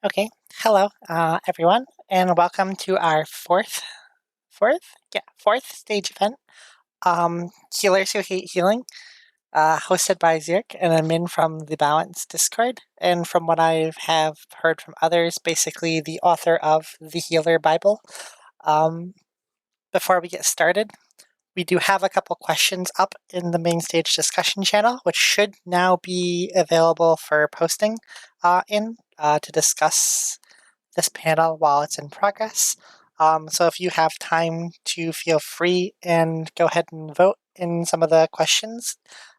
Okay. Hello, everyone, and welcome to our fourth stage event. Healers Who Hate Healing, hosted by Zyrk, and I'm in from the Balance Discord. And from what I have heard from others, basically the author of the Healer Bible. Um, Before we get started, we do have a couple questions up in the main stage discussion channel, which should now be available for posting to discuss this panel while it's in progress. So if you have time to feel free and go ahead and vote in some of the questions,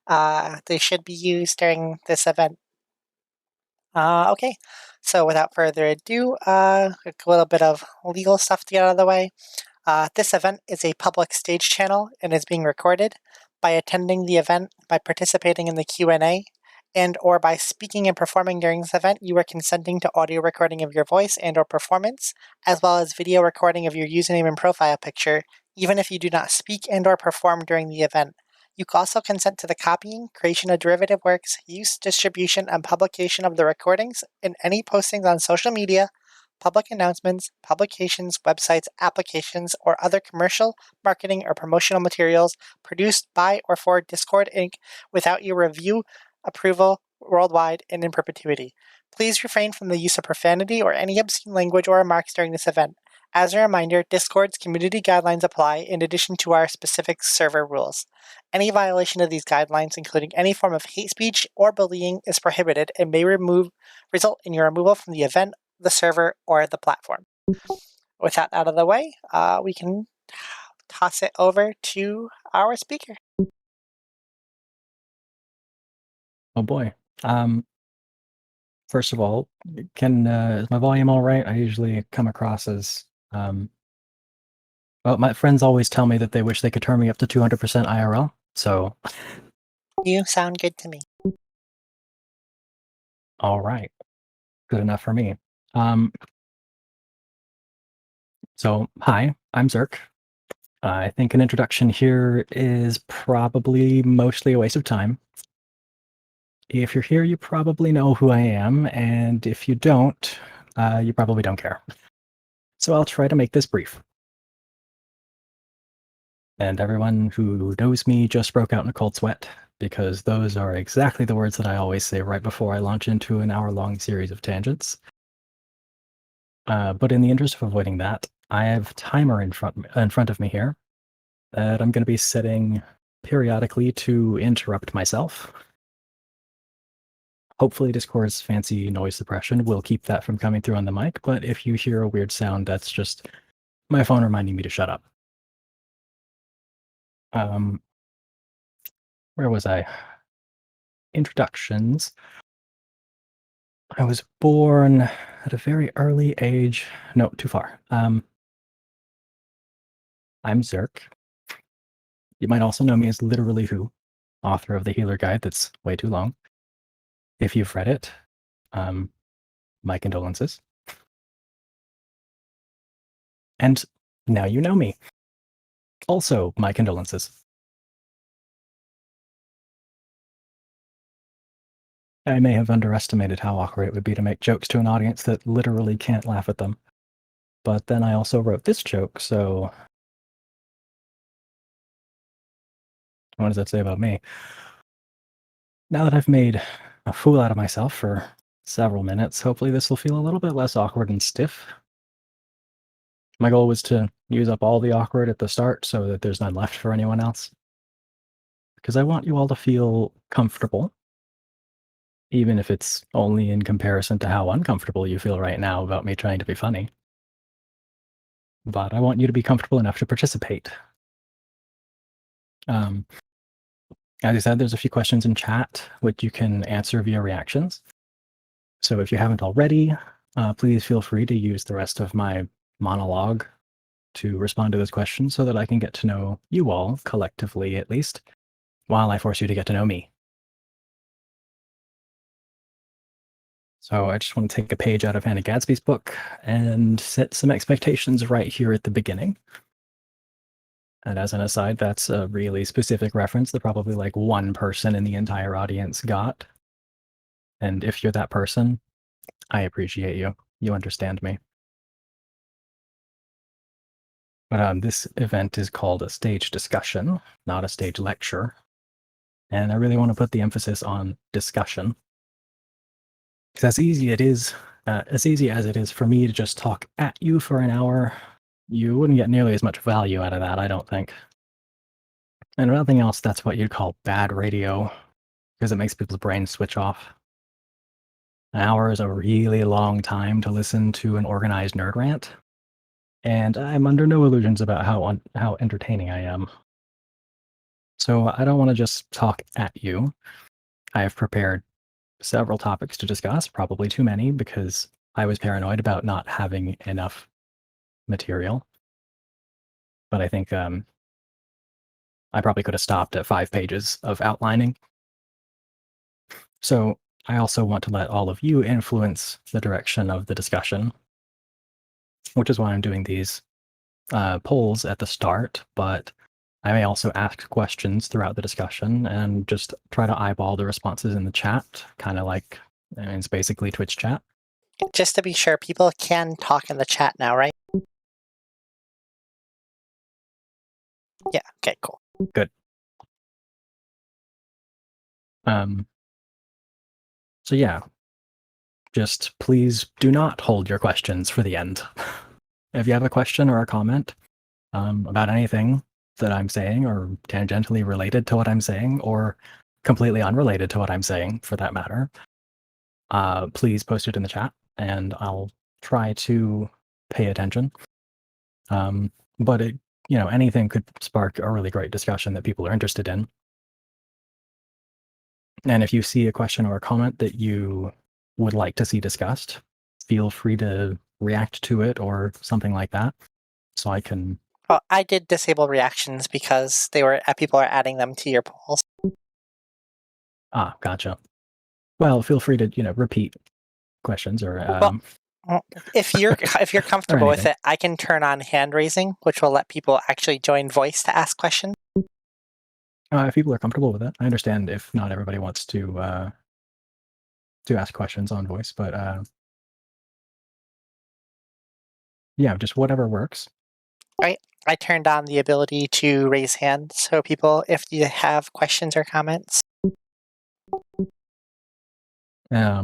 they should be used during this event. Okay, so without further ado, a little bit of legal stuff to get out of the way. This event is a public stage channel and is being recorded. By attending the event, by participating in the Q&A, and or by speaking and performing during this event, you are consenting to audio recording of your voice and or performance, as well as video recording of your username and profile picture, even if you do not speak and or perform during the event. You can also consent to the copying, creation of derivative works, use, distribution, and publication of the recordings, and any postings on social media, public announcements, publications, websites, applications, or other commercial, marketing, or promotional materials produced by or for Discord Inc. without your review, approval, worldwide, and in perpetuity. Please refrain from the use of profanity or any obscene language or remarks during this event. As a reminder, Discord's community guidelines apply in addition to our specific server rules. Any violation of these guidelines, including any form of hate speech or bullying, is prohibited and may result in your removal from the event, the server, or the platform. With that out of the way, we can toss it over to our speaker. Oh boy. First of all, is my volume all right? I usually come across as well, my friends always tell me that they wish they could turn me up to 200% IRL. So, You sound good to me. all right, good enough for me. So hi, I'm Zyrk. I think an introduction here is probably mostly a waste of time. If you're here, you probably know who I am, and if you don't, you probably don't care. So I'll try to make this brief. And everyone who knows me just broke out in a cold sweat, because those are exactly the words that I always say right before I launch into an hour-long series of tangents. But in the interest of avoiding that, I have a timer in front of me here that I'm going to be setting periodically to interrupt myself. Hopefully Discord's fancy noise suppression will keep that from coming through on the mic, but if you hear a weird sound, that's just my phone reminding me to shut up. Where was I? Introductions. I was born at a very early age. No, too far. I'm Zyrk. You might also know me as Literally Who, author of the Healer Guide that's way too long. If you've read it, my condolences. And now you know me. Also, my condolences. I may have underestimated how awkward it would be to make jokes to an audience that literally can't laugh at them. But then I also wrote this joke, so what does that say about me? Now that I've made a fool out of myself for several minutes, hopefully this will feel a little bit less awkward and stiff. My goal was to use up all the awkward at the start so that there's none left for anyone else. Because I want you all to feel comfortable, even if it's only in comparison to how uncomfortable you feel right now about me trying to be funny. But I want you to be comfortable enough to participate. As I said, there's a few questions in chat which you can answer via reactions. So if you haven't already, please feel free to use the rest of my monologue to respond to those questions so that I can get to know you all, collectively at least, while I force you to get to know me. So I just want to take a page out of Hannah Gadsby's book and set some expectations right here at the beginning. And as an aside, that's a really specific reference that probably like one person in the entire audience got. And if you're that person, I appreciate you. you understand me. But this event is called a stage discussion, not a stage lecture. And I really want to put the emphasis on discussion. Because as easy as it is for me to just talk at you for an hour, you wouldn't get nearly as much value out of that, I don't think. And if nothing else, that's what you'd call bad radio, because it makes people's brains switch off. An hour is a really long time to listen to an organized nerd rant, and I'm under no illusions about how entertaining I am. So I don't want to just talk at you. I have prepared several topics to discuss, probably too many, because I was paranoid about not having enough material. But I think I probably could have stopped at 5 pages of outlining. So I also want to let all of you influence the direction of the discussion, which is why I'm doing these polls at the start, but I may also ask questions throughout the discussion and just try to eyeball the responses in the chat, kind of like, I mean, it's basically Twitch chat. Just to be sure, people can talk in the chat now, right? Yeah, okay, cool. Good. So yeah, just please do not hold your questions for the end. If you have a question or a comment about anything that I'm saying, or tangentially related to what I'm saying, or completely unrelated to what I'm saying for that matter, please post it in the chat and I'll try to pay attention. But anything could spark a really great discussion that people are interested in. And if you see a question or a comment that you would like to see discussed, feel free to react to it or something like that. So I can. Well, I did disable reactions because people are adding them to your polls. Gotcha. Well, feel free to repeat questions or if you're comfortable with anything. it, I can turn on hand raising, which will let people actually join voice to ask questions. If people are comfortable with it, I understand if not everybody wants to ask questions on voice, but yeah, just whatever works. Right. I turned on the ability to raise hands, so people, if you have questions or comments. Yeah,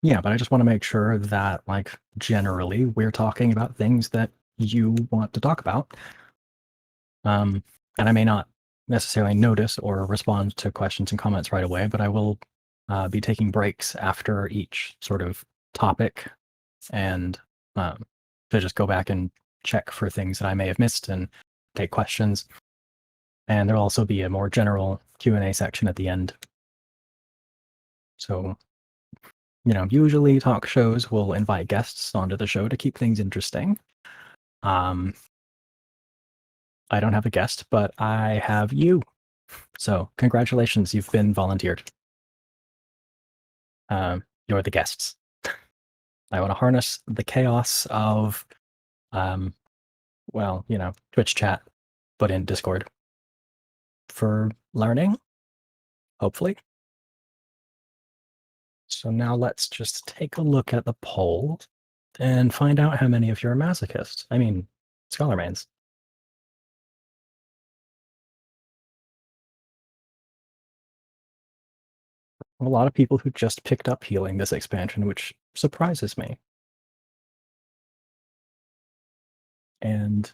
but I just want to make sure that, like, generally we're talking about things that you want to talk about. And I may not necessarily notice or respond to questions and comments right away, but I will be taking breaks after each sort of topic and to just go back and check for things that I may have missed and take questions. And there'll also be a more general Q&A section at the end. So, usually talk shows will invite guests onto the show to keep things interesting. I don't have a guest, but I have you. So congratulations, you've been volunteered. You're the guests. I want to harness the chaos of, Twitch chat, but in Discord for learning, hopefully. So now let's just take a look at the poll and find out how many of you are masochists. I mean, Scholarmans. A lot of people who just picked up healing this expansion, which surprises me. And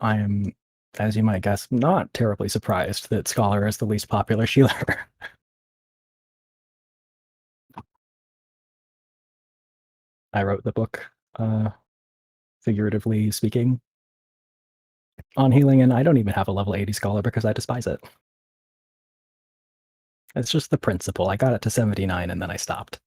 I am, as you might guess, not terribly surprised that Scholar is the least popular healer. I wrote the book, figuratively speaking, on healing, and I don't even have a level 80 Scholar because I despise it. It's just the principle. I got it to 79 and then I stopped.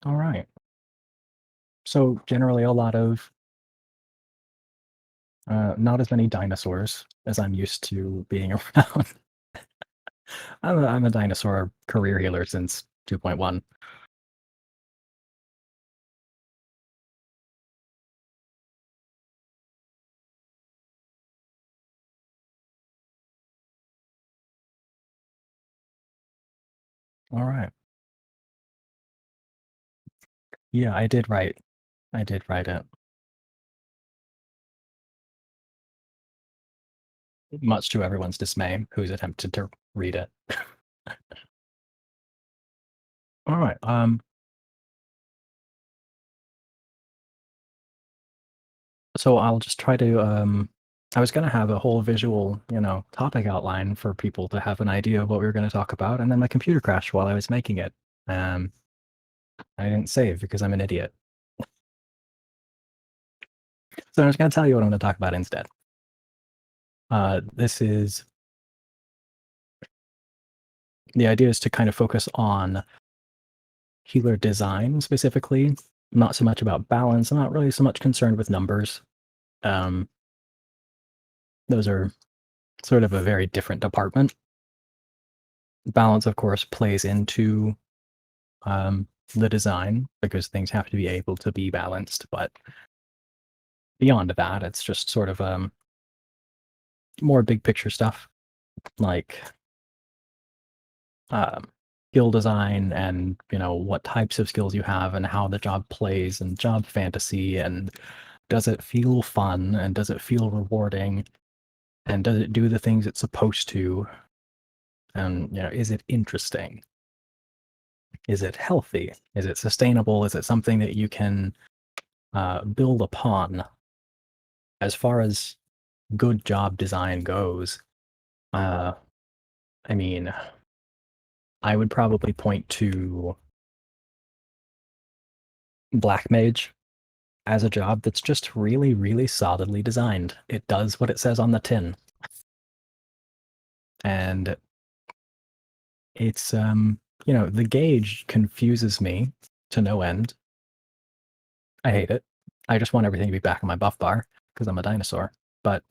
All right. So generally a lot of not as many dinosaurs as I'm used to being around. I'm a dinosaur career healer since 2.1. All right. Yeah, I did write. I did write it. Much to everyone's dismay who's attempted to read it. All right. So I'll just try to I was gonna have a whole visual, topic outline for people to have an idea of what we were gonna talk about, and then my computer crashed while I was making it. I didn't save because I'm an idiot. So I'm just gonna tell you what I'm gonna talk about instead. This is the idea is to kind of focus on healer design specifically, not so much about balance. I'm not really so much concerned with numbers. Um, those are sort of a very different department. Balance, of course, plays into the design because things have to be able to be balanced. But beyond that, it's just sort of more big picture stuff like um, skill design and what types of skills you have and how the job plays and job fantasy and does it feel fun and does it feel rewarding and does it do the things it's supposed to, and is it interesting, is it healthy, is it sustainable, is it something that you can build upon. As far as good job design goes, uh, I mean, I would probably point to Black Mage as a job that's just really, really solidly designed. It does what it says on the tin. And it's, the gauge confuses me to no end. I hate it. I just want everything to be back in my buff bar because I'm a dinosaur. But,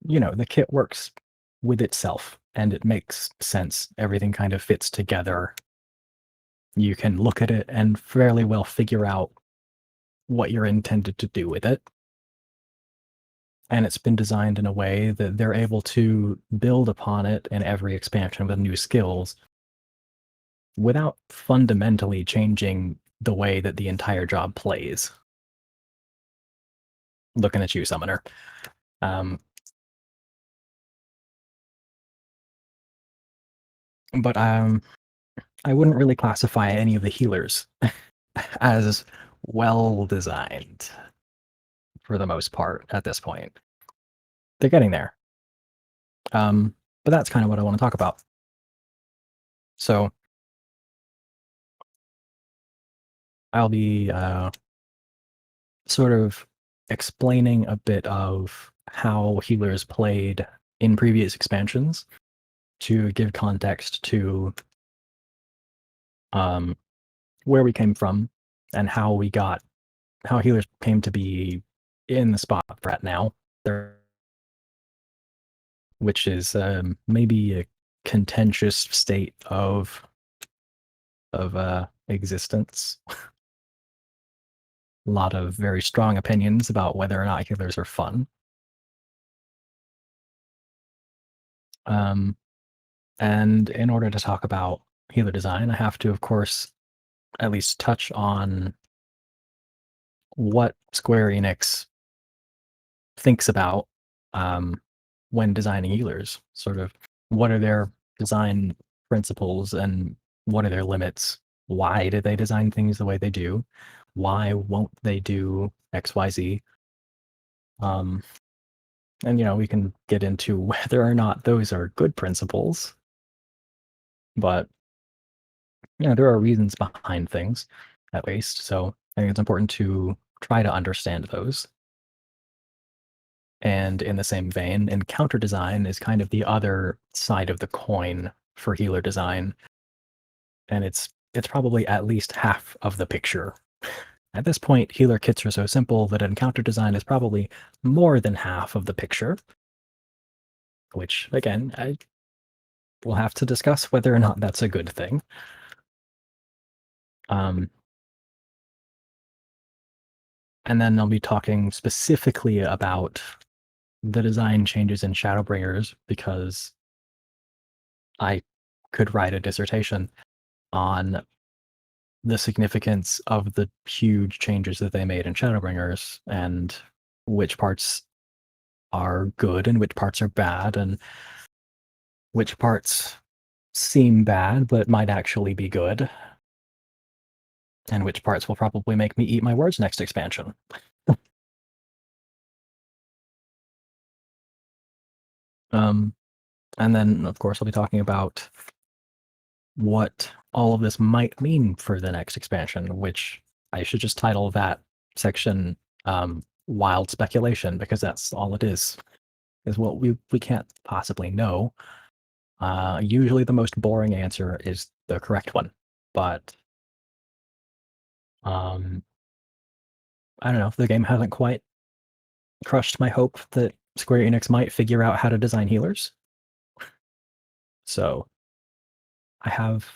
the kit works with itself and it makes sense. Everything kind of fits together. You can look at it and fairly well figure out what you're intended to do with it. And it's been designed in a way that they're able to build upon it in every expansion with new skills without fundamentally changing the way that the entire job plays. Looking at you, Summoner. Um, but I wouldn't really classify any of the healers as well designed for the most part at this point. They're getting there. But that's kind of what I want to talk about. So I'll be sort of explaining a bit of how healers played in previous expansions to give context to um, where we came from and how healers came to be in the spot we're at now, which is maybe a contentious state of existence. A lot of very strong opinions about whether or not healers are fun. And in order to talk about healer design, I have to, of course, at least touch on what Square Enix thinks about when designing healers. Sort of what are their design principles and what are their limits? Why did they design things the way they do? Why won't they do XYZ? And we can get into whether or not those are good principles, but there are reasons behind things, at least. So I think it's important to try to understand those. And in the same vein, encounter design is kind of the other side of the coin for healer design. And it's probably at least half of the picture. At this point, healer kits are so simple that encounter design is probably more than half of the picture. Which, again, we'll have to discuss whether or not that's a good thing. And then I'll be talking specifically about the design changes in Shadowbringers because I could write a dissertation on the significance of the huge changes that they made in Shadowbringers and which parts are good and which parts are bad and which parts seem bad but might actually be good and which parts will probably make me eat my words next expansion. And then, of course, I'll be talking about what all of this might mean for the next expansion, which I should just title that section Wild Speculation, because that's all it is what we can't possibly know. Usually the most boring answer is the correct one, but I don't know, the game hasn't quite crushed my hope that Square Enix might figure out how to design healers. So I have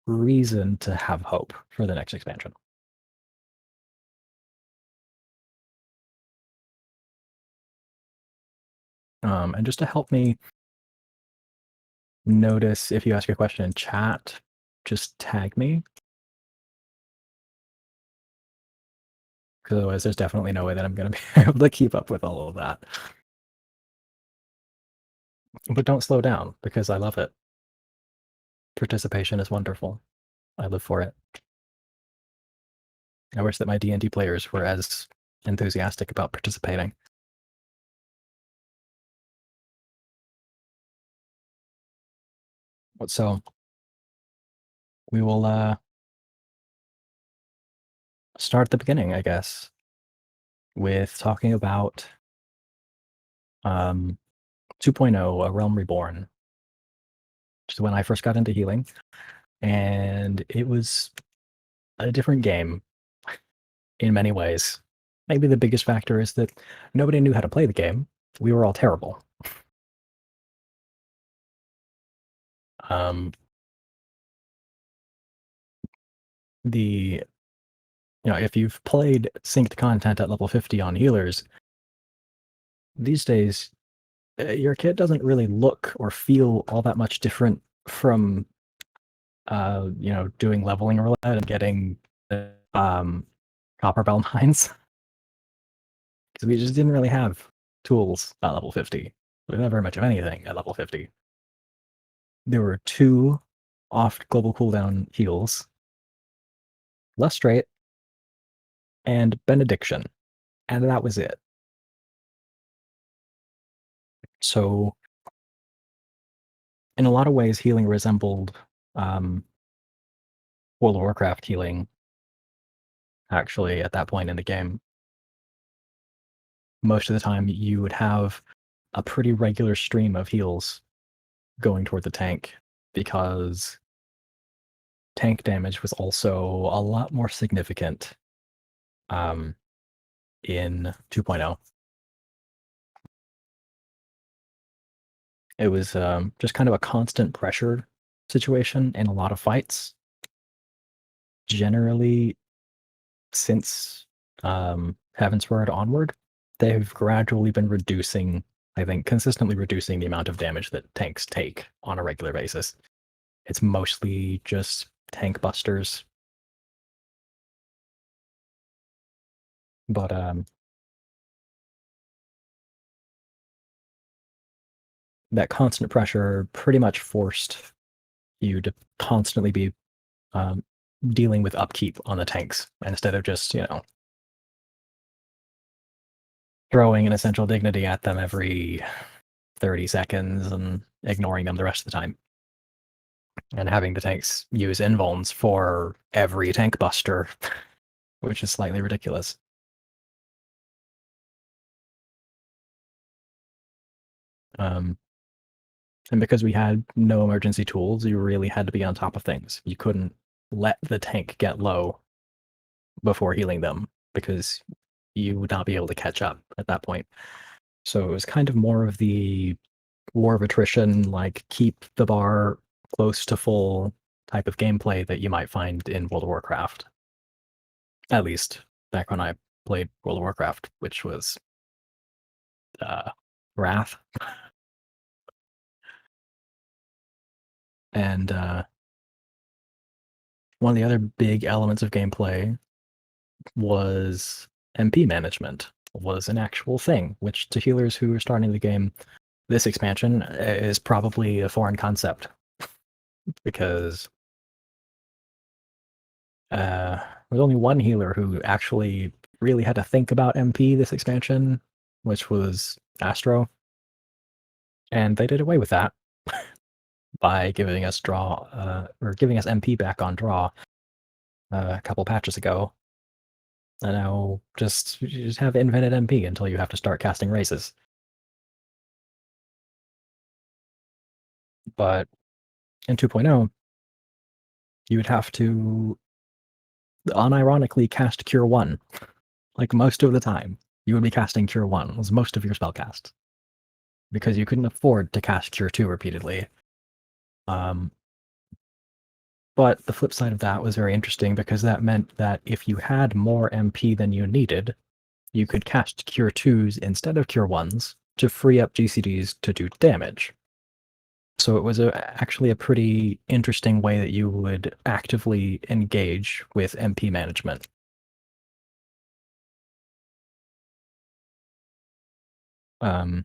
reason to have hope for the next expansion. And just to help me notice if you ask a question in chat, just tag me. Because otherwise, there's definitely no way that I'm going to be able to keep up with all of that. But don't slow down, because I love it. Participation is wonderful. I live for it. I wish that my D&D players were as enthusiastic about participating. So we will start at the beginning, I guess, with talking about 2.0, A Realm Reborn, which is when I first got into healing. And it was a different game in many ways. Maybe the biggest factor is that nobody knew how to play the game. We were all terrible. If you've played synced content at level 50 on healers, these days, your kit doesn't really look or feel all that much different from, doing leveling roulette and getting copper bell mines. Because we just didn't really have tools at level 50. We didn't have very much of anything at level 50. There were 2 off global cooldown heals, Lustrate, and Benediction, and that was it. So, in a lot of ways, healing resembled World of Warcraft healing, actually, at that point in the game. Most of the time, you would have a pretty regular stream of heals going toward the tank, because tank damage was also a lot more significant in 2.0. It was just kind of a constant pressure situation in a lot of fights. Generally, since Heavensward onward, they've gradually been reducing, I think, consistently reducing the amount of damage that tanks take on a regular basis. It's mostly just tank busters. But that constant pressure pretty much forced you to constantly be dealing with upkeep on the tanks instead of just, throwing an essential dignity at them every 30 seconds and ignoring them the rest of the time. And having the tanks use invulns for every tank buster, which is slightly ridiculous. And because we had no emergency tools, you really had to be on top of things. You couldn't let the tank get low before healing them, because you would not be able to catch up at that point. So it was kind of more of the war of attrition, like keep the bar close to full type of gameplay that you might find in World of Warcraft. At least back when I played World of Warcraft, which was Wrath. And one of the other big elements of gameplay was MP management, was an actual thing, which to healers who are starting the game, this expansion is probably a foreign concept because there's only one healer who actually really had to think about MP this expansion, which was Astro, and they did away with that by giving us draw or giving us MP back on draw a couple patches ago. And now you just have infinite MP until you have to start casting races. But in 2.0, you would have to unironically cast Cure 1. Like most of the time, you would be casting Cure 1 was most of your spell casts. Because you couldn't afford to cast Cure 2 repeatedly. But the flip side of that was very interesting because that meant that if you had more MP than you needed, you could cast Cure 2s instead of Cure 1s to free up GCDs to do damage. So it was actually a pretty interesting way that you would actively engage with MP management. But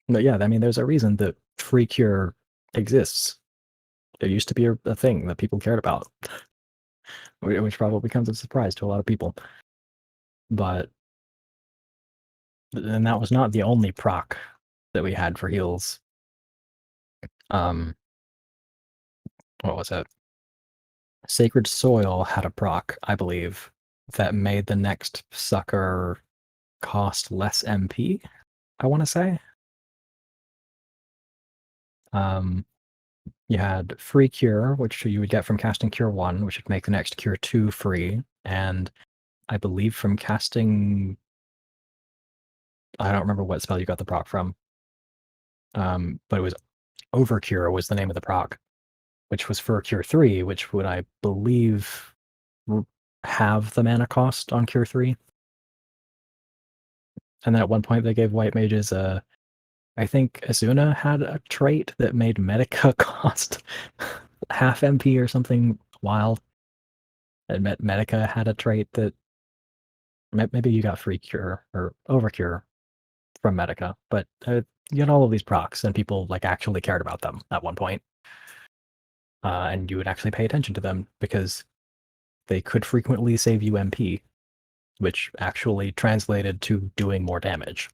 yeah, I mean, there's a reason that free cure exists. It used to be a thing that people cared about, which probably comes as a surprise to a lot of people. But and that was not the only proc that we had for heals. Um, what was it? Sacred Soil had a proc, I believe, that made the next sucker cost less MP, I want to say. Um, you had Free Cure, which you would get from casting Cure 1, which would make the next Cure 2 free, and I believe from casting... I don't remember what spell you got the proc from, but it was Overcure was the name of the proc, which was for Cure 3, which would, I believe, have the mana cost on Cure 3. And then at one point they gave white mages I think Azuna had a trait that made Medica cost half MP or something wild. And Medica had a trait that maybe you got free cure or overcure from Medica, but you had all of these procs and people like actually cared about them at one point. And you would actually pay attention to them because they could frequently save you MP, which actually translated to doing more damage.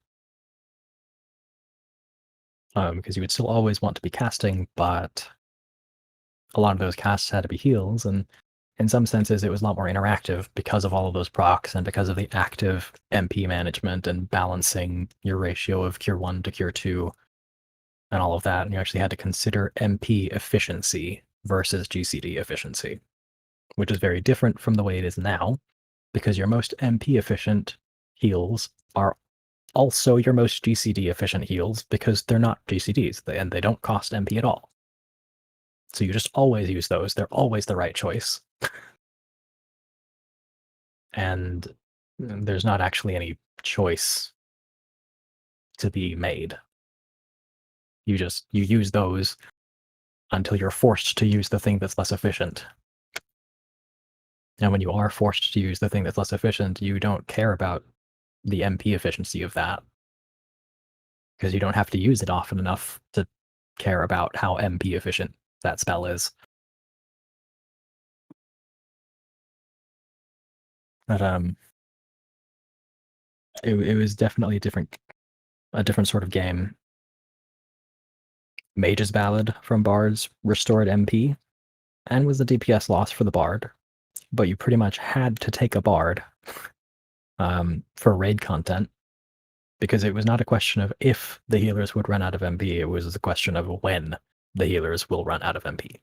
Because you would still always want to be casting, but a lot of those casts had to be heals, and in some senses it was a lot more interactive because of all of those procs and because of the active MP management and balancing your ratio of Cure 1 to Cure 2 and all of that. And you actually had to consider MP efficiency versus GCD efficiency, which is very different from the way it is now, because your most MP efficient heals are also your most GCD efficient heals because they're not GCDs and they don't cost MP at all. So you just always use those. They're always the right choice. And there's not actually any choice to be made. You use those until you're forced to use the thing that's less efficient. And when you are forced to use the thing that's less efficient, you don't care about the MP efficiency of that because you don't have to use it often enough to care about how MP efficient that spell is. But it was definitely a different sort of game. Mage's Ballad from Bards restored MP and was the DPS loss for the Bard, but you pretty much had to take a Bard for raid content because it was not a question of if the healers would run out of MP, it was a question of when the healers will run out of MP.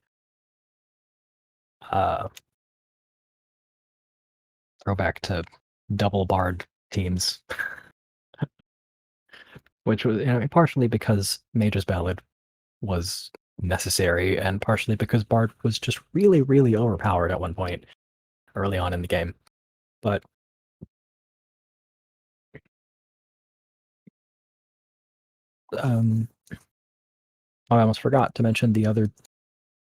Throwback to double Bard teams. which was partially because Mage's Ballad was necessary, and partially because Bard was just really, really overpowered at one point early on in the game. But I almost forgot to mention the other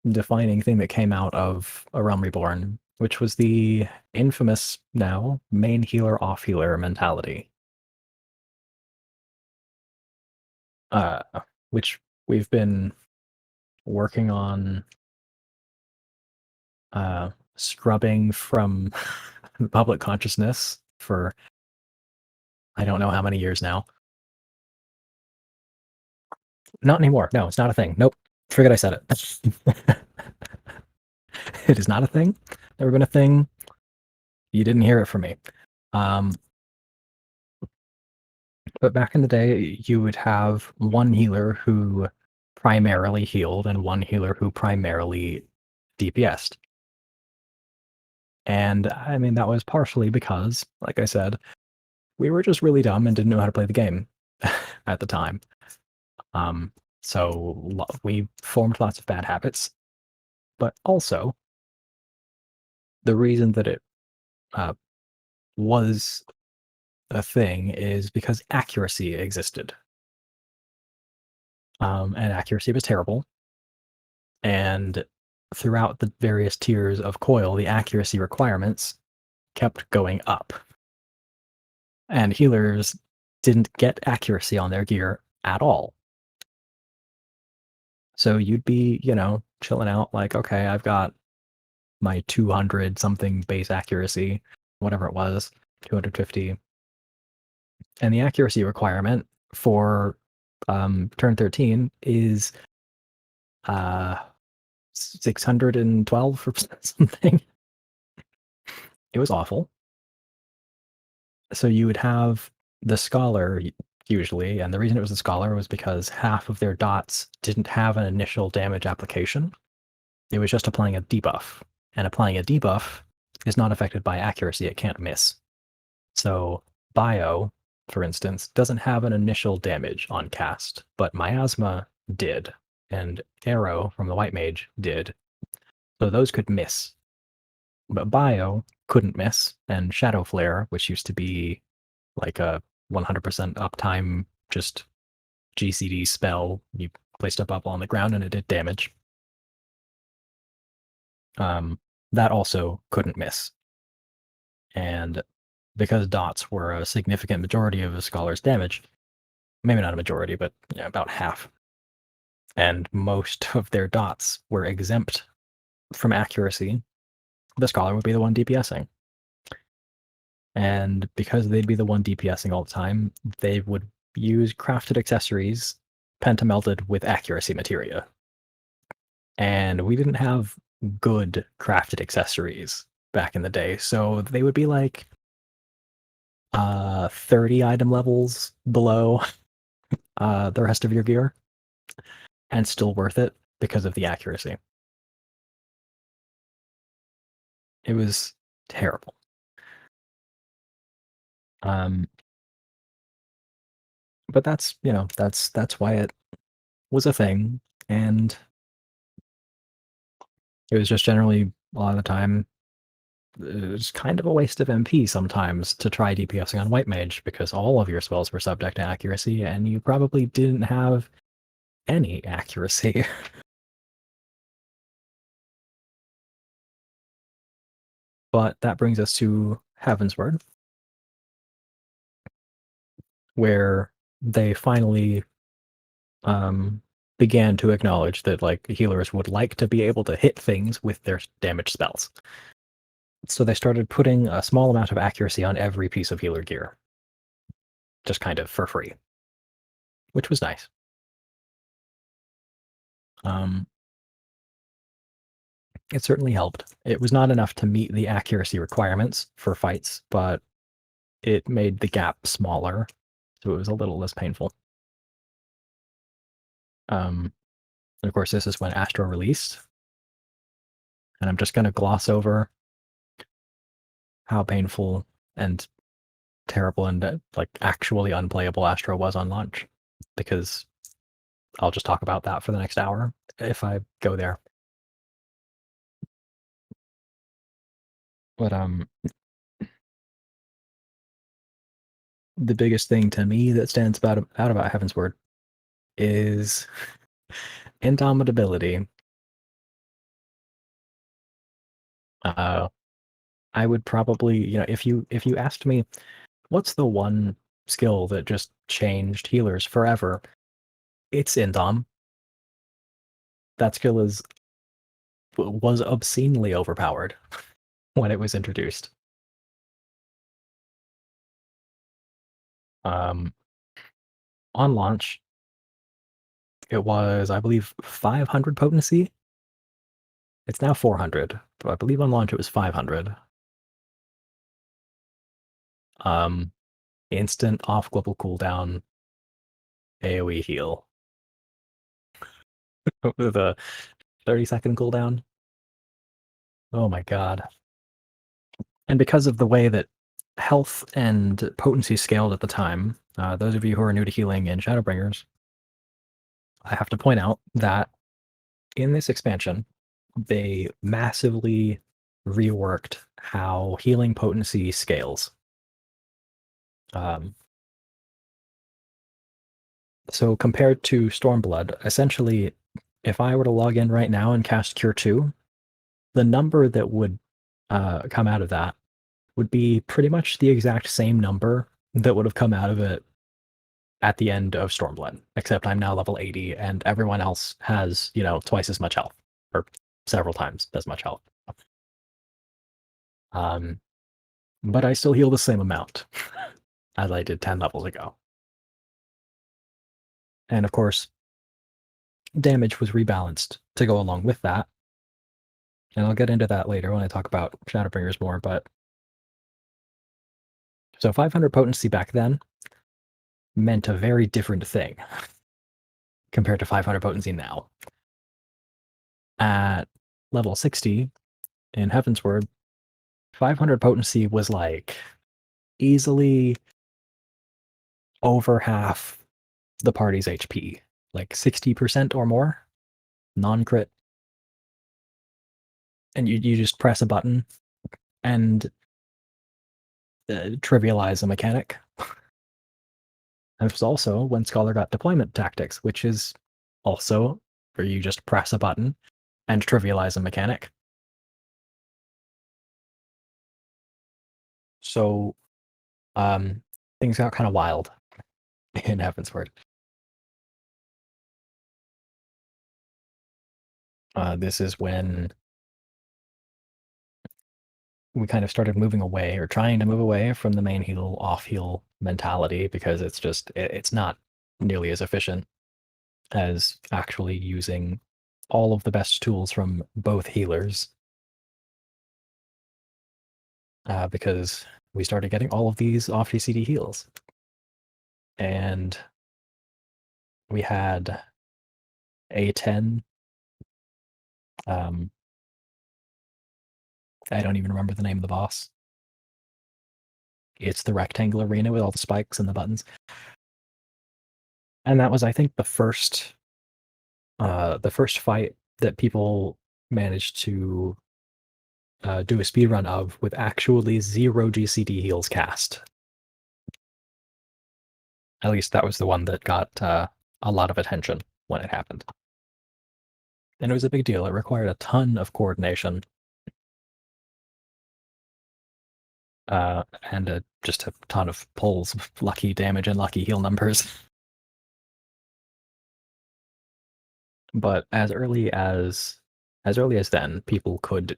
defining thing that came out of A Realm Reborn, which was the infamous now main healer off healer mentality, uh, which we've been working on scrubbing from public consciousness for I don't know how many years now. Not anymore. No, it's not a thing. Nope. Forget I said it. It is not a thing. Never been a thing. You didn't hear it from me. But back in the day, you would have one healer who primarily healed and one healer who primarily DPS'd. And I mean, that was partially because, like I said, we were just really dumb and didn't know how to play the game at the time. So we formed lots of bad habits. But also, the reason that it was a thing is because accuracy existed. And accuracy was terrible. And throughout the various tiers of coil, the accuracy requirements kept going up. And healers didn't get accuracy on their gear at all. So you'd be, chilling out like, okay, I've got my 200 something base accuracy, whatever it was, 250. And the accuracy requirement for turn 13 is 612 or something. It was awful. So you would have the scholar usually, and the reason it was the scholar was because half of their dots didn't have an initial damage application. It was just applying a debuff, and applying a debuff is not affected by accuracy. It can't miss. So Bio, for instance, doesn't have an initial damage on cast, but Miasma did, and Arrow from the White Mage did. So those could miss. But Bio couldn't miss, and Shadow Flare, which used to be like a 100% uptime, just GCD spell, you placed a bubble on the ground and it did damage. That also couldn't miss. And because dots were a significant majority of a scholar's damage, maybe not a majority, but about half, and most of their dots were exempt from accuracy, the scholar would be the one DPSing. And because they'd be the one DPSing all the time, they would use crafted accessories pentamelted with accuracy materia. And we didn't have good crafted accessories back in the day, so they would be like 30 item levels below the rest of your gear, and still worth it because of the accuracy. It was terrible. But that's why it was a thing, and it was just generally a lot of the time it's kind of a waste of MP sometimes to try DPSing on White Mage because all of your spells were subject to accuracy and you probably didn't have any accuracy. But that brings us to Heavensward, where they finally began to acknowledge that like healers would like to be able to hit things with their damage spells. So they started putting a small amount of accuracy on every piece of healer gear, just kind of for free, which was nice. It certainly helped. It was not enough to meet the accuracy requirements for fights, but it made the gap smaller, so it was a little less painful. And of course, this is when Astro released, and I'm just going to gloss over how painful and terrible and like actually unplayable Astro was on launch. because I'll just talk about that for the next hour if I go there. But the biggest thing to me that stands out about Heaven's Word is indomitability. I would probably, if you asked me what's the one skill that just changed healers forever, it's Indom. That skill was obscenely overpowered when it was introduced. Um, on launch, it was, I believe, 500 potency. It's now 400, but I believe on launch it was 500. Um, instant off global cooldown AoE heal with a 30-second cooldown. Oh my god. And because of the way that health and potency scaled at the time, those of you who are new to healing in Shadowbringers, I have to point out that in this expansion, they massively reworked how healing potency scales. Um, so compared to Stormblood, essentially, if I were to log in right now and cast Cure 2, the number that would come out of that would be pretty much the exact same number that would have come out of it at the end of Stormblood, except I'm now level 80 and everyone else has, twice as much health, or several times as much health. Um, but I still heal the same amount as I did 10 levels ago. And of course, damage was rebalanced to go along with that. And I'll get into that later when I talk about Shadowbringers more, but so 500 potency back then meant a very different thing compared to 500 potency now. At level 60 in Heavensward, 500 potency was like easily over half the party's HP, like 60% or more, non-crit. And you just press a button and trivialize a mechanic. And it was also when Scholar got deployment tactics, which is also where you just press a button and trivialize a mechanic. So things got kind of wild in Heavensward. This is when we kind of started moving away or trying to move away from the main heal, off heal mentality because it's not nearly as efficient as actually using all of the best tools from both healers. Because we started getting all of these off GCD heals. And we had A10. I don't even remember the name of the boss. It's the rectangle arena with all the spikes and the buttons. And that was, I think, the first fight that people managed to do a speed run of with actually 0 GCD heals cast. At least that was the one that got a lot of attention when it happened. And it was a big deal. It required a ton of coordination. And just a ton of pulls, lucky damage and lucky heal numbers. But as early as then, people could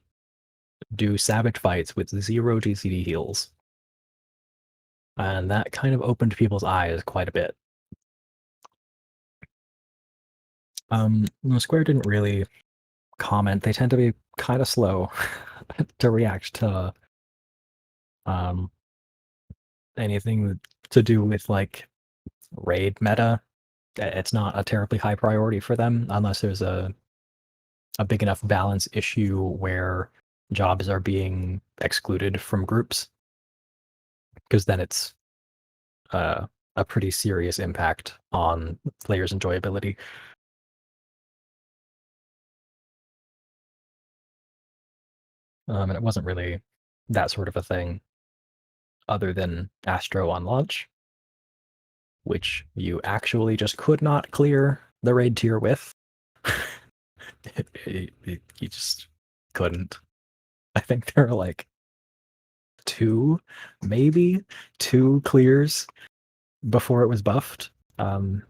do savage fights with 0 GCD heals. And that kind of opened people's eyes quite a bit. Square didn't really comment. They tend to be kind of slow to react to anything to do with like raid meta. It's not a terribly high priority for them unless there's a big enough balance issue where jobs are being excluded from groups, because then it's a pretty serious impact on players' enjoyability. And it wasn't really that sort of a thing other than Astro on launch, which you actually just could not clear the raid tier with. You just couldn't. I think there are like two, maybe two clears before it was buffed. Or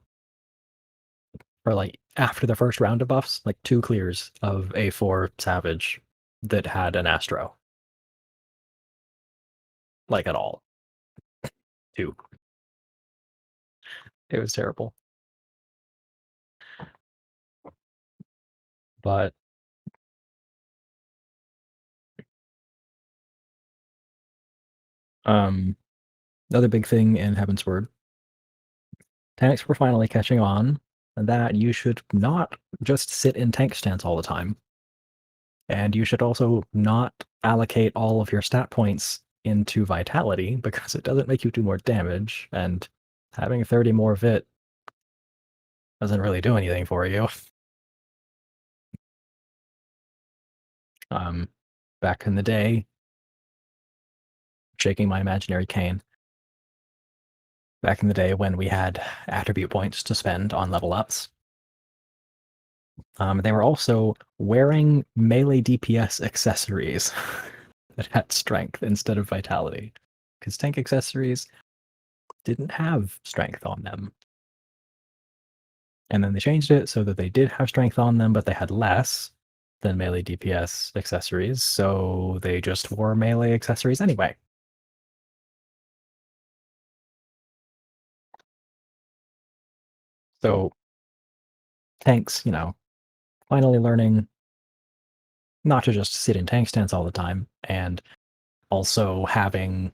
like after the first round of buffs, like two clears of A4 Savage that had an Astro. Like at all. Two. It was terrible. But the other big thing in Heaven's Word, tanks were finally catching on that you should not just sit in tank stance all the time. And you should also not allocate all of your stat points into vitality because it doesn't make you do more damage, and having 30 more vit doesn't really do anything for you. Back in the day, shaking my imaginary cane, back in the day when we had attribute points to spend on level ups, they were also wearing melee DPS accessories that had strength instead of vitality, because tank accessories didn't have strength on them. And then they changed it so that they did have strength on them, but they had less than melee DPS accessories, so they just wore melee accessories anyway. So tanks, finally learning not to just sit in tank stance all the time, and also having,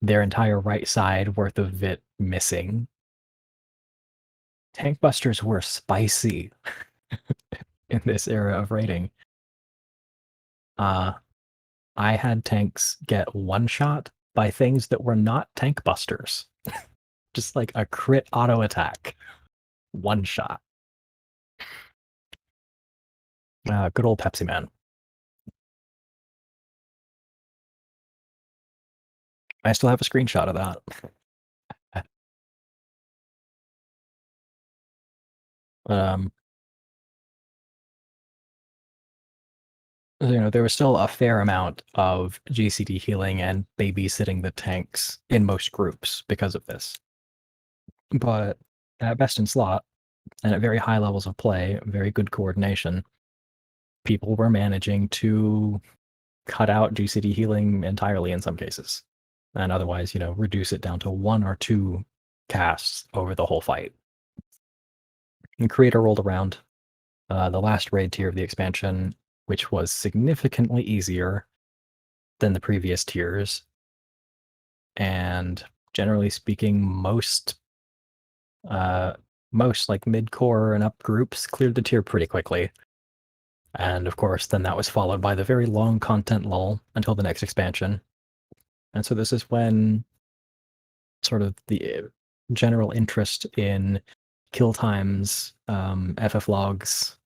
their entire right side worth of vit missing. Tank busters were spicy in this era of raiding. I had tanks get one shot by things that were not tank busters. Just like a crit auto attack. One shot. Good old Pepsi Man. I still have a screenshot of that. Um, there was still a fair amount of GCD healing and babysitting the tanks in most groups because of this. But at best in slot, and at very high levels of play, very good coordination, people were managing to cut out GCD healing entirely in some cases, and otherwise, reduce it down to one or two casts over the whole fight. And Creator rolled around the last raid tier of the expansion, which was significantly easier than the previous tiers, and generally speaking, most like mid-core and up groups cleared the tier pretty quickly. And of course, then that was followed by the very long content lull until the next expansion. And so this is when sort of the general interest in kill times, FF logs,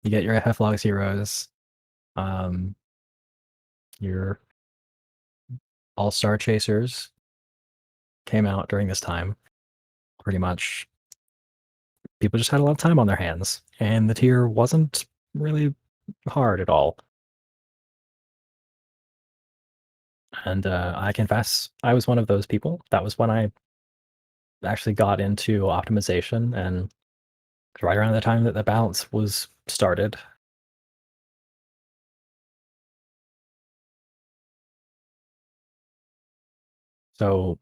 you get your FF logs heroes, your all-star chasers came out during this time. Pretty much people just had a lot of time on their hands, and the tier wasn't really hard at all. And I confess, I was one of those people. That was when I actually got into optimization, and right around the time that the balance was started. So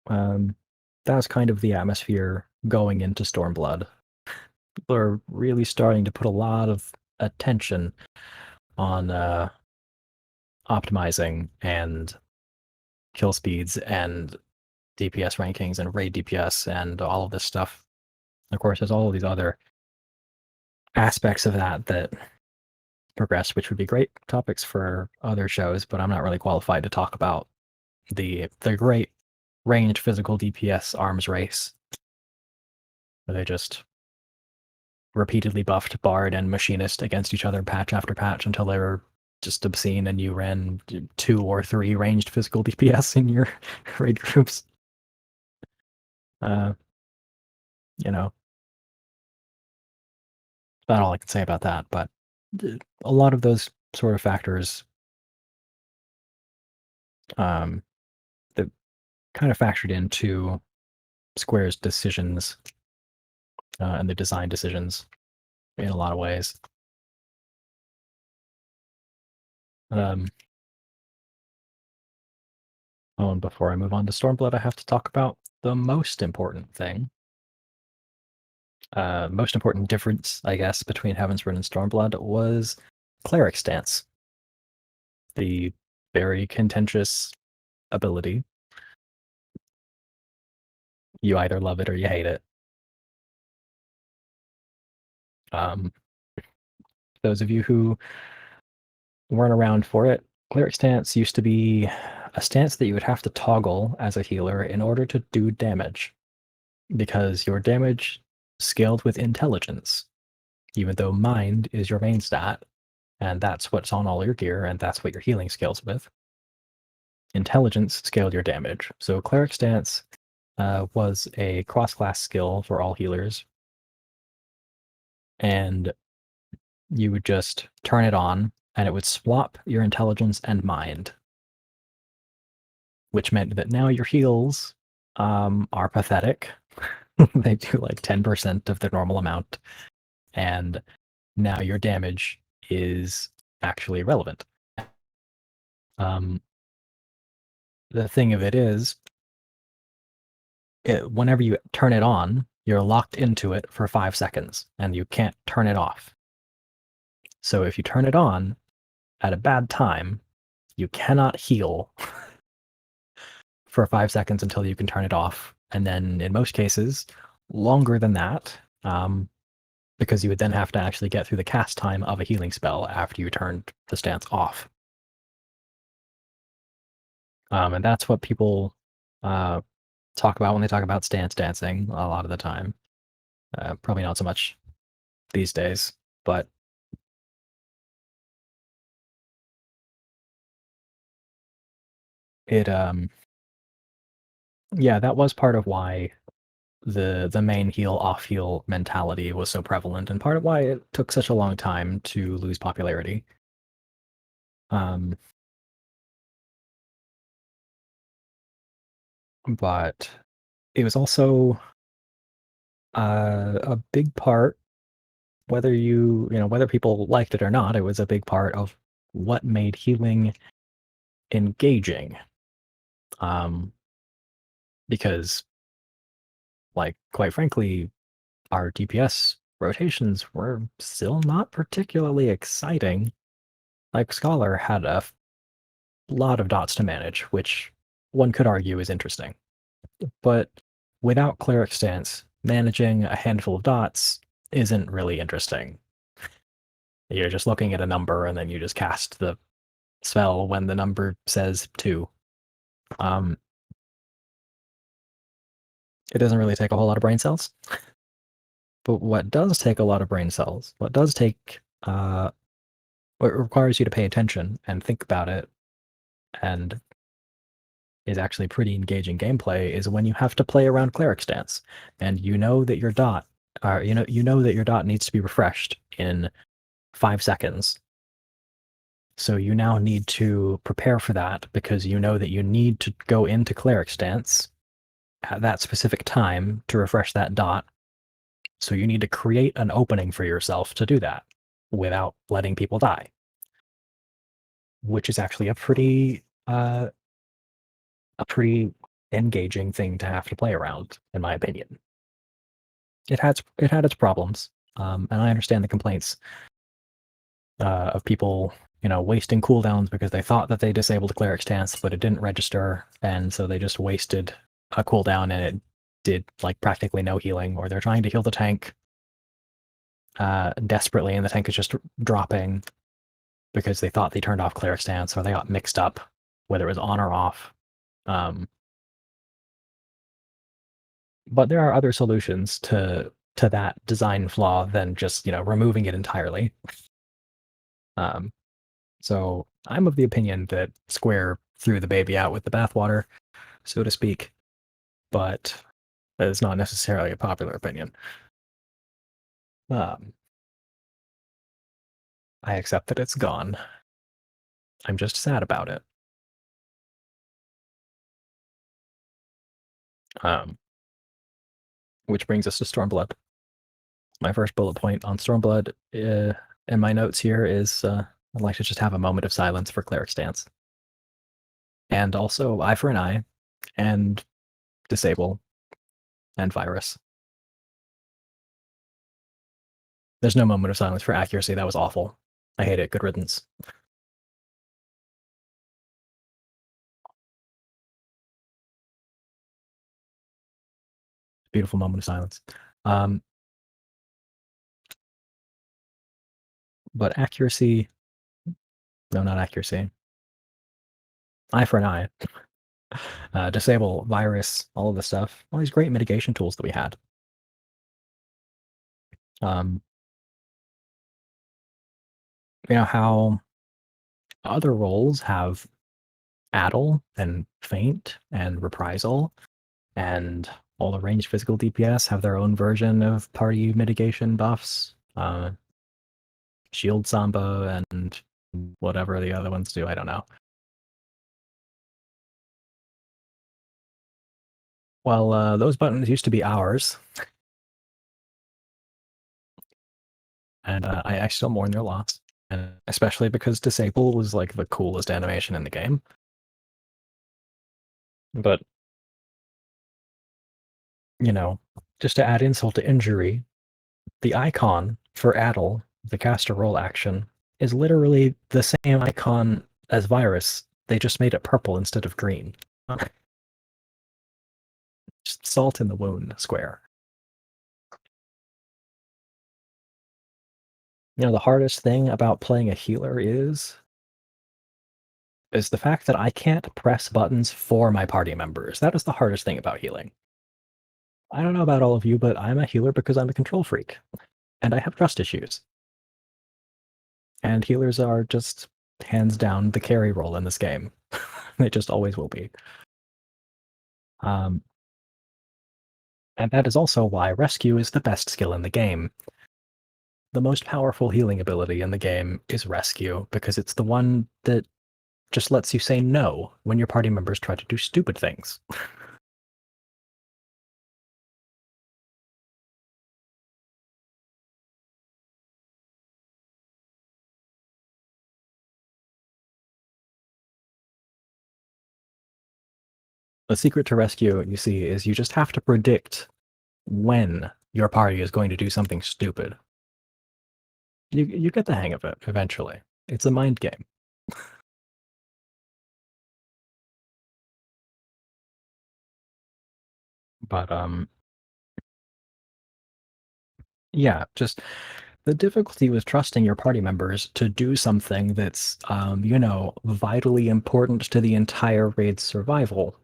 that was kind of the atmosphere going into Stormblood. People are really starting to put a lot of attention on optimizing and kill speeds and DPS rankings and raid DPS and all of this stuff. Of course, there's all of these other aspects of that progress, which would be great topics for other shows, but I'm not really qualified to talk about the great ranged physical DPS arms race, where they just repeatedly buffed Bard and Machinist against each other patch after patch until they were just obscene, and you ran 2 or 3 ranged physical DPS in your raid groups. Uh, you know, that's all I can say about that. But a lot of those sort of factors um, that kind of factored into Square's decisions and the design decisions in a lot of ways. Um, oh, and before I move on to Stormblood, I have to talk about the most important thing. Most important difference, I guess, between Heavensward and Stormblood was Cleric Stance, the very contentious ability. You either love it or you hate it. Um, those of you who weren't around for it, Cleric Stance used to be a stance that you would have to toggle as a healer in order to do damage, because your damage scaled with intelligence, even though mind is your main stat, and that's what's on all your gear, and that's what your healing scales with. Intelligence scaled your damage. So Cleric Stance was a cross-class skill for all healers, and you would just turn it on, and it would swap your intelligence and mind, which meant that now your heals are pathetic. They do like 10% of the normal amount, and now your damage is actually relevant. The thing of it is, whenever you turn it on, you're locked into it for 5 seconds, and you can't turn it off. So if you turn it on at a bad time, you cannot heal for 5 seconds until you can turn it off. And then in most cases, longer than that, because you would then have to actually get through the cast time of a healing spell after you turned the stance off. And that's what people talk about when they talk about stance dancing a lot of the time. Probably not so much these days, but it yeah, that was part of why the main heal off heal mentality was so prevalent, and part of why it took such a long time to lose popularity. Um, but it was also a big part, whether whether people liked it or not, it was a big part of what made healing engaging. Um, because, like, quite frankly, our DPS rotations were still not particularly exciting. Like, Scholar had a lot of dots to manage, which one could argue is interesting. But without Cleric Stance, managing a handful of dots isn't really interesting. You're just looking at a number and then you just cast the spell when the number says 2. It doesn't really take a whole lot of brain cells. But what does take a lot of brain cells, what requires you to pay attention and think about it, and is actually pretty engaging gameplay, is when you have to play around Cleric Stance, and you know that your dot, that your dot needs to be refreshed in 5 seconds. So you now need to prepare for that, because you know that you need to go into Cleric Stance at that specific time to refresh that dot. So you need to create an opening for yourself to do that without letting people die, which is actually a pretty engaging thing to have to play around, in my opinion. It had its problems, and I understand the complaints of people, wasting cooldowns because they thought that they disabled a Cleric Stance, but it didn't register, and so they just wasted a cooldown and it did like practically no healing, or they're trying to heal the tank desperately, and the tank is just dropping because they thought they turned off Cleric Stance, or they got mixed up whether it was on or off. Um, but there are other solutions to that design flaw than just removing it entirely. Um, so I'm of the opinion that Square threw the baby out with the bathwater, so to speak, but that is not necessarily a popular opinion. Um, I accept that it's gone. I'm just sad about it. Um, which brings us to Stormblood. My first bullet point on Stormblood in my notes here is I'd like to just have a moment of silence for Cleric Stance. And also Eye for an Eye, and Disable, and Virus. There's no moment of silence for Accuracy. That was awful. I hate it. Good riddance. Beautiful moment of silence. But Accuracy, no, not Accuracy. Eye for an Eye. Disable, Virus, all of the stuff. All these great mitigation tools that we had. Um, how other roles have Addle and Feint and Reprisal and all the ranged physical DPS have their own version of party mitigation buffs. Shield Samba and whatever the other ones do, I don't know. Well, those buttons used to be ours, and I still mourn their loss, and especially because Disable was like the coolest animation in the game. But just to add insult to injury, the icon for Addle, the caster roll action, is literally the same icon as Virus. They just made it purple instead of green. Just salt in the wound, Square. The hardest thing about playing a healer is the fact that I can't press buttons for my party members. That is the hardest thing about healing. I don't know about all of you, but I'm a healer because I'm a control freak, and I have trust issues. And healers are just hands down the carry role in this game. They just always will be. And that is also why Rescue is the best skill in the game. The most powerful healing ability in the game is Rescue, because it's the one that just lets you say no when your party members try to do stupid things. The secret to Rescue, you see, is you just have to predict when your party is going to do something stupid. You get the hang of it eventually. It's a mind game. But yeah, just the difficulty with trusting your party members to do something that's vitally important to the entire raid's survival.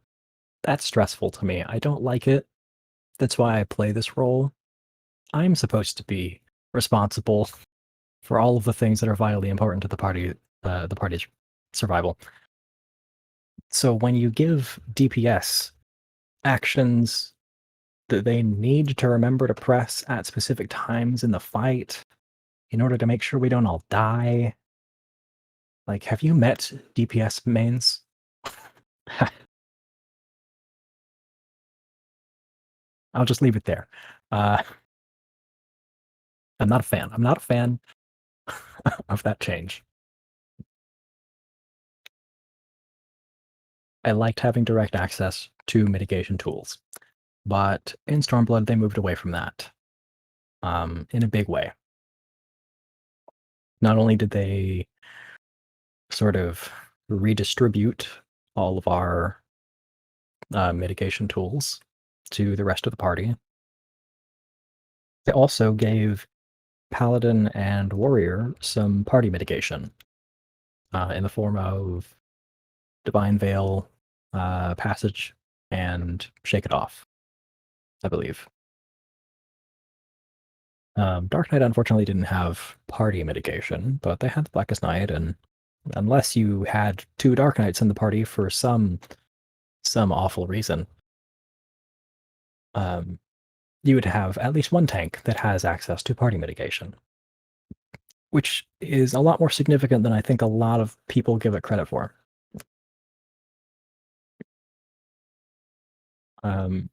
That's stressful to me. I don't like it. That's why I play this role. I'm supposed to be responsible for all of the things that are vitally important to the party's survival. So when you give DPS actions that they need to remember to press at specific times in the fight in order to make sure we don't all die, like, have you met DPS mains? I'll just leave it there. I'm not a fan. I'm not a fan of that change. I liked having direct access to mitigation tools, but in Stormblood they moved away from that in a big way. Not only did they sort of redistribute all of our mitigation tools to the rest of the party, they also gave Paladin and Warrior some party mitigation in the form of Divine Veil, passage and shake it off, I believe. Dark Knight unfortunately didn't have party mitigation, but they had the Blackest Night, and unless you had two Dark Knights in the party for some awful reason, um, you would have at least one tank that has access to party mitigation, which is a lot more significant than I think a lot of people give it credit for. Um,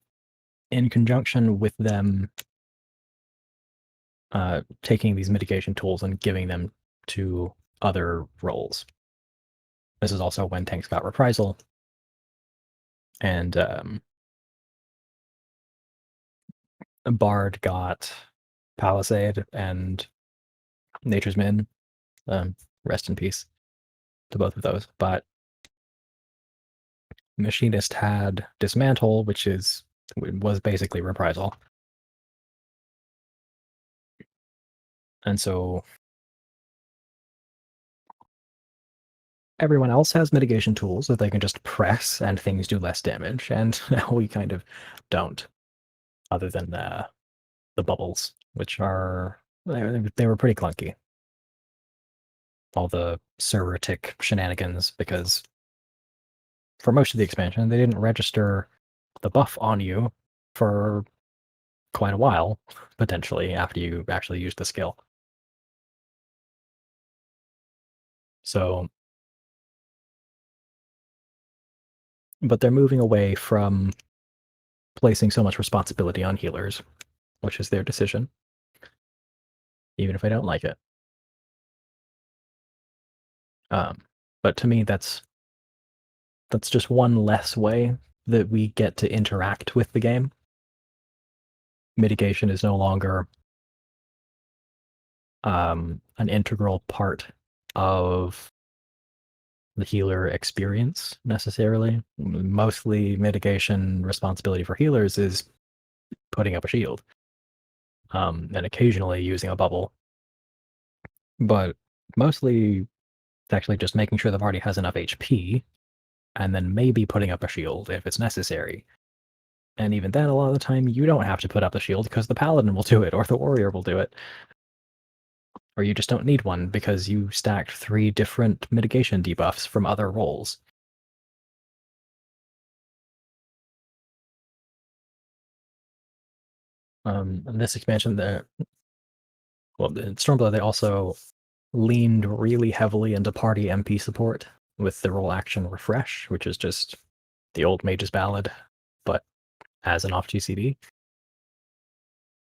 in conjunction with them taking these mitigation tools and giving them to other roles. This is also when tanks got reprisal, and Bard got Palisade and Nature's Min. Rest in peace to both of those. But Machinist had Dismantle, which was basically reprisal. And so everyone else has mitigation tools that they can just press and things do less damage, and we kind of don't, other than the bubbles, which are they were pretty clunky. All the server tick shenanigans, because for most of the expansion, they didn't register the buff on you for quite a while, potentially, after you actually used the skill. So, but they're moving away from placing so much responsibility on healers, which is their decision, even if I don't like it. But to me, that's just one less way that we get to interact with the game. Mitigation is no longer an integral part of the healer experience necessarily. Mostly mitigation responsibility for healers is putting up a shield, and occasionally using a bubble. But mostly it's actually just making sure the party has enough HP, and then maybe putting up a shield if it's necessary. And even then, a lot of the time, you don't have to put up the shield because the paladin will do it, or the warrior will do it. Or you just don't need one because you stacked 3 different mitigation debuffs from other roles. In this expansion, in Stormblood, they also leaned really heavily into party MP support with the role action Refresh, which is just the old Mage's Ballad, but as an off GCD.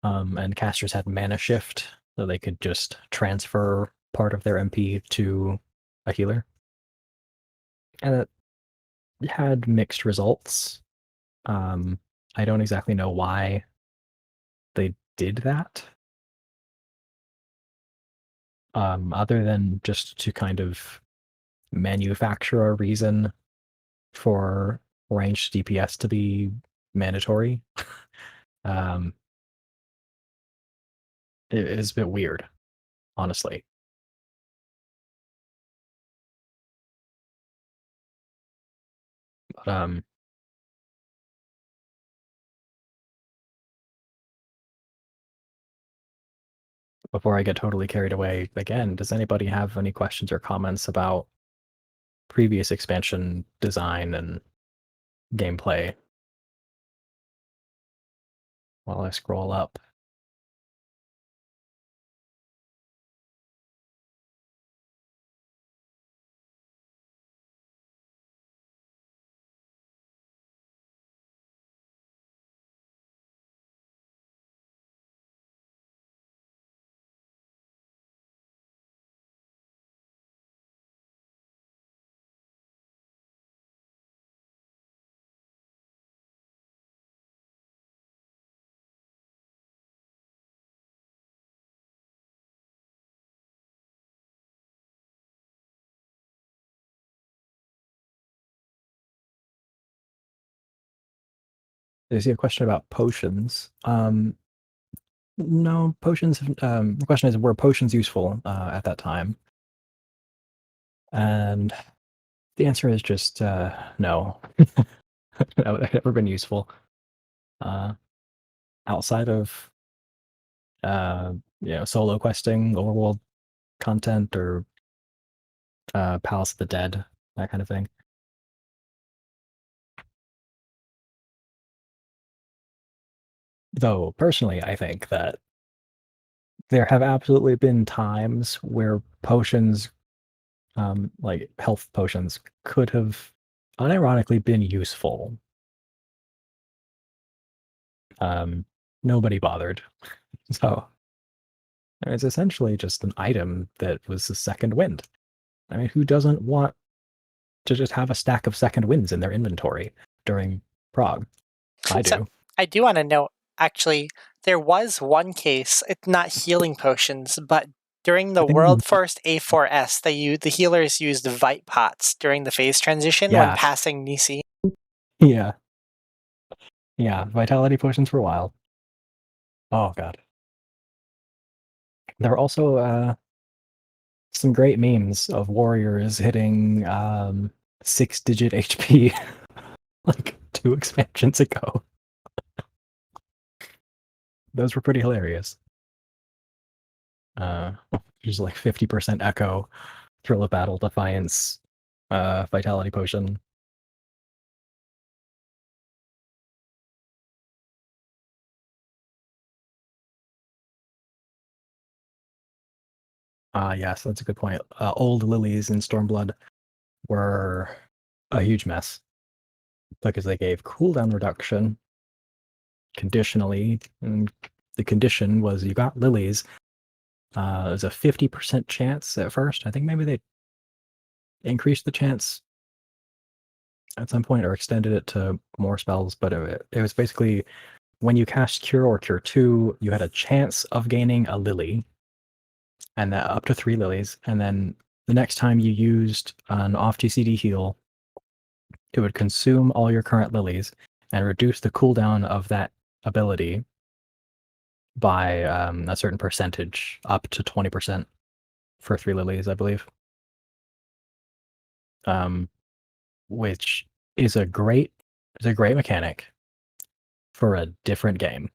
And casters had Mana Shift, so they could just transfer part of their MP to a healer. And it had mixed results. I don't exactly know why they did that, other than just to kind of manufacture a reason for ranged DPS to be mandatory. um, it is a bit weird, honestly. But before I get totally carried away again, does anybody have any questions or comments about previous expansion design and gameplay while I scroll up? Is there a question about potions? No, potions. The question is, were potions useful at that time? And The answer is just no. That would have never been useful. Uh, Outside of solo questing, overworld content, or Palace of the Dead, that kind of thing. Though personally, I think that there have absolutely been times where potions, like health potions, could have unironically been useful. Um, Nobody bothered. So it's essentially just an item that was a second wind. I mean, who doesn't want to just have a stack of second winds in their inventory during prog? I So do. I do want to note, actually, there was one case, it's not healing potions, but during I the think, World First A4S, the healers used Vite Pots during the phase transition when yeah, passing Nisi. yeah, yeah. Vitality potions for a while. Oh god. There were also some great memes of warriors hitting 6-digit HP like 2 expansions ago. Those were pretty hilarious. Uh, there's like 50% echo, thrill of battle, defiance, vitality potion. Yes, that's a good point. Old lilies in Stormblood were a huge mess because they gave cooldown reduction conditionally, and the condition was you got lilies. It was a 50% chance at first. I think maybe they increased the chance at some point or extended it to more spells, but it was basically when you cast Cure or Cure 2, you had a chance of gaining a lily, and that up to 3 lilies, and then the next time you used an off GCD heal, it would consume all your current lilies and reduce the cooldown of that ability by a certain percentage, up to 20% for 3 lilies, I believe. Um, which is a great mechanic for a different game,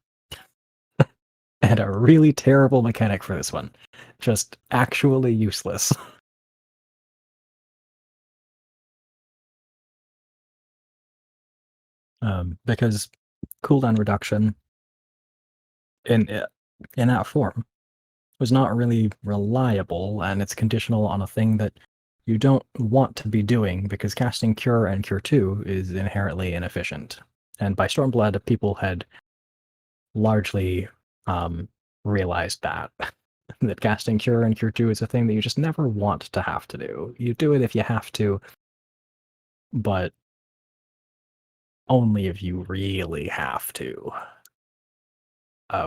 and a really terrible mechanic for this one. Just actually useless. Because cooldown reduction in in that form was not really reliable, and it's conditional on a thing that you don't want to be doing because casting Cure and Cure 2 is inherently inefficient. And by Stormblood, people had largely realized that that casting Cure and Cure 2 is a thing that you just never want to have to do. You do it if you have to, but only if you really have to.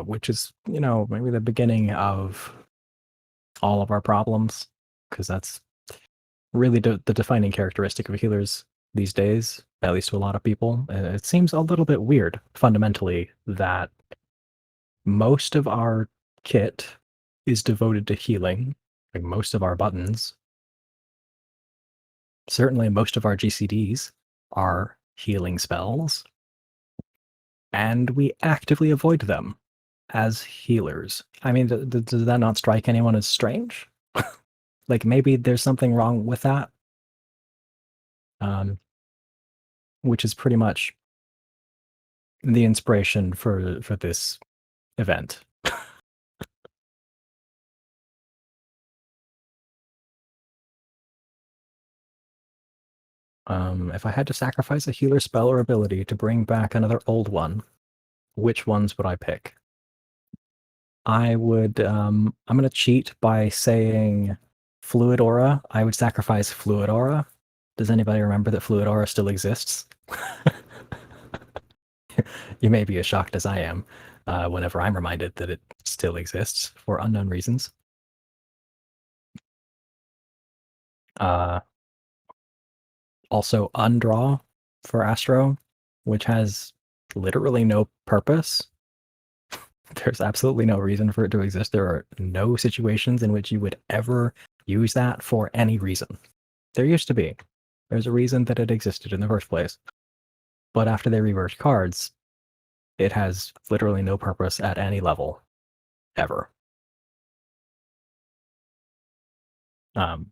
Which is, maybe the beginning of all of our problems, because that's really the defining characteristic of healers these days, at least to a lot of people. It seems a little bit weird, fundamentally, that most of our kit is devoted to healing, like most of our buttons. Certainly, most of our GCDs are healing spells, and we actively avoid them as healers. I mean, does that not strike anyone as strange? Like maybe there's something wrong with that, um, which is pretty much the inspiration for this event. If I had to sacrifice a healer spell or ability to bring back another old one, which ones would I pick? I would. I'm gonna cheat by saying Fluid Aura. I would sacrifice Fluid Aura. Does anybody remember that Fluid Aura still exists? You may be as shocked as I am whenever I'm reminded that it still exists for unknown reasons. Uh, Also, Undraw for Astro, which has literally no purpose. There's absolutely no reason for it to exist. There are no situations in which you would ever use that for any reason. There used to be. There's a reason that it existed in the first place. But after they reversed cards, it has literally no purpose at any level, ever. Um,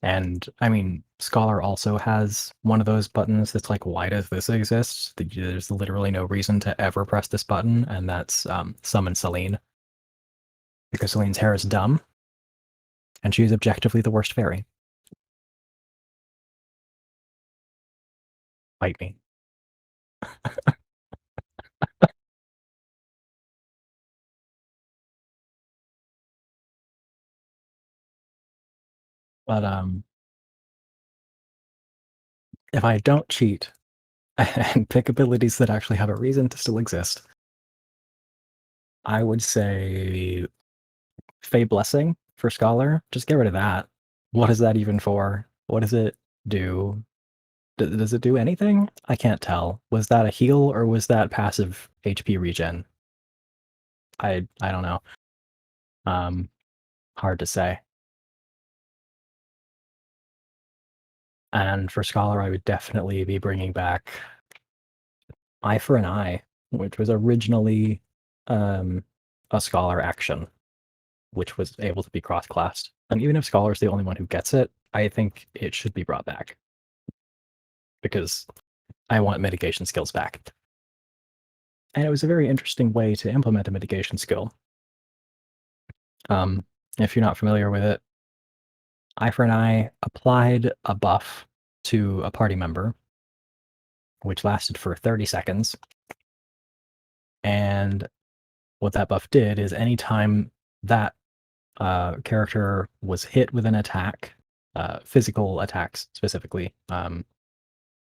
and I mean, Scholar also has one of those buttons that's like, why does this exist? There's literally no reason to ever press this button, and that's Summon Celine. Because Celine's hair is dumb, and she's objectively the worst fairy. Fight me. But if I don't cheat and pick abilities that actually have a reason to still exist, I would say Fey Blessing for Scholar. Just get rid of that. What is that even for? What does it do? Does it do anything? I can't tell. Was that a heal or was that passive HP regen? I don't know. Um, Hard to say. And for Scholar, I would definitely be bringing back Eye for an Eye, which was originally um, a Scholar action, which was able to be cross-classed. And even if Scholar is the only one who gets it, I think it should be brought back because I want mitigation skills back. And it was a very interesting way to implement a mitigation skill. If you're not familiar with it, Eye for an Eye applied a buff to a party member, which lasted for 30 seconds. And what that buff did is anytime that character was hit with an attack, physical attacks specifically,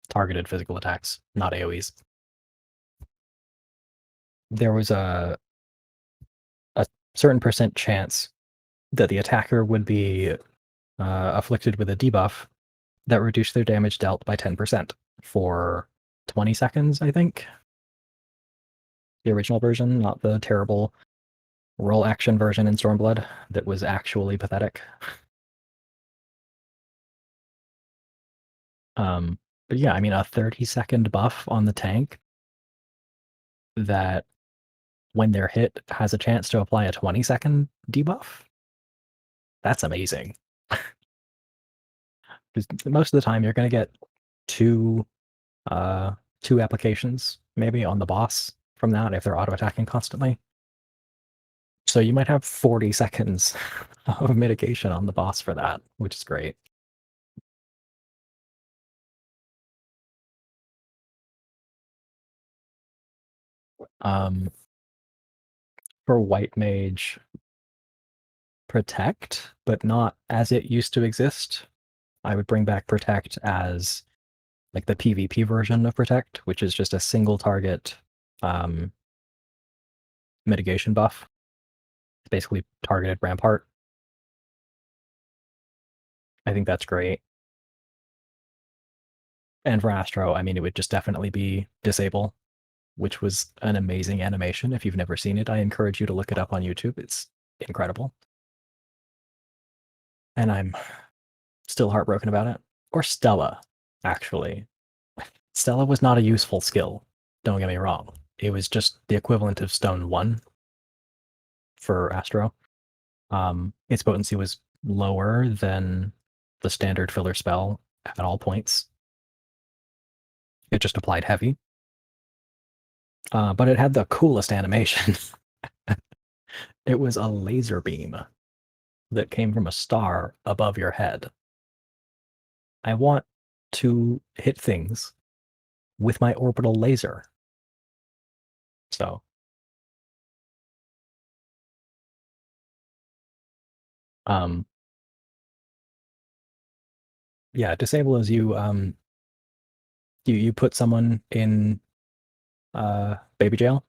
targeted physical attacks, not AoEs, there was a certain percent chance that the attacker would be afflicted with a debuff that reduced their damage dealt by 10% for 20 seconds, I think. The original version, not the terrible roll action version in Stormblood that was actually pathetic. But yeah, I mean, a 30-second buff on the tank that, when they're hit, has a chance to apply a 20-second debuff. That's amazing. Because most of the time, you're going to get two two applications maybe on the boss from that if they're auto attacking constantly. So you might have 40 seconds of mitigation on the boss for that, which is great. Um, for White Mage, Protect, but not as it used to exist. I would bring back Protect as like the PvP version of Protect, which is just a single target mitigation buff. It's basically targeted Rampart. I think that's great. And for Astro, I mean, it would just definitely be Disable, which was an amazing animation. If you've never seen it, I encourage you to look it up on YouTube. It's incredible. And I'm still heartbroken about it. Or Stella, actually. Stella was not a useful skill, don't get me wrong. It was just the equivalent of Stone 1 for Astro. Its potency was lower than the standard filler spell at all points. It just applied heavy. But it had the coolest animation. It was a laser beam that came from a star above your head. I want to hit things with my orbital laser. So, um, yeah, disable is you put someone in baby jail.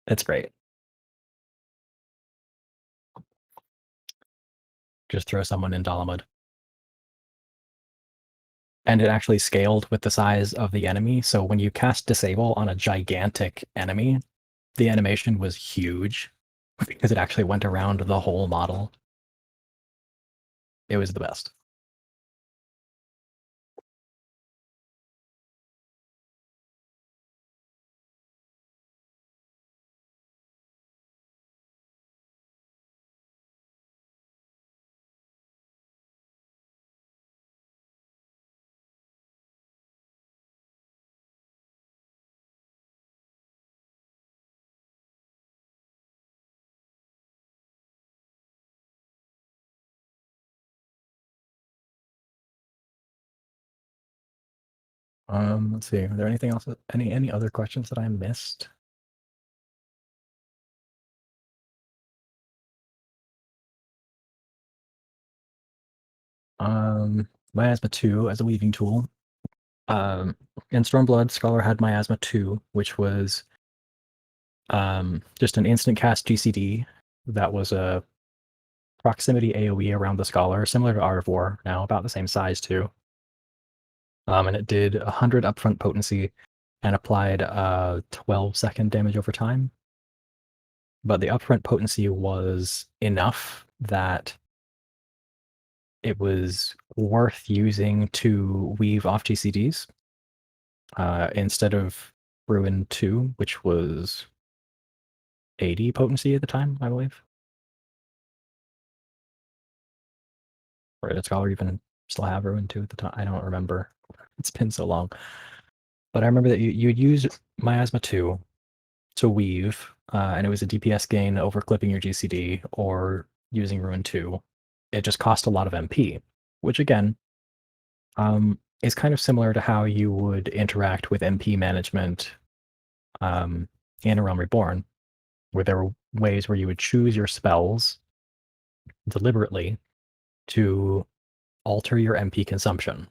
It's great. Just throw someone in Dalamud. And it actually scaled with the size of the enemy. So when you cast disable on a gigantic enemy, the animation was huge because it actually went around the whole model. It was the best. Let's see. Are there anything else? Any other questions that I missed? Miasma 2 as a weaving tool. In Stormblood, Scholar had Miasma 2, which was just an instant cast GCD that was a proximity AoE around the Scholar, similar to Art of War, now about the same size too. And it did 100 upfront potency and applied 12-second damage over time. But the upfront potency was enough that it was worth using to weave off GCDs instead of Ruin 2, which was 80 potency at the time, I believe. Or did Scholar even still have Ruin 2 at the time? I don't remember. It's been so long. But I remember that you'd use Miasma 2 to weave, and it was a DPS gain over clipping your GCD or using Ruin 2. It just cost a lot of MP, which again is kind of similar to how you would interact with MP management in A Realm Reborn, where there were ways where you would choose your spells deliberately to alter your MP consumption.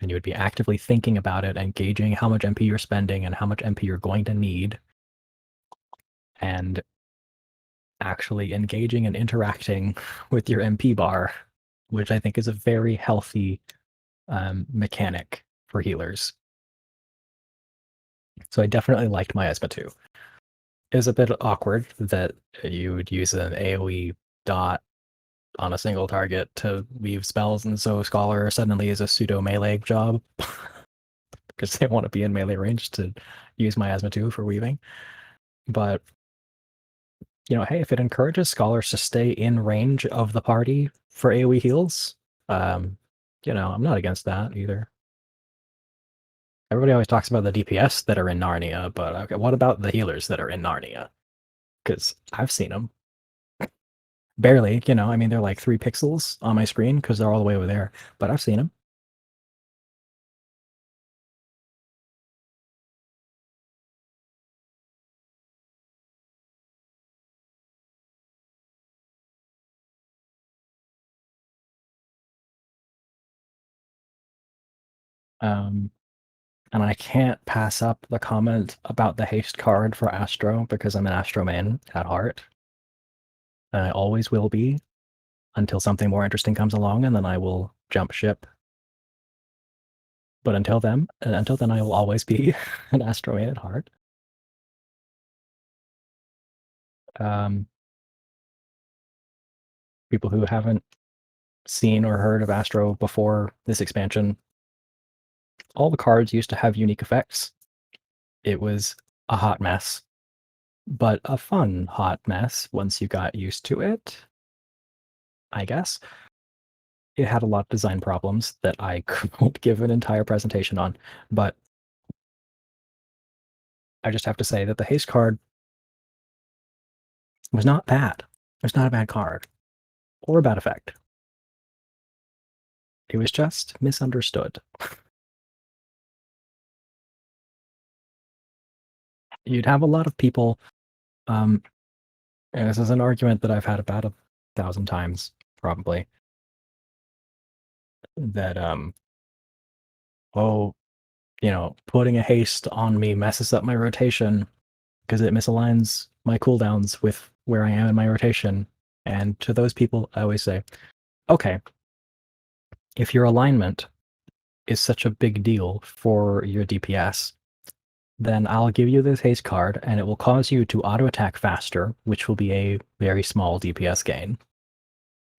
And you would be actively thinking about it and gauging how much MP you're spending and how much MP you're going to need, and actually engaging and interacting with your MP bar, which I think is a very healthy mechanic for healers. So I definitely liked Miasma 2. It was a bit awkward that you would use an AoE dot on a single target to weave spells, and so Scholar suddenly is a pseudo melee job because they want to be in melee range to use Miasma 2 for weaving. But hey, if it encourages Scholars to stay in range of the party for AoE heals, I'm not against that either. Everybody always talks about the DPS that are in Narnia, but okay, what about the healers that are in Narnia? Because I've seen them. Barely, I mean, they're like 3 pixels on my screen because they're all the way over there, but I've seen them. Um, and I can't pass up the comment about the haste card for Astro because I'm an Astro man at heart. And I always will be until something more interesting comes along, and then I will jump ship. But until then, I will always be an Astro man at heart. People who haven't seen or heard of Astro before this expansion, all the cards used to have unique effects. It was a hot mess, but a fun hot mess once you got used to it, I guess. It had a lot of design problems that I could give an entire presentation on, but I just have to say that the haste card was not bad. It was not a bad card or a bad effect. It was just misunderstood. You'd have a lot of people, and this is an argument that I've had about 1,000 times, probably, that, oh, putting a haste on me messes up my rotation because it misaligns my cooldowns with where I am in my rotation. And to those people, I always say, okay, if your alignment is such a big deal for your DPS, then I'll give you this haste card and it will cause you to auto attack faster, which will be a very small DPS gain.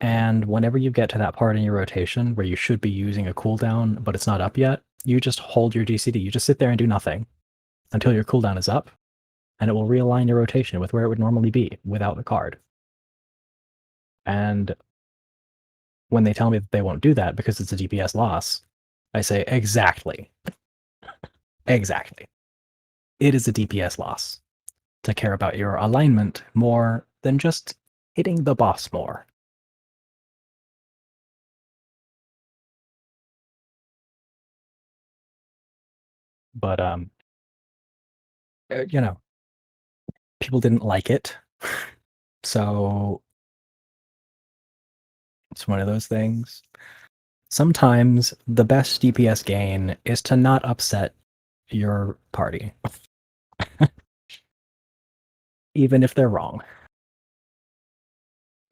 And whenever you get to that part in your rotation where you should be using a cooldown, but it's not up yet, you just hold your DCD. You just sit there and do nothing until your cooldown is up, and it will realign your rotation with where it would normally be without the card. And when they tell me that they won't do that because it's a DPS loss, I say, exactly. Exactly. It is a DPS loss to care about your alignment more than just hitting the boss more. But you know, people didn't like it. So it's one of those things. Sometimes the best DPS gain is to not upset your party, even if they're wrong.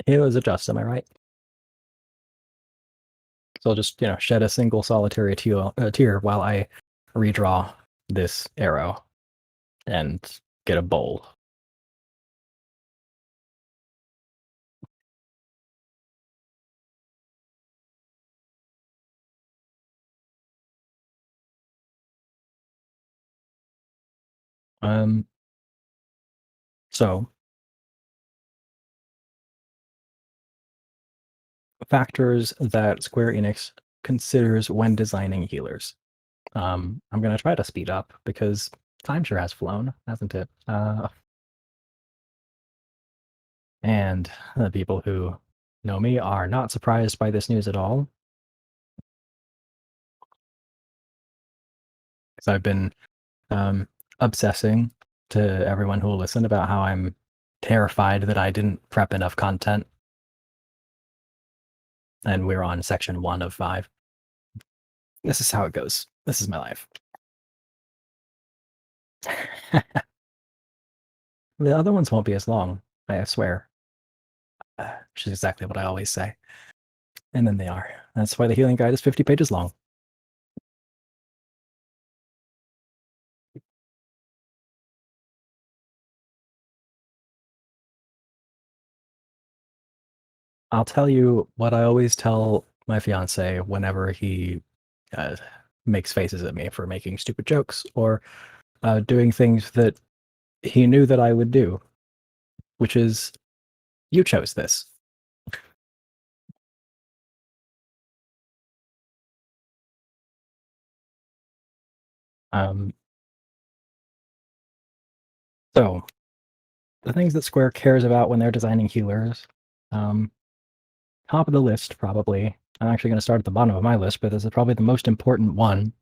It was a just, am I right? So I'll just, shed a single solitary tear while I redraw this arrow and get a bowl. Um, so factors that Square Enix considers when designing healers. I'm gonna try to speed up because time sure has flown, hasn't it? And the people who know me are not surprised by this news at all, because I've been obsessing to everyone who will listen about how I'm terrified that I didn't prep enough content, and we're on section 1 of 5. This is how it goes. This is my life. The other ones won't be as long, I swear. Which is exactly what I always say. And then they are. That's why the healing guide is 50 pages long. I'll tell you what I always tell my fiance whenever he uh, makes faces at me for making stupid jokes or doing things that he knew that I would do, which is, you chose this. Um, so, the things that Square cares about when they're designing healers, um, top of the list, probably. I'm actually going to start at the bottom of my list, but this is probably the most important one,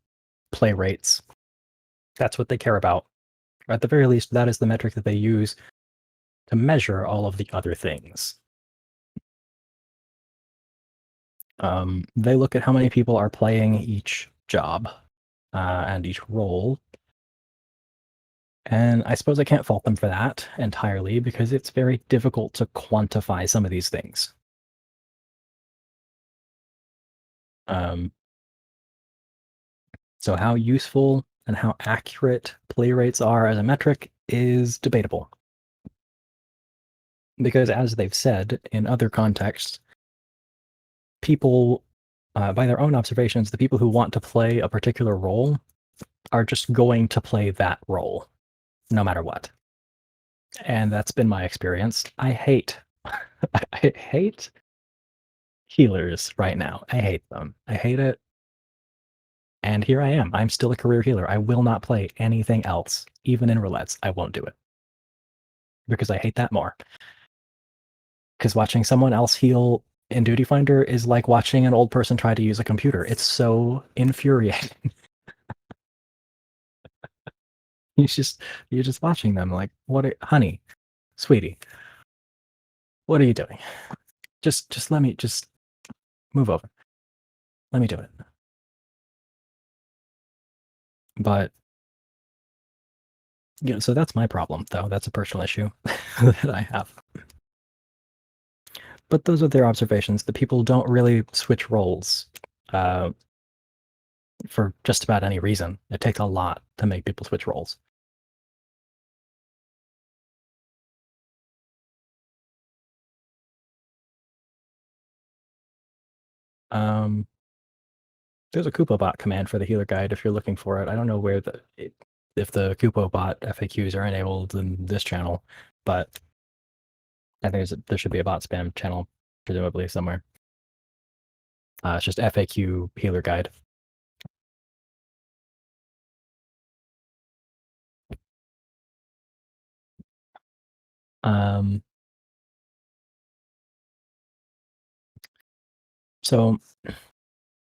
play rates. That's what they care about. Or at the very least, that is the metric that they use to measure all of the other things. They look at how many people are playing each job and each role. And I suppose I can't fault them for that entirely because it's very difficult to quantify some of these things. Um, so, how useful and how accurate play rates are as a metric is debatable. Because, as they've said in other contexts, people, by their own observations, the people who want to play a particular role are just going to play that role no matter what. And that's been my experience. I hate I hate healers right now. I hate them. I hate it. And here I am. I'm still a career healer. I will not play anything else, even in roulettes. I won't do it because I hate that more. Because watching someone else heal in Duty Finder is like watching an old person try to use a computer. It's so infuriating. You're just watching them like, honey, sweetie, what are you doing? Just let me just move over. Let me do it. But so that's my problem, though. That's a personal issue that I have. But those are their observations. The people don't really switch roles uh, for just about any reason. It takes a lot to make people switch roles. Um, there's a Kupo command for the healer guide if you're looking for it. I don't know where if the Kupo FAQs are enabled in this channel, but I think there should be a bot spam channel, presumably somewhere. It's just FAQ healer guide. Um, so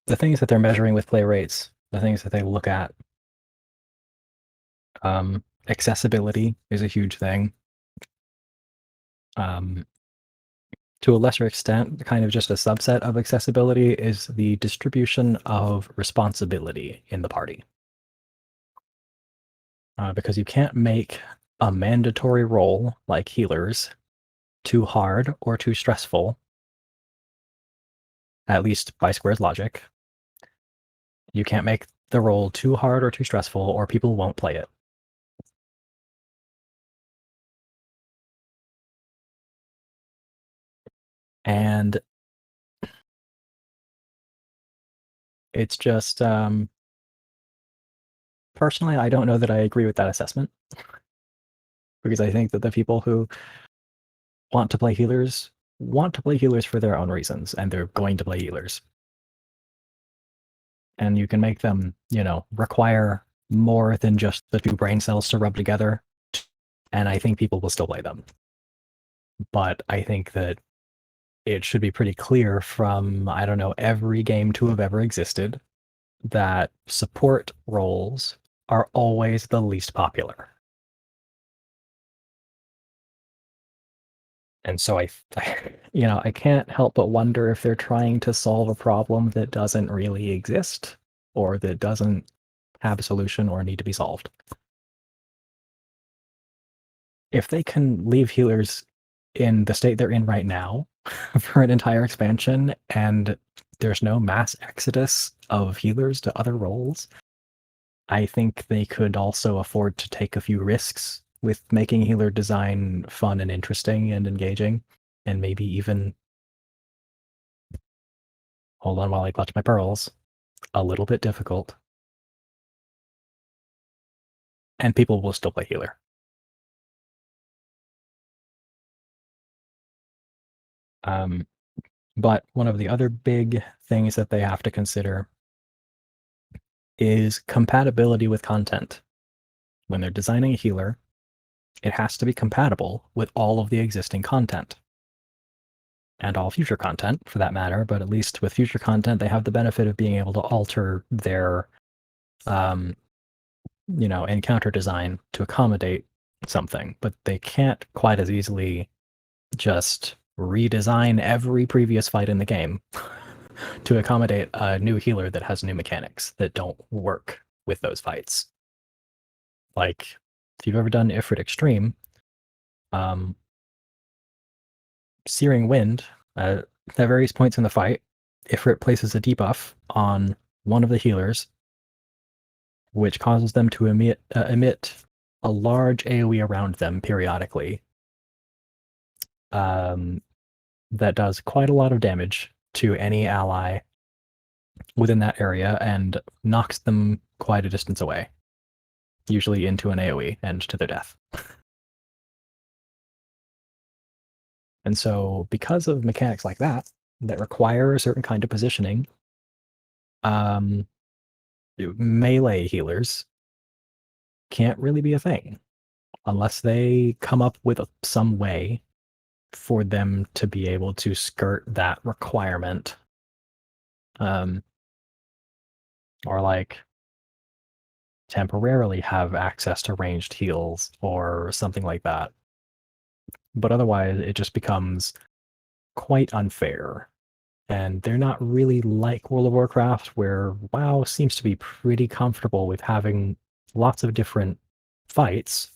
the things that they're measuring with play rates, the things that they look at, accessibility is a huge thing. To a lesser extent, kind of just a subset of accessibility is the distribution of responsibility in the party. Because you can't make a mandatory role like healers too hard or too stressful, at least by Square's logic. You can't make the role too hard or too stressful, or people won't play it. And it's just, personally, I don't know that I agree with that assessment, because I think that the people who want to play healers for their own reasons, and they're going to play healers. And you can make them, require more than just the two brain cells to rub together, and I think people will still play them. But I think that it should be pretty clear from, I don't know, every game to have ever existed that support roles are always the least popular. And so I can't help but wonder if they're trying to solve a problem that doesn't really exist, or that doesn't have a solution or need to be solved. If they can leave healers in the state they're in right now for an entire expansion, and there's no mass exodus of healers to other roles, I think they could also afford to take a few risks with making healer design fun and interesting and engaging, and maybe even, hold on while I clutch my pearls, a little bit difficult. And people will still play healer. But one of the other big things that they have to consider is compatibility with content. When they're designing a healer, it has to be compatible with all of the existing content. And all future content, for that matter, but at least with future content, they have the benefit of being able to alter their, encounter design to accommodate something. But they can't quite as easily just redesign every previous fight in the game to accommodate a new healer that has new mechanics that don't work with those fights. Like, if you've ever done Ifrit Extreme, Searing Wind, at various points in the fight, Ifrit places a debuff on one of the healers, which causes them to emit a large AoE around them periodically. That does quite a lot of damage to any ally within that area and knocks them quite a distance away, usually into an AoE and to their death. And so, because of mechanics like that, that require a certain kind of positioning, melee healers can't really be a thing unless they come up with some way for them to be able to skirt that requirement. Or like temporarily have access to ranged heals or something like that. But otherwise, it just becomes quite unfair. And they're not really like World of Warcraft, where WoW seems to be pretty comfortable with having lots of different fights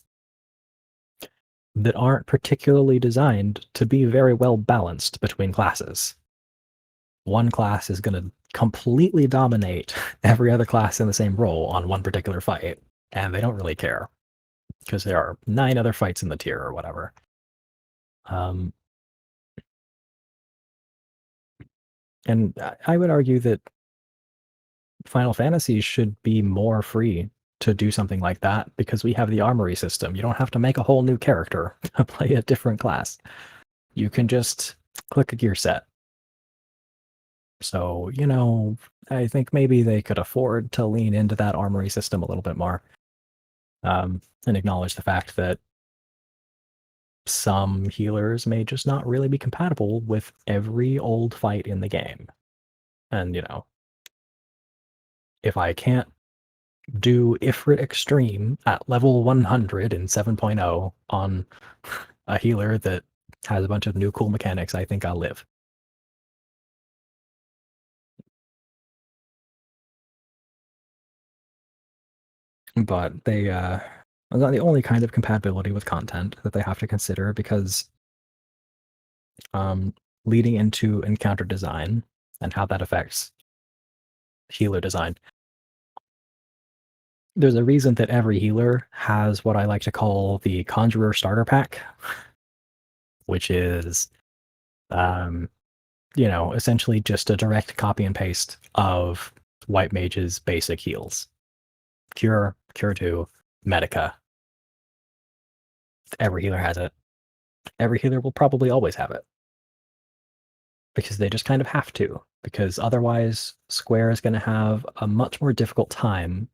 that aren't particularly designed to be very well balanced between classes. One class is going to completely dominate every other class in the same role on one particular fight, and they don't really care because there are 9 other fights in the tier or whatever. And I would argue that Final Fantasy should be more free to do something like that because we have the armory system. You don't have to make a whole new character to play a different class. You can just click a gear set. So, I think maybe they could afford to lean into that armory system a little bit more, and acknowledge the fact that some healers may just not really be compatible with every old fight in the game. And, if I can't do Ifrit Extreme at level 100 in 7.0 on a healer that has a bunch of new cool mechanics, I think I'll live. But that's not the only kind of compatibility with content that they have to consider because um, leading into encounter design and how that affects healer design. There's a reason that every healer has what I like to call the Conjurer Starter Pack, which is, um, essentially just a direct copy and paste of White Mage's basic heals. Cure, Cure 2, Medica. Every healer has it. Every healer will probably always have it. Because they just kind of have to. Because otherwise, Square is going to have a much more difficult time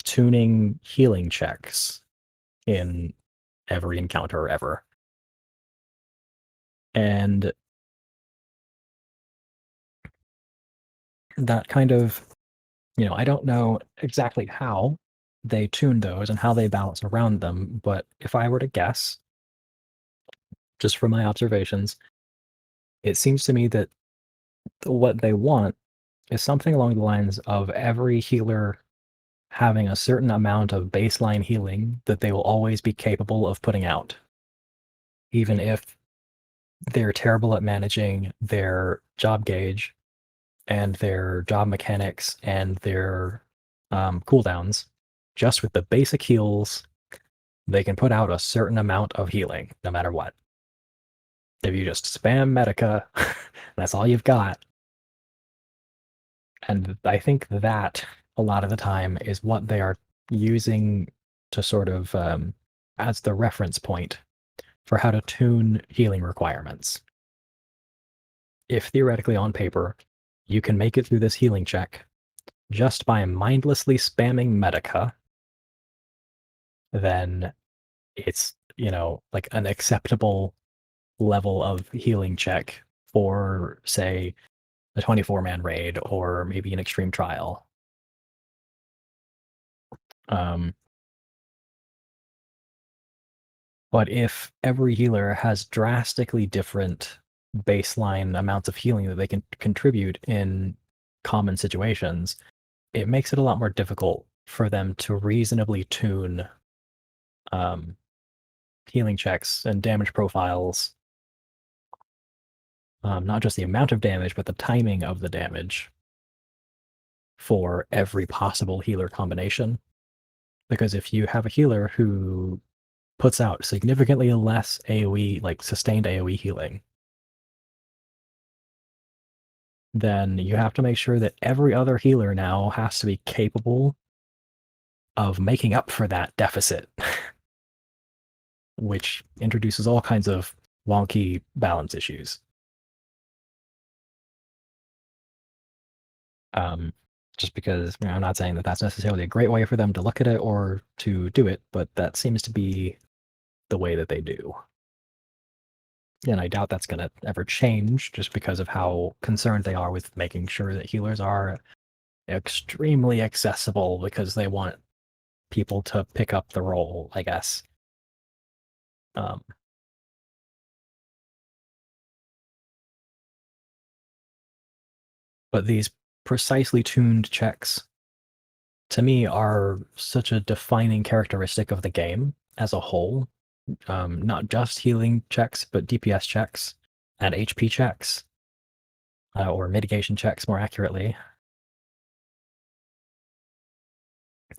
tuning healing checks in every encounter ever. And that kind of, I don't know exactly how they tune those and how they balance around them, but if I were to guess, just from my observations, it seems to me that what they want is something along the lines of every healer having a certain amount of baseline healing that they will always be capable of putting out, even if they're terrible at managing their job gauge and their job mechanics and their cooldowns. Just with the basic heals, they can put out a certain amount of healing no matter what. If you just spam Medica, that's all you've got. And I think that a lot of the time is what they are using to sort of as the reference point for how to tune healing requirements. If theoretically on paper, you can make it through this healing check just by mindlessly spamming Medica, then it's, like an acceptable level of healing check for, say, a 24-man raid or maybe an extreme trial. Um, but if every healer has drastically different baseline amounts of healing that they can contribute in common situations, it makes it a lot more difficult for them to reasonably tune um, healing checks and damage profiles, not just the amount of damage, but the timing of the damage for every possible healer combination. Because if you have a healer who puts out significantly less AoE, like sustained AoE healing, then you have to make sure that every other healer now has to be capable of making up for that deficit, which introduces all kinds of wonky balance issues. Um, just because I'm not saying that that's necessarily a great way for them to look at it or to do it, but that seems to be the way that they do. And I doubt that's going to ever change just because of how concerned they are with making sure that healers are extremely accessible because they want people to pick up the role, I guess. Um, but these precisely tuned checks, to me, are such a defining characteristic of the game as a whole. Not just healing checks, but DPS checks and HP checks, or mitigation checks more accurately.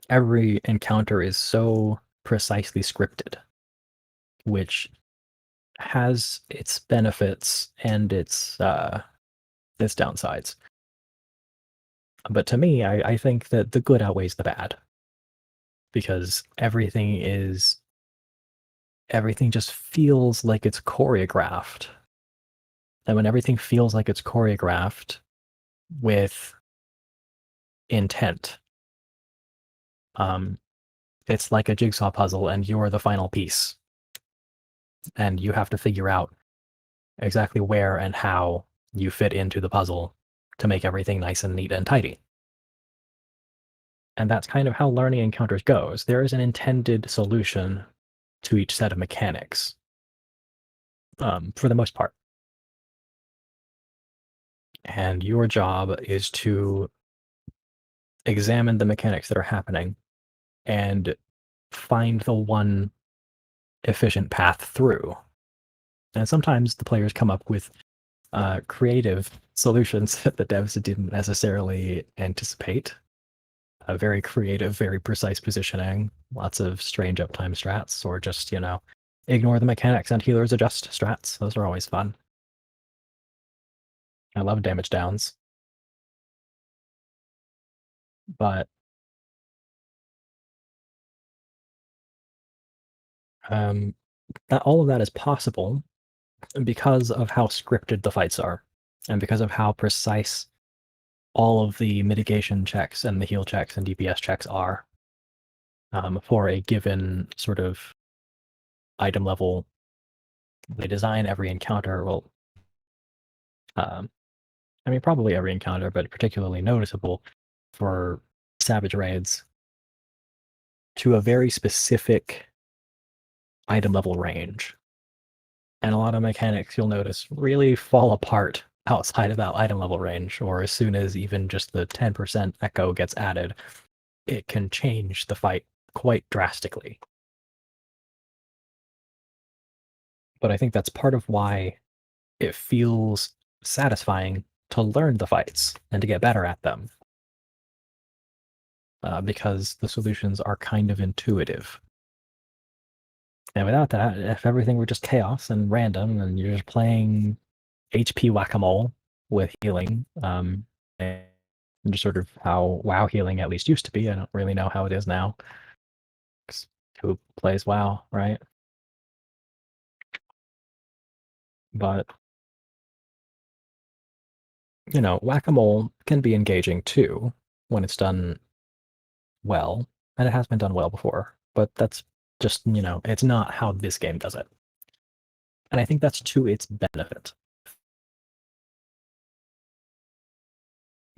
Every encounter is so precisely scripted, which has its benefits and its its downsides. But to me, I think that the good outweighs the bad because everything just feels like it's choreographed. And when everything feels like it's choreographed with intent, um, it's like a jigsaw puzzle and you're the final piece. And you have to figure out exactly where and how you fit into the puzzle to make everything nice and neat and tidy. And that's kind of how learning encounters goes. There is an intended solution to each set of mechanics, for the most part. And your job is to examine the mechanics that are happening and find the one efficient path through. And sometimes the players come up with creative solutions that the devs didn't necessarily anticipate. A very creative, very precise positioning, lots of strange uptime strats, or just, ignore the mechanics and healers adjust strats. Those are always fun. I love damage downs. But all of that is possible because of how scripted the fights are, and because of how precise all of the mitigation checks and the heal checks and DPS checks are for a given sort of item level. They design every encounter, well, um, I mean, probably every encounter, but particularly noticeable for Savage raids to a very specific item level range. And a lot of mechanics you'll notice really fall apart outside of that item level range, or as soon as even just the 10% echo gets added, it can change the fight quite drastically. But I think that's part of why it feels satisfying to learn the fights and to get better at them. Because the solutions are kind of intuitive. And without that, if everything were just chaos and random and you're just playing HP whack-a-mole with healing, and just sort of how WoW healing at least used to be. I don't really know how it is now. 'Cause who plays WoW, right? But whack-a-mole can be engaging too when it's done well, and it has been done well before. But that's just, it's not how this game does it. And I think that's to its benefit.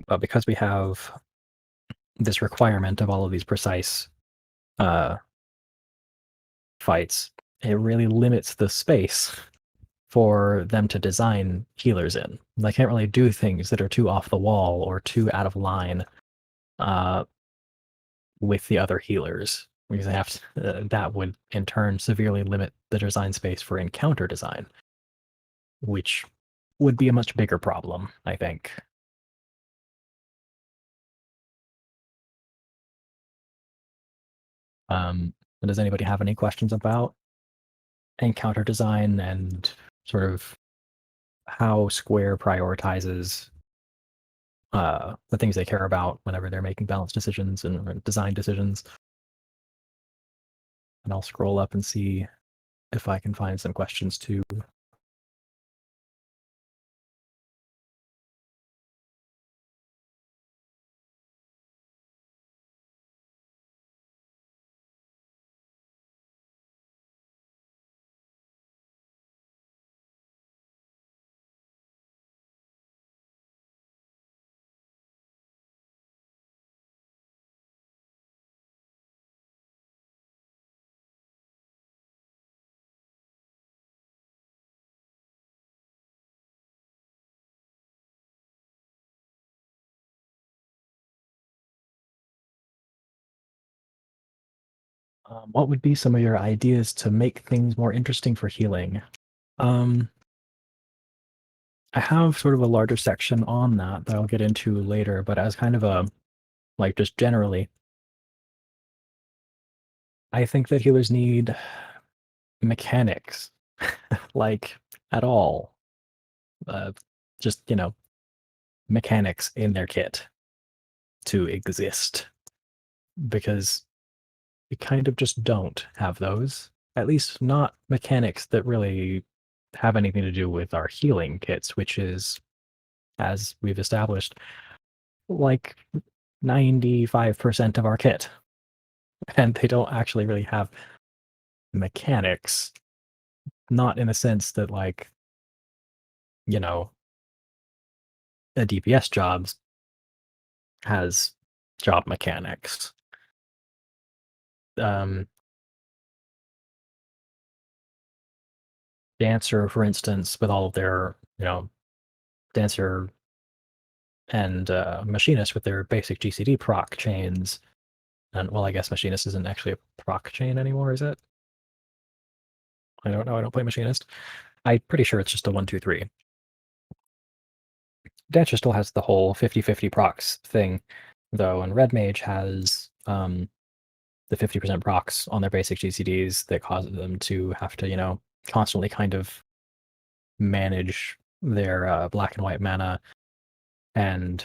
But because we have this requirement of all of these precise uh, fights, it really limits the space for them to design healers in. They can't really do things that are too off the wall or too out of line uh, with the other healers, because they have to, that would in turn severely limit the design space for encounter design, which would be a much bigger problem, I think. Does anybody have any questions about encounter design and sort of how Square prioritizes the things they care about whenever they're making balance decisions and design decisions? And I'll scroll up and see if I can find some questions too. What would be some of your ideas to make things more interesting for healing? Um, I have sort of a larger section on that I'll get into later, but as kind of a, like, just generally, I think that healers need mechanics, like, at all. Uh, just, mechanics in their kit to exist, because we kind of just don't have those. At least not mechanics that really have anything to do with our healing kits, which is, as we've established, like 95% of our kit. And they don't actually really have mechanics, not in the sense that, like, you know, a DPS job has job mechanics. Um, Dancer, for instance, with all of their, Dancer and Machinist with their basic GCD proc chains. And well, I guess Machinist isn't actually a proc chain anymore, is it? I don't know. I don't play Machinist. I'm pretty sure it's just a 1-2-3. Dancer still has the whole 50-50 procs thing, though, and Red Mage has the 50% procs on their basic GCDs that cause them to have to, constantly kind of manage their black and white mana and,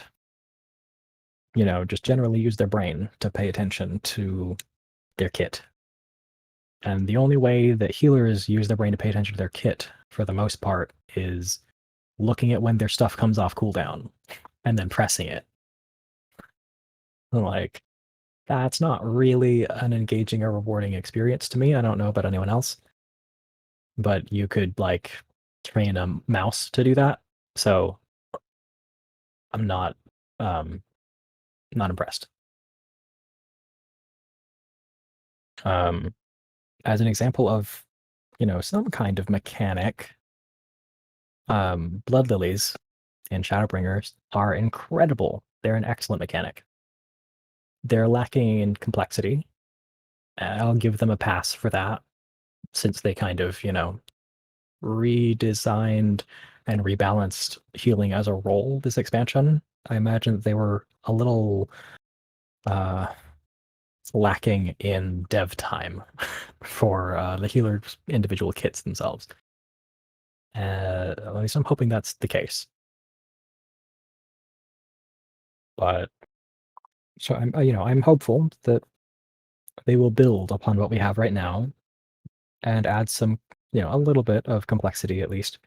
just generally use their brain to pay attention to their kit. And the only way that healers use their brain to pay attention to their kit, for the most part, is looking at when their stuff comes off cooldown and then pressing it. Like, that's not really an engaging or rewarding experience to me. I don't know about anyone else, but you could, like, train a mouse to do that. So I'm not impressed. Um, as an example of, some kind of mechanic, blood lilies and Shadowbringers are incredible. They're an excellent mechanic. They're lacking in complexity. I'll give them a pass for that, since they kind of, redesigned and rebalanced healing as a role this expansion. I imagine that they were a little uh, lacking in dev time for the healer's individual kits themselves. At least I'm hoping that's the case. But so I'm hopeful that they will build upon what we have right now and add some, a little bit of complexity at least.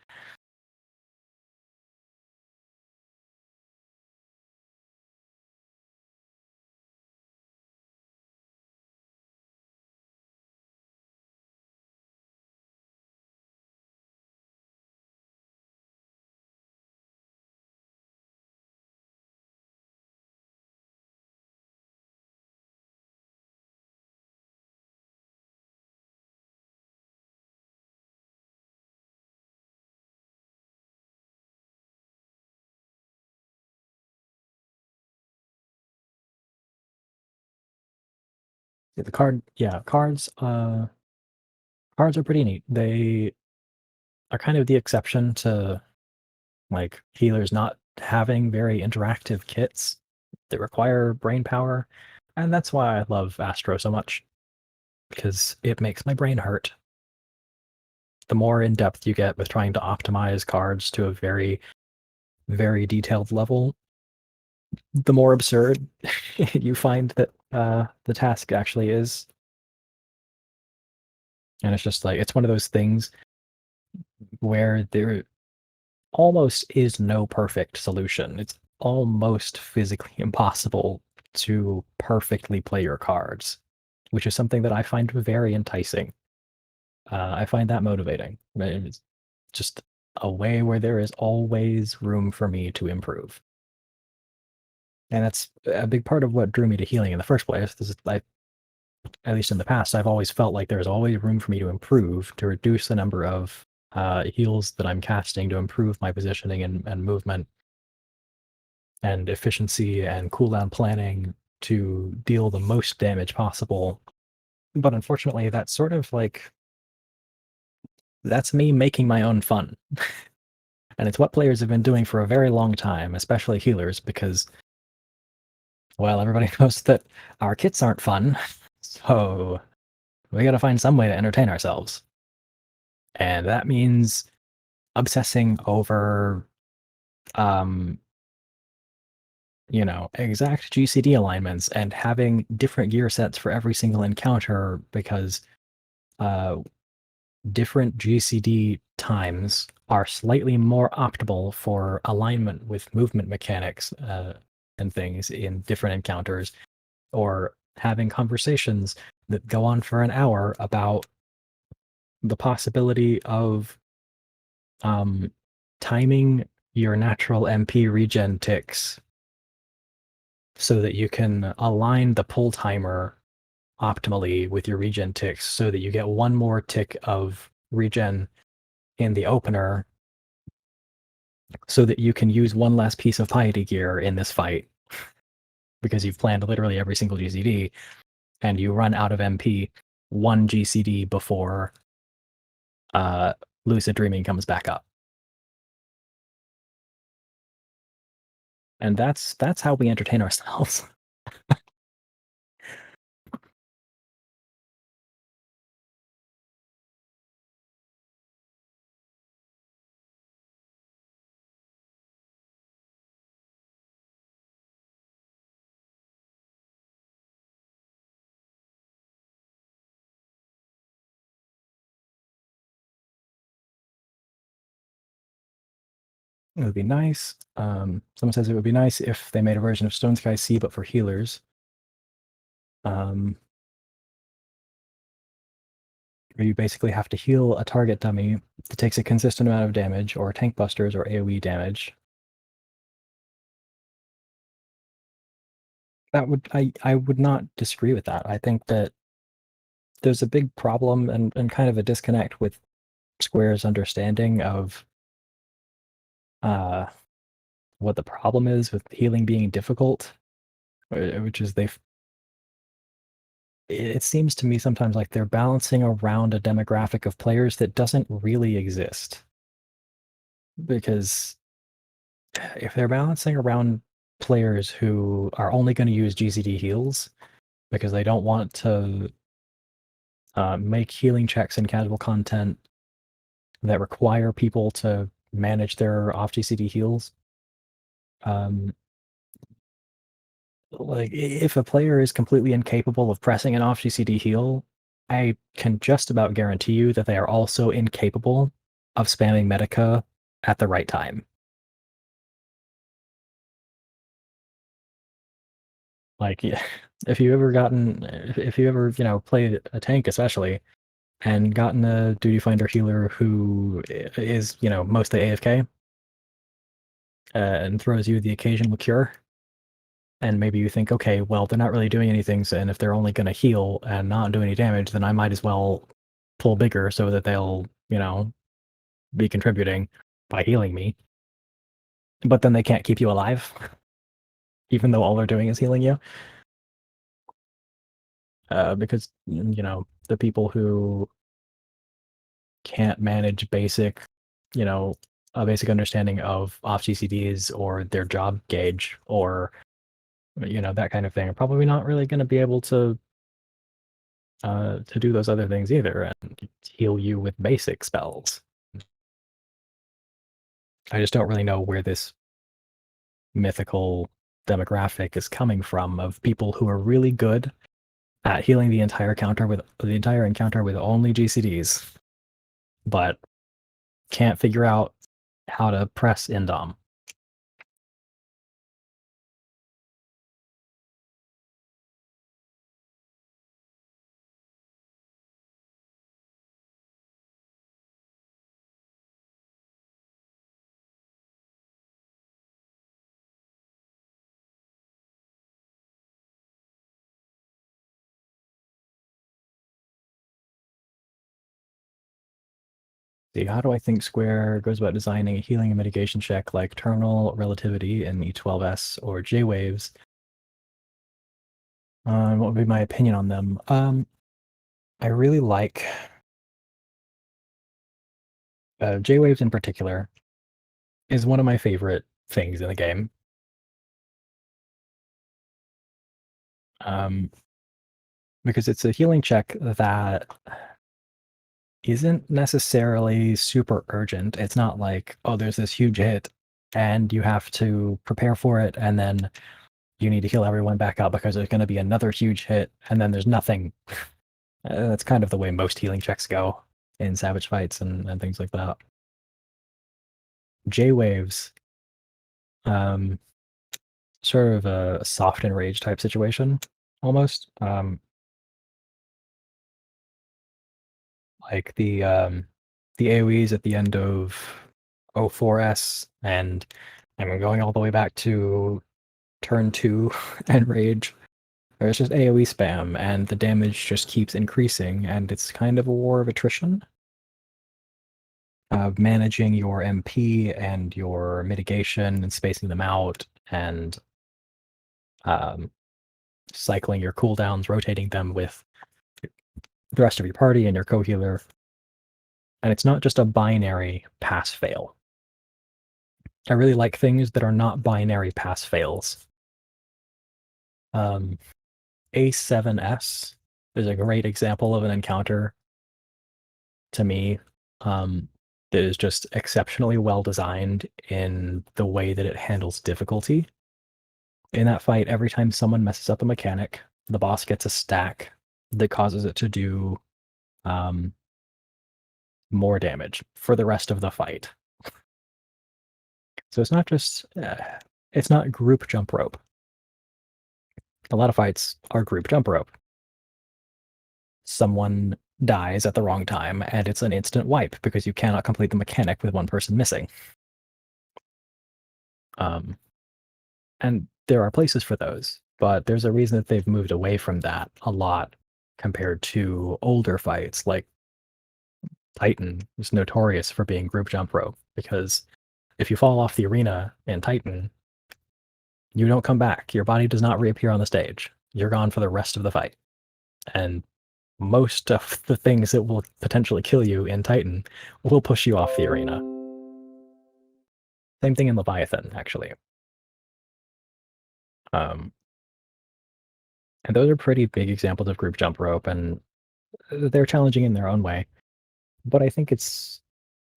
The cards are pretty neat. They are kind of the exception to, like, healers not having very interactive kits that require brain power, and that's why I love Astro so much, because it makes my brain hurt. The more in depth you get with trying to optimize cards to a very, very detailed level, the more absurd you find that the task actually is. And it's just like, it's one of those things where there almost is no perfect solution. It's almost physically impossible to perfectly play your cards, which is something that I find very enticing. I find that motivating. It's just a way where there is always room for me to improve. And that's a big part of what drew me to healing in the first place. At least in the past, I've always felt like there's always room for me to improve, to reduce the number of heals that I'm casting, to improve my positioning and movement and efficiency and cooldown planning to deal the most damage possible. But unfortunately, that's sort of like, that's me making my own fun. And it's what players have been doing for a very long time, especially healers, because, well, everybody knows that our kits aren't fun. So we gotta find some way to entertain ourselves. And that means obsessing over um, exact GCD alignments and having different gear sets for every single encounter because uh, different GCD times are slightly more optimal for alignment with movement mechanics and things in different encounters, or having conversations that go on for an hour about the possibility of um, timing your natural MP regen ticks so that you can align the pull timer optimally with your regen ticks so that you get one more tick of regen in the opener so that you can use one less piece of piety gear in this fight because you've planned literally every single GCD and you run out of MP one GCD before uh, lucid dreaming comes back up. And that's how we entertain ourselves. It would be nice. Someone says it would be nice if they made a version of Stone Sky Sea, but for healers. Where you basically have to heal a target dummy that takes a consistent amount of damage, or tank busters, or AoE damage. I would not disagree with that. I think that there's a big problem and kind of a disconnect with Square's understanding of uh, what the problem is with healing being difficult, which is it seems to me sometimes like they're balancing around a demographic of players that doesn't really exist. Because if they're balancing around players who are only going to use GCD heals because they don't want to make healing checks in casual content that require people to manage their off GCD heals, um, like if a player is completely incapable of pressing an off GCD heal, I can just about guarantee you that they are also incapable of spamming Medica at the right time. Like, yeah, if you ever, played a tank especially, and gotten a duty finder healer who is, mostly AFK, and throws you the occasional cure, and maybe you think, okay, well, they're not really doing anything, and if they're only going to heal and not do any damage, then I might as well pull bigger so that they'll, be contributing by healing me. But then they can't keep you alive, even though all they're doing is healing you. Because, the people who can't manage you know, a basic understanding of off GCDs or their job gauge or, that kind of thing are probably not really going to be able to do those other things either and heal you with basic spells. I just don't really know where this mythical demographic is coming from of people who are really good at healing the entire encounter with only GCDs, but can't figure out how to press Indom. See, how do I think Square goes about designing a healing and mitigation check like Terminal Relativity in E12S or J-Waves? What would be my opinion on them? I really like J-Waves in particular is one of my favorite things in the game. Um, because it's a healing check that isn't necessarily super urgent. It's not like, oh, there's this huge hit and you have to prepare for it, and then you need to heal everyone back up because there's going to be another huge hit, and then there's nothing. That's kind of the way most healing checks go in Savage fights and things like that. J waves, um, sort of a soft enrage type situation, almost. Like the AoEs at the end of 04S, and I'm going all the way back to turn 2 and Rage. There's just AoE spam, and the damage just keeps increasing, and it's kind of a war of attrition. Managing your MP and your mitigation and spacing them out, and um, cycling your cooldowns, rotating them with the rest of your party and your co-healer. And it's not just a binary pass-fail. I really like things that are not binary pass-fails. A7S is a great example of an encounter to me, that is just exceptionally well designed in the way that it handles difficulty. In that fight, every time someone messes up a mechanic, the boss gets a stack that causes it to do um, more damage for the rest of the fight. So it's not just it's not group jump rope. A lot of fights are group jump rope. Someone dies at the wrong time, and it's an instant wipe because you cannot complete the mechanic with one person missing. Um, and there are places for those, but there's a reason that they've moved away from that a lot compared to older fights. Like Titan is notorious for being group jump rope, because if you fall off the arena in Titan, you don't come back. Your body does not reappear on the stage. You're gone for the rest of the fight. And most of the things that will potentially kill you in Titan will push you off the arena. Same thing in Leviathan, actually. Um, and those are pretty big examples of group jump rope, and they're challenging in their own way. But I think it's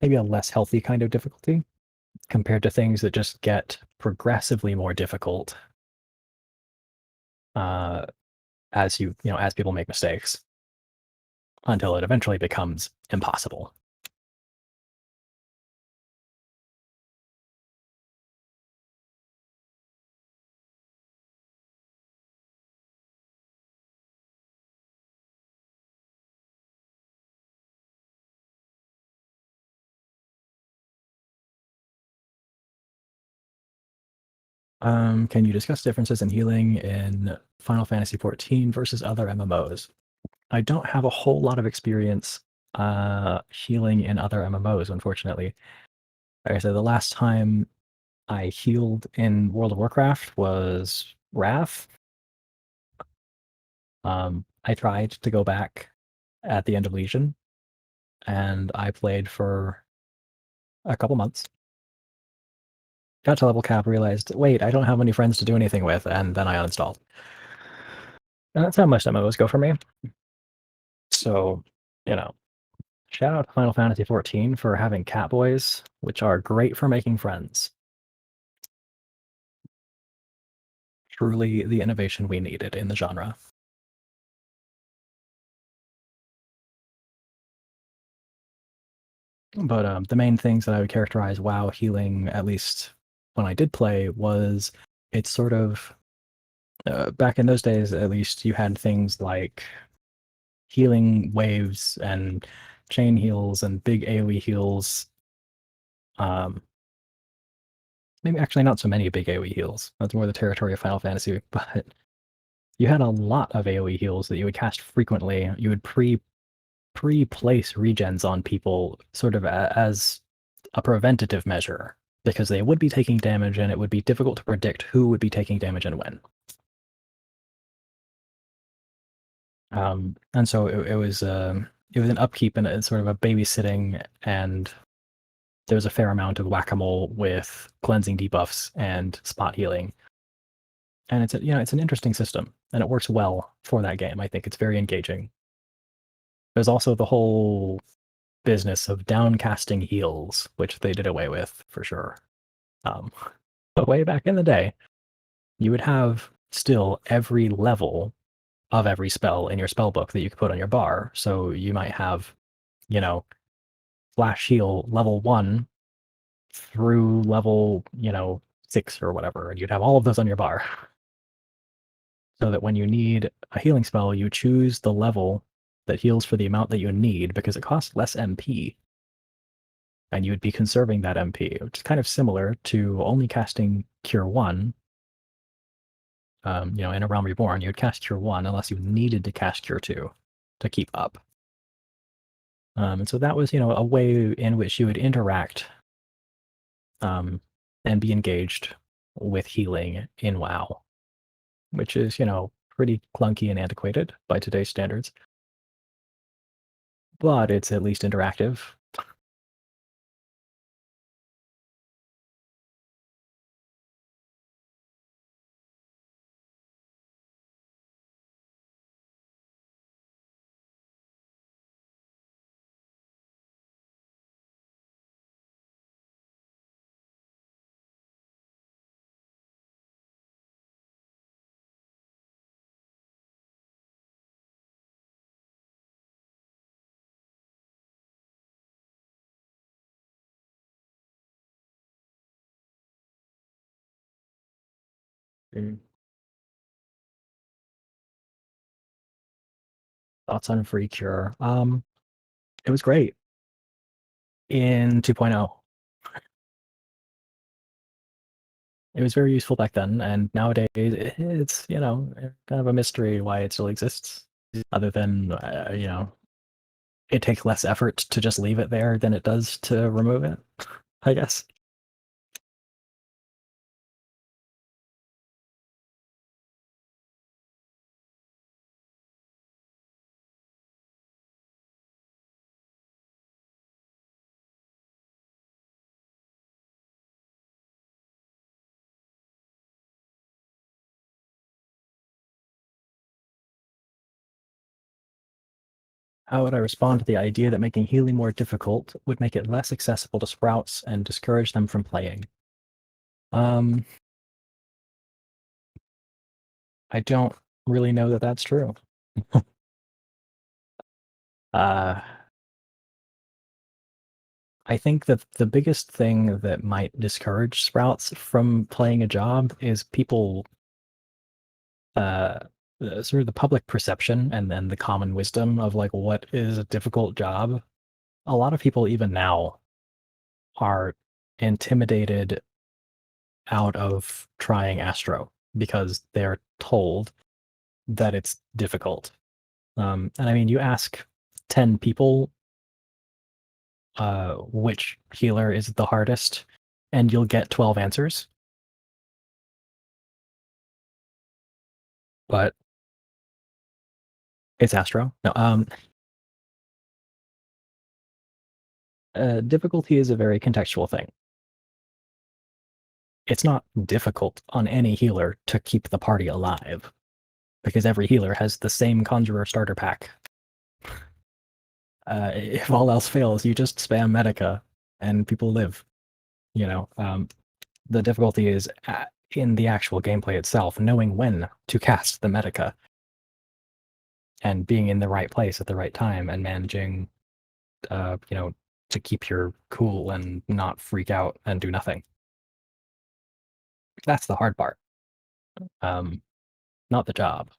maybe a less healthy kind of difficulty compared to things that just get progressively more difficult uh, as as people make mistakes until it eventually becomes impossible. Can you discuss differences in healing in Final Fantasy XIV versus other MMOs? I don't have a whole lot of experience healing in other MMOs, unfortunately. Like I said, the last time I healed in World of Warcraft was Wrath. I tried to go back at the end of Legion, and I played for a couple months. Got to level cap, realized, wait, I don't have any friends to do anything with, and then I uninstalled. And that's how most MMOs go for me. So, you know, shout out to Final Fantasy XIV for having Catboys, which are great for making friends. Truly the innovation we needed in the genre. But the main things that I would characterize WoW healing, at least when I did play, was it's sort of back in those days, at least, you had things like healing waves and chain heals and big AoE heals. Um, maybe actually not so many big AoE heals. That's more the territory of Final Fantasy, but you had a lot of AoE heals that you would cast frequently. You would pre-place regens on people sort of as a preventative measure, because they would be taking damage and it would be difficult to predict who would be taking damage and when. And so it was an upkeep and sort of a babysitting, and there was a fair amount of whack-a-mole with cleansing debuffs and spot healing. And it's an interesting system, and it works well for that game. I think it's very engaging. There's also the whole business of downcasting heals, which they did away with for sure. Um, but way back in the day, you would have still every level of every spell in your spell book that you could put on your bar. So you might have, you know, Flash Heal level 1 through level, 6 or whatever, and you'd have all of those on your bar. So that when you need a healing spell, you choose the level that heals for the amount that you need because it costs less MP. And you would be conserving that MP, which is kind of similar to only casting Cure 1. In a Realm Reborn, you would cast Cure 1 unless you needed to cast Cure 2 to keep up. And so that was, a way in which you would interact and be engaged with healing in WoW, which is, pretty clunky and antiquated by today's standards. But it's at least interactive. Mm. Thoughts on Free Cure? It was great in 2.0. It was very useful back then, and nowadays it's kind of a mystery why it still exists. Other than it takes less effort to just leave it there than it does to remove it, I guess. How would I respond to the idea that making healing more difficult would make it less accessible to sprouts and discourage them from playing? Um, I don't really know that that's true. Uh, I think that the biggest thing that might discourage sprouts from playing a job is people, uh, sort of the public perception and then the common wisdom of like what is a difficult job. A lot of people, even now, are intimidated out of trying Astro because they're told that it's difficult. And I mean, you ask 10 people which healer is the hardest, and you'll get 12 answers. But it's Astro. No, difficulty is a very contextual thing. It's not difficult on any healer to keep the party alive because every healer has the same Conjurer starter pack. If all else fails, you just spam Medica and people live. The difficulty is in the actual gameplay itself, knowing when to cast the Medica and being in the right place at the right time and managing, to keep your cool and not freak out and do nothing. That's the hard part, um, not the job.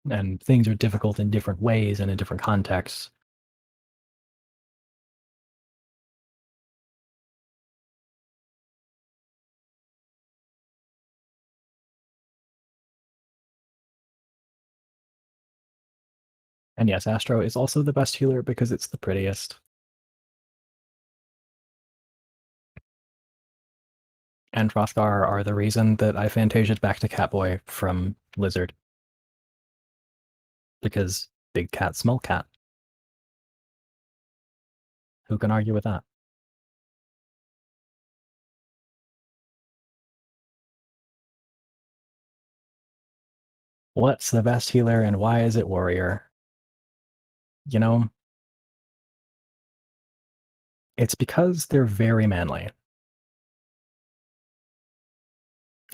And things are difficult in different ways and in different contexts. And yes, Astro is also the best healer because it's the prettiest. And Hrothgar are the reason that I fantasiaed back to Catboy from Lizard. Because big cat, small cat. Who can argue with that? What's the best healer and why is it warrior? You know, It's because they're very manly.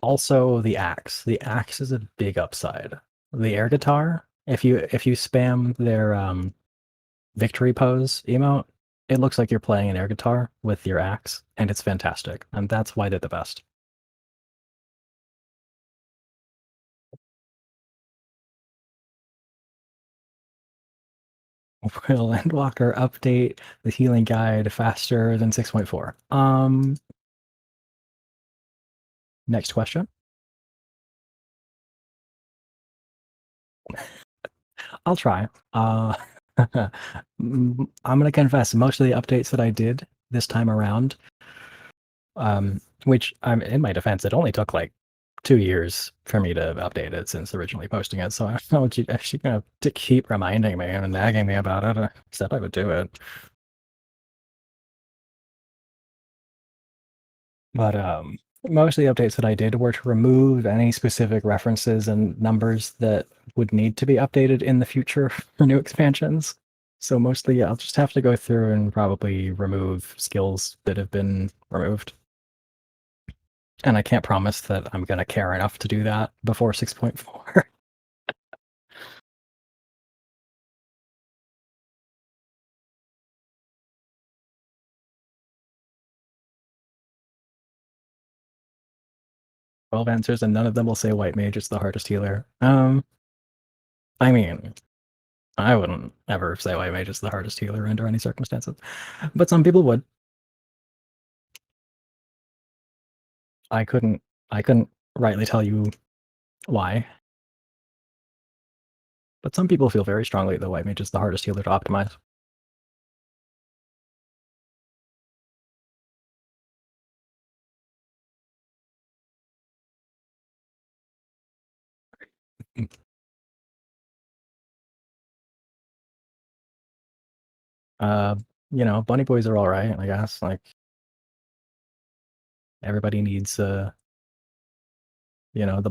Also, the axe. The axe is a big upside. The air guitar, if you spam their victory pose emote, it looks like you're playing an air guitar with your axe, and it's fantastic. And that's why they're the best. Will Endwalker update the healing guide faster than 6.4? Next question. I'll try. I'm gonna confess, most of the updates that I did this time around, which I'm in my defense, it only took like 2 years for me to update it since originally posting it. So I don't know what you actually gonna to keep reminding me and nagging me about it. I said I would do it. But most of the updates that I did were to remove any specific references and numbers that would need to be updated in the future for new expansions. So mostly I'll just have to go through and probably remove skills that have been removed. And I can't promise that I'm going to care enough to do that before 6.4. Twelve answers, and none of them will say white mage is the hardest healer. I mean, I wouldn't ever say white mage is the hardest healer under any circumstances, but some people would. I couldn't. I couldn't rightly tell you why, but some people feel very strongly that white mage is the hardest healer to optimize. Uh, bunny boys are all right, I guess. Like everybody needs, the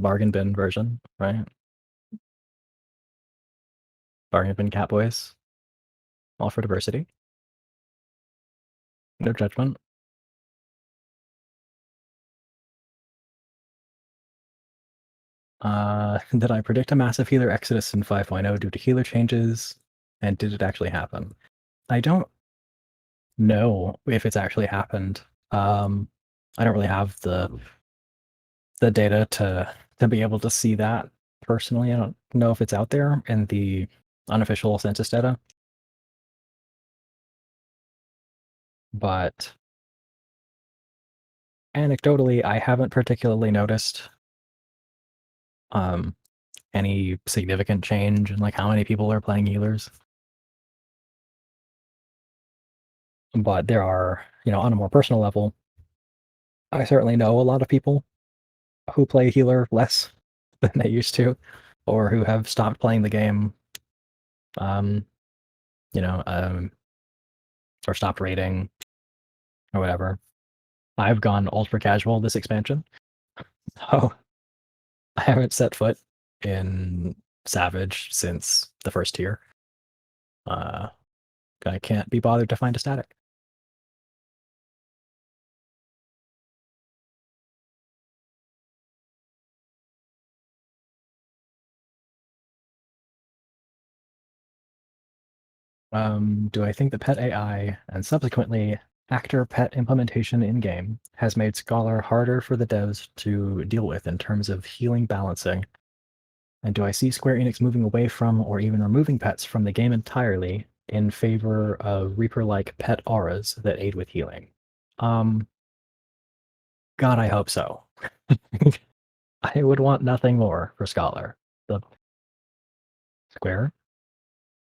bargain bin version, right? Bargain bin cat boys, all for diversity, no judgment. Did I predict a massive healer exodus in 5.0 due to healer changes? And did it actually happen? I don't know if it's actually happened. I don't really have the data to be able to see that personally. I don't know if it's out there in the unofficial census data, but anecdotally, I haven't particularly noticed um, any significant change in like how many people are playing healers. But there are, on a more personal level, I certainly know a lot of people who play healer less than they used to, or who have stopped playing the game, um, you know, um, or stopped raiding or whatever. I've gone ultra casual this expansion, so I haven't set foot in Savage since the first tier. Uh, I can't be bothered to find a static. Do I think the pet AI and subsequently actor pet implementation in game has made Scholar harder for the devs to deal with in terms of healing balancing? And do I see Square Enix moving away from or even removing pets from the game entirely in favor of Reaper-like pet auras that aid with healing? Um, God, I hope so. I would want nothing more for Scholar. The Square,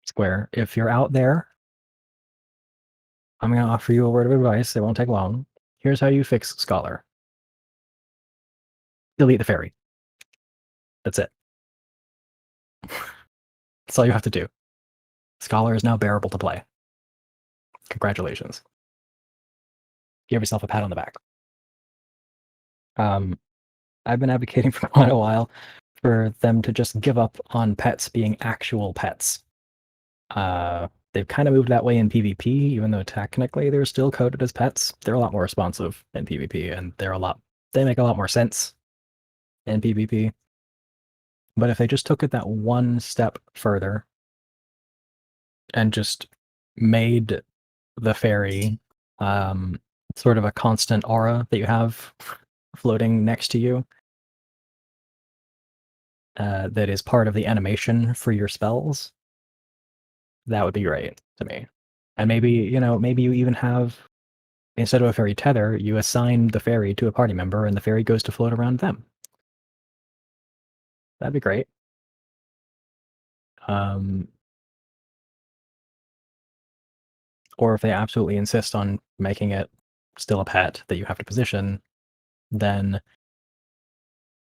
Square, if you're out there, I'm going to offer you a word of advice. It won't take long. Here's how you fix Scholar. Delete the fairy. That's it. That's all you have to do. Scholar is now bearable to play. Congratulations. Give yourself a pat on the back. Um, I've been advocating for quite a while for them to just give up on pets being actual pets. They've kind of moved that way in PvP, even though technically they're still coded as pets. They're a lot more responsive in PvP, and they make a lot more sense in PvP. But if they just took it that one step further and just made the fairy sort of a constant aura that you have floating next to you, that is part of the animation for your spells, that would be great to me. And maybe, maybe you even have, instead of a fairy tether, you assign the fairy to a party member and the fairy goes to float around them. That'd be great. Um, or if they absolutely insist on making it still a pet that you have to position, then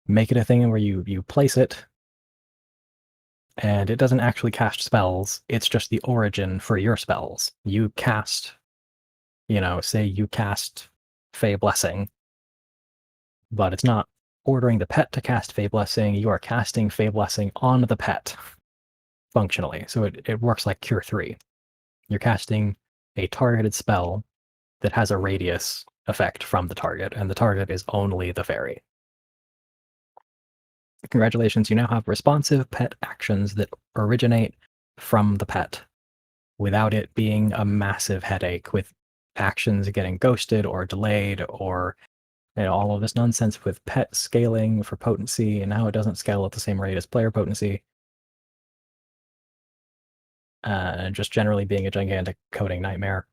make it a thing where you place it and it doesn't actually cast spells. It's just the origin for your spells. You cast, say you cast Fey Blessing, but it's not ordering the pet to cast Fey Blessing. You are casting Fey Blessing on the pet functionally. So it works like Cure 3. You're casting a targeted spell that has a radius effect from the target, and the target is only the fairy. Congratulations, you now have responsive pet actions that originate from the pet without it being a massive headache with actions getting ghosted or delayed or all of this nonsense with pet scaling for potency, and now it doesn't scale at the same rate as player potency. And just generally being a gigantic coding nightmare.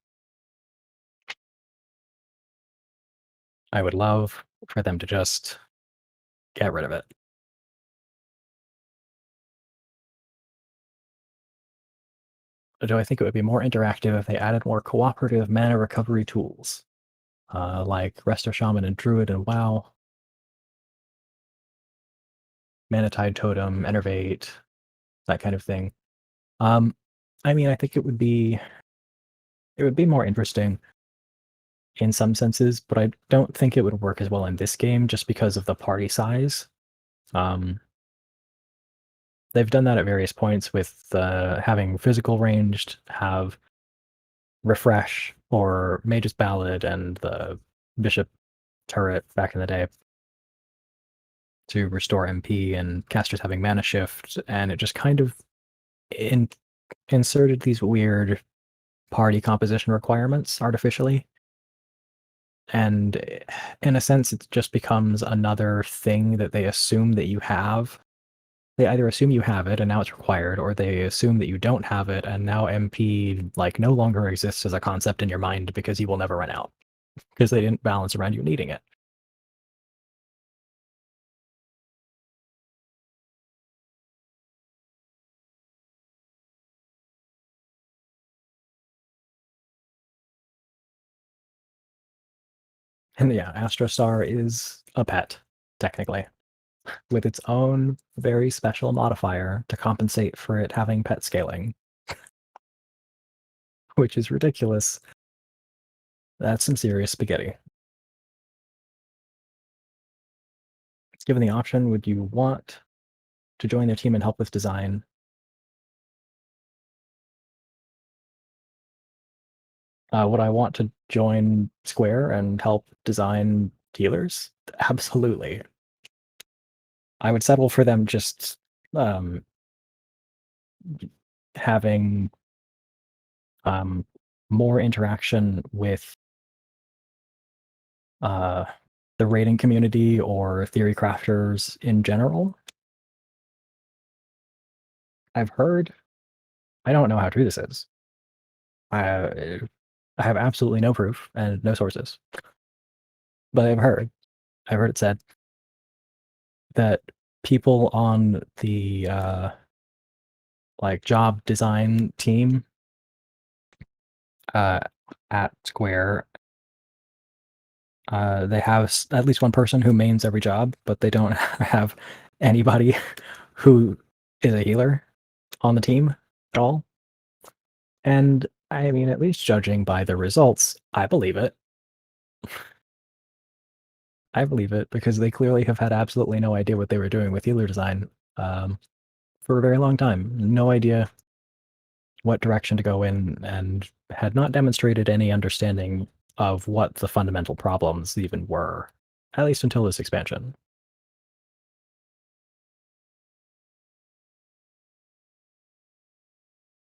I would love for them to just get rid of it. Do I think it would be more interactive if they added more cooperative mana recovery tools? Like Resto Shaman and Druid and WoW, Mana Tide Totem, Enervate, that kind of thing. I mean, I think it would be more interesting in some senses, but I don't think it would work as well in this game just because of the party size. They've done that at various points with having physical ranged, have refresh or Mage's Ballad and the Bishop turret back in the day to restore MP and casters having mana shift, and it just kind of inserted these weird party composition requirements artificially. And in a sense, it just becomes another thing that they assume that you have. They either assume you have it and now it's required, or they assume that you don't have it and now MP no longer exists as a concept in your mind because you will never run out because they didn't balance around you needing it. And yeah, Astrostar is a pet, technically, with its own very special modifier to compensate for it having pet scaling, which is ridiculous. That's some serious spaghetti. Given the option, would you want to join their team and help with design? Would I want to join Square and help design healers? Absolutely. I would settle for them just um, having more interaction with uh, the rating community or theory crafters in general. I've heard, I don't know how true this is. I, I have absolutely no proof and no sources, but I've heard it said that people on the job design team uh, at Square, they have at least one person who mains every job, but they don't have anybody who is a healer on the team at all. And I mean, at least judging by the results, I believe it. I believe it because they clearly have had absolutely no idea what they were doing with healer design for a very long time. No idea what direction to go in and had not demonstrated any understanding of what the fundamental problems even were, at least until this expansion.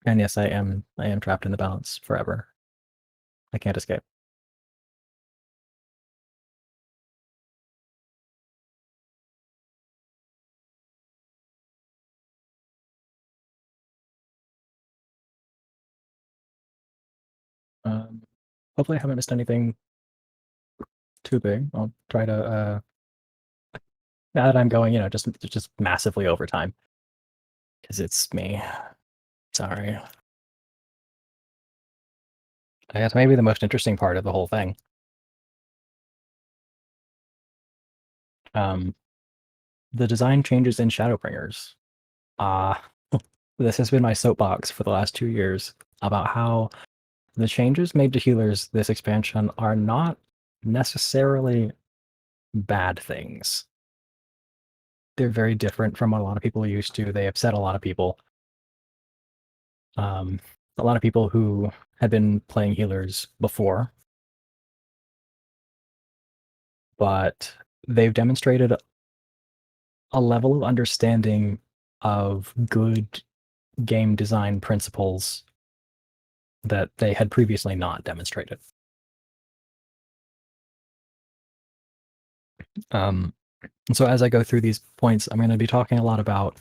And yes, I am trapped in the balance forever. I can't escape. Um, Hopefully I haven't missed anything too big. I'll try to now that I'm going, just massively over time. Because it's me. Sorry. I guess maybe the most interesting part of the whole thing. Um, the design changes in Shadowbringers. Uh this has been my soapbox for the last 2 years about how the changes made to healers this expansion are not necessarily bad things. They're very different from what a lot of people are used to. They upset a lot of people. Um, a lot of people who had been playing healers before, but they've demonstrated a level of understanding of good game design principles that they had previously not demonstrated. Um, and so as I go through these points, I'm going to be talking a lot about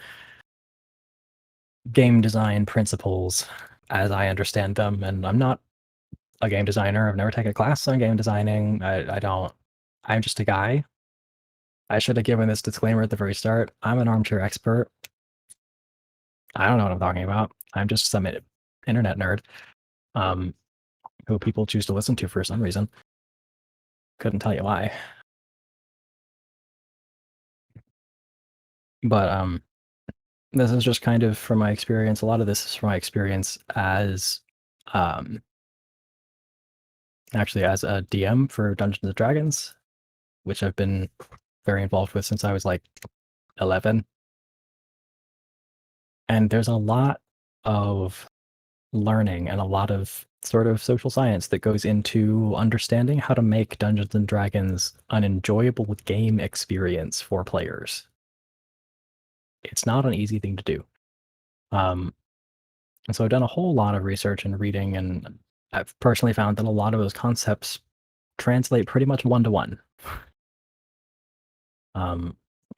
game design principles as I understand them. And I'm not a game designer. I've never taken a class on game designing. I don't. I'm just a guy. I should have given this disclaimer at the very start. I'm an armchair expert. I don't know what I'm talking about. I'm just some internet nerd um, who people choose to listen to for some reason. Couldn't tell you why. But this is just kind of from my experience. A lot of this is from my experience as um, actually as a DM for Dungeons and Dragons, which I've been very involved with since I was like 11. And there's a lot of learning and a lot of sort of social science that goes into understanding how to make Dungeons and Dragons an enjoyable game experience for players. It's not an easy thing to do. Um, and so I've done a whole lot of research and reading, and I've personally found that a lot of those concepts translate pretty much one to one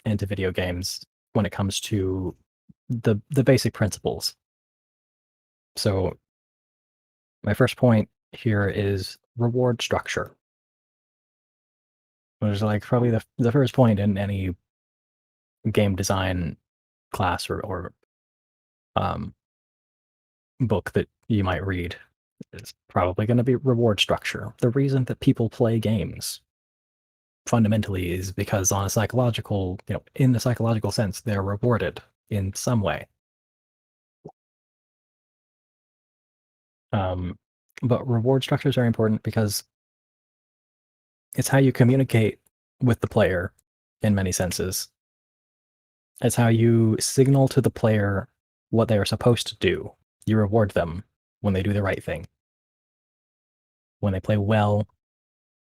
into video games when it comes to the basic principles. So my first point here is reward structure, which is like probably the first point in any game design class or um, book that you might read. Is probably going to be reward structure. The reason that people play games fundamentally is because on a psychological, in the psychological sense, they're rewarded in some way. Um, but reward structure is very important because it's how you communicate with the player in many senses. It's how you signal to the player what they are supposed to do. You reward them when they do the right thing, when they play well,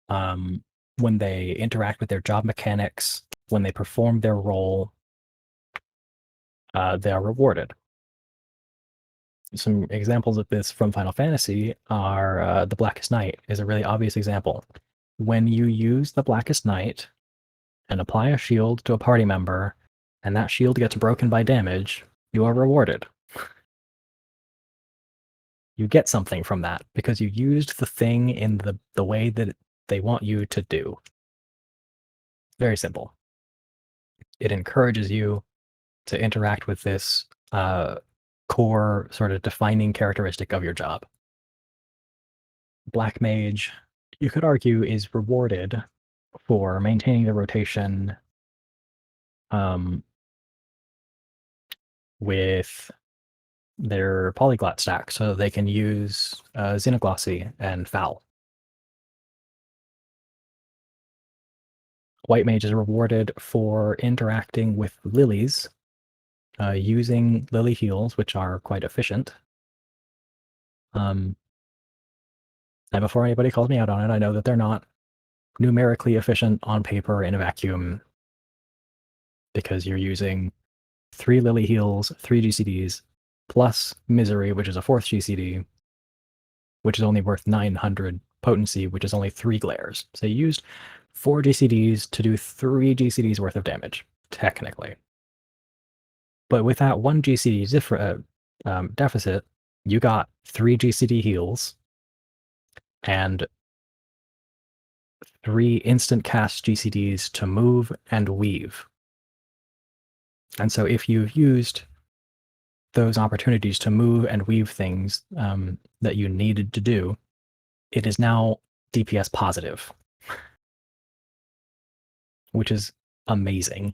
um, when they interact with their job mechanics, when they perform their role, they are rewarded. Some examples of this from Final Fantasy are the Blackest Night is a really obvious example. When you use the Blackest Night and apply a shield to a party member, and that shield gets broken by damage, you are rewarded. You get something from that because you used the thing in the way that they want you to do. Very simple. It encourages you to interact with this core sort of defining characteristic of your job. Black Mage, you could argue, is rewarded for maintaining the rotation um, with their polyglot stack so they can use Xenoglossy and Foul. White Mage is rewarded for interacting with lilies, using lily heals, which are quite efficient, And before anybody calls me out on it, I know that they're not numerically efficient on paper in a vacuum because you're using 3 Lily Heals, 3 GCDs, plus Misery, which is a 4th GCD, which is only worth 900 potency, which is only 3 glares. So you used 4 GCDs to do 3 GCDs worth of damage, technically. But with that 1 GCD deficit, you got 3 GCD heals and 3 instant cast GCDs to move and weave. And so if you've used those opportunities to move and weave things that you needed to do, it is now DPS positive, which is amazing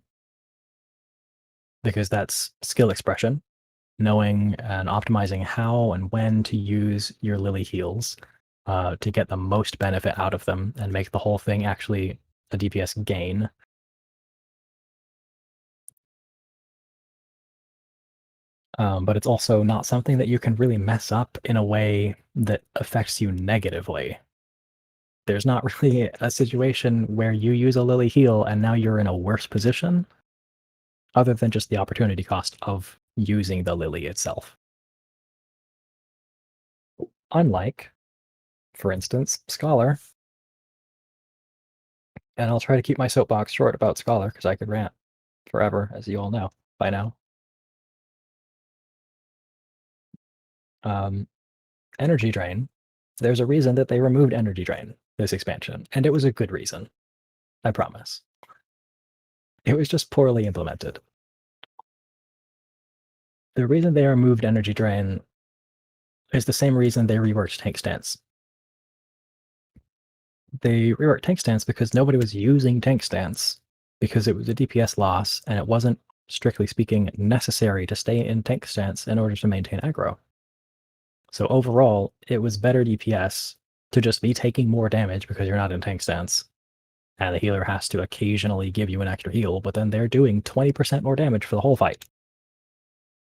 because that's skill expression, knowing and optimizing how and when to use your Lily heals to get the most benefit out of them and make the whole thing actually a DPS gain. But it's also not something that you can really mess up in a way that affects you negatively. There's not really a situation where you use a Lily heal and now you're in a worse position, other than just the opportunity cost of using the Lily itself. Unlike, for instance, Scholar, and I'll try to keep my soapbox short about Scholar because I could rant forever, as you all know by now. Energy Drain. There's a reason that they removed Energy Drain this expansion, and it was a good reason. I promise. It was just poorly implemented. The reason they removed Energy Drain is the same reason they reworked Tank Stance. They reworked Tank Stance because nobody was using Tank Stance because it was a DPS loss and it wasn't, strictly speaking, necessary to stay in Tank Stance in order to maintain aggro. So overall, it was better DPS to just be taking more damage because you're not in Tank Stance. And the healer has to occasionally give you an extra heal, but then they're doing 20% more damage for the whole fight.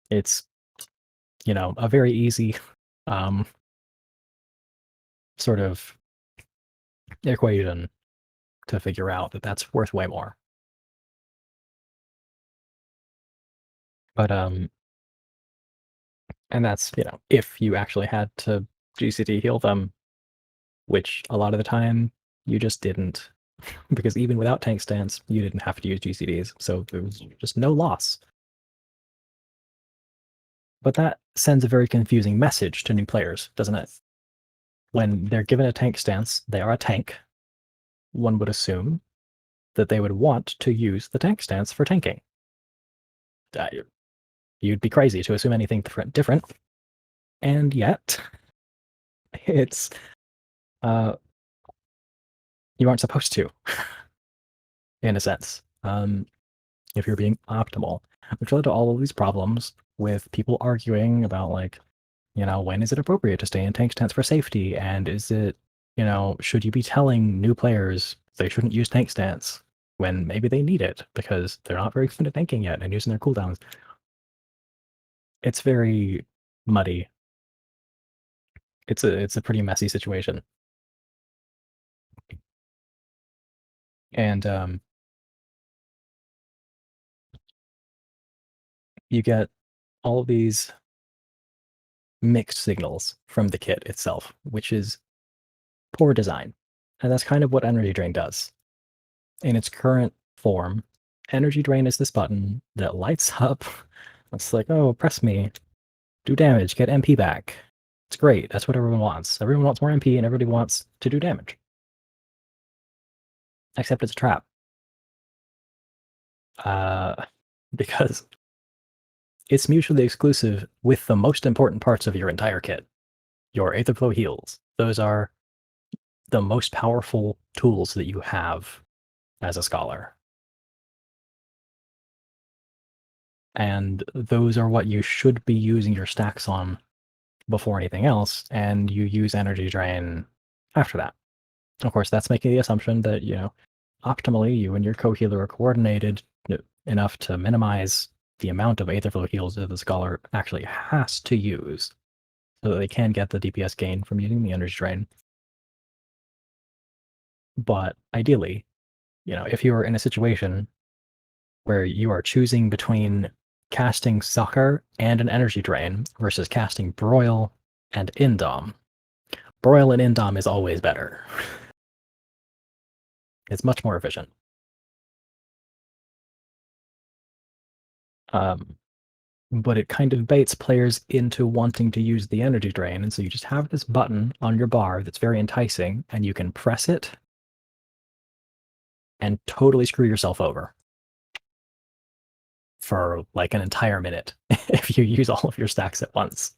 It's, a very easy sort of equation to figure out that that's worth way more. But and that's, if you actually had to GCD heal them, which a lot of the time you just didn't, because even without Tank Stance, you didn't have to use GCDs, so there was just no loss. But that sends a very confusing message to new players, doesn't it? When they're given a Tank Stance, they are a tank. One would assume that they would want to use the Tank Stance for tanking. You'd be crazy to assume anything different. And yet, it's you aren't supposed to, in a sense, if you're being optimal, which led to all of these problems with people arguing about, like, when is it appropriate to stay in tank stance for safety? And is it, should you be telling new players they shouldn't use tank stance when maybe they need it because they're not very good at tanking yet and using their cooldowns? It's very muddy. It's a pretty messy situation. And you get all of these mixed signals from the kit itself, which is poor design. And that's kind of what Energy Drain does. In its current form, Energy Drain is this button that lights up. It's like, oh, press me, do damage, get MP back. It's great. That's what everyone wants. Everyone wants more MP and everybody wants to do damage. Except it's a trap. Because it's mutually exclusive with the most important parts of your entire kit. Your Aetherflow heals. Those are the most powerful tools that you have as a scholar. And those are what you should be using your stacks on before anything else, and you use Energy Drain after that. Of course, that's making the assumption that, optimally you and your co-healer are coordinated enough to minimize the amount of Aetherflow heals that the scholar actually has to use. so that they can get the DPS gain from using the energy drain. But ideally, if you are in a situation where you are choosing between casting Sucker and an energy drain versus casting Broil and Indom, Broil and Indom is always better. It's much more efficient. But it kind of baits players into wanting to use the energy drain, and so you just have this button on your bar that's very enticing, and you can press it and totally screw yourself over for like an entire minute if you use all of your stacks at once.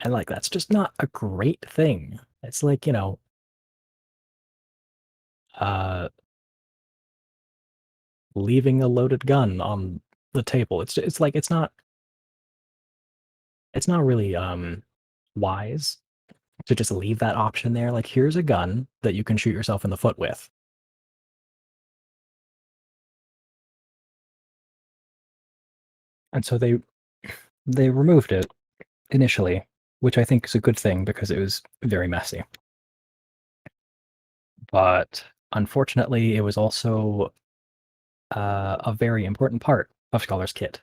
And like that's just not a great thing. It's like, uh leaving a loaded gun on the table. It's like it's not really wise to just leave that option there. Like here's a gun that you can shoot yourself in the foot with. And so they removed it initially, which I think is a good thing because it was very messy. But unfortunately, it was also a very important part of Scholar's kit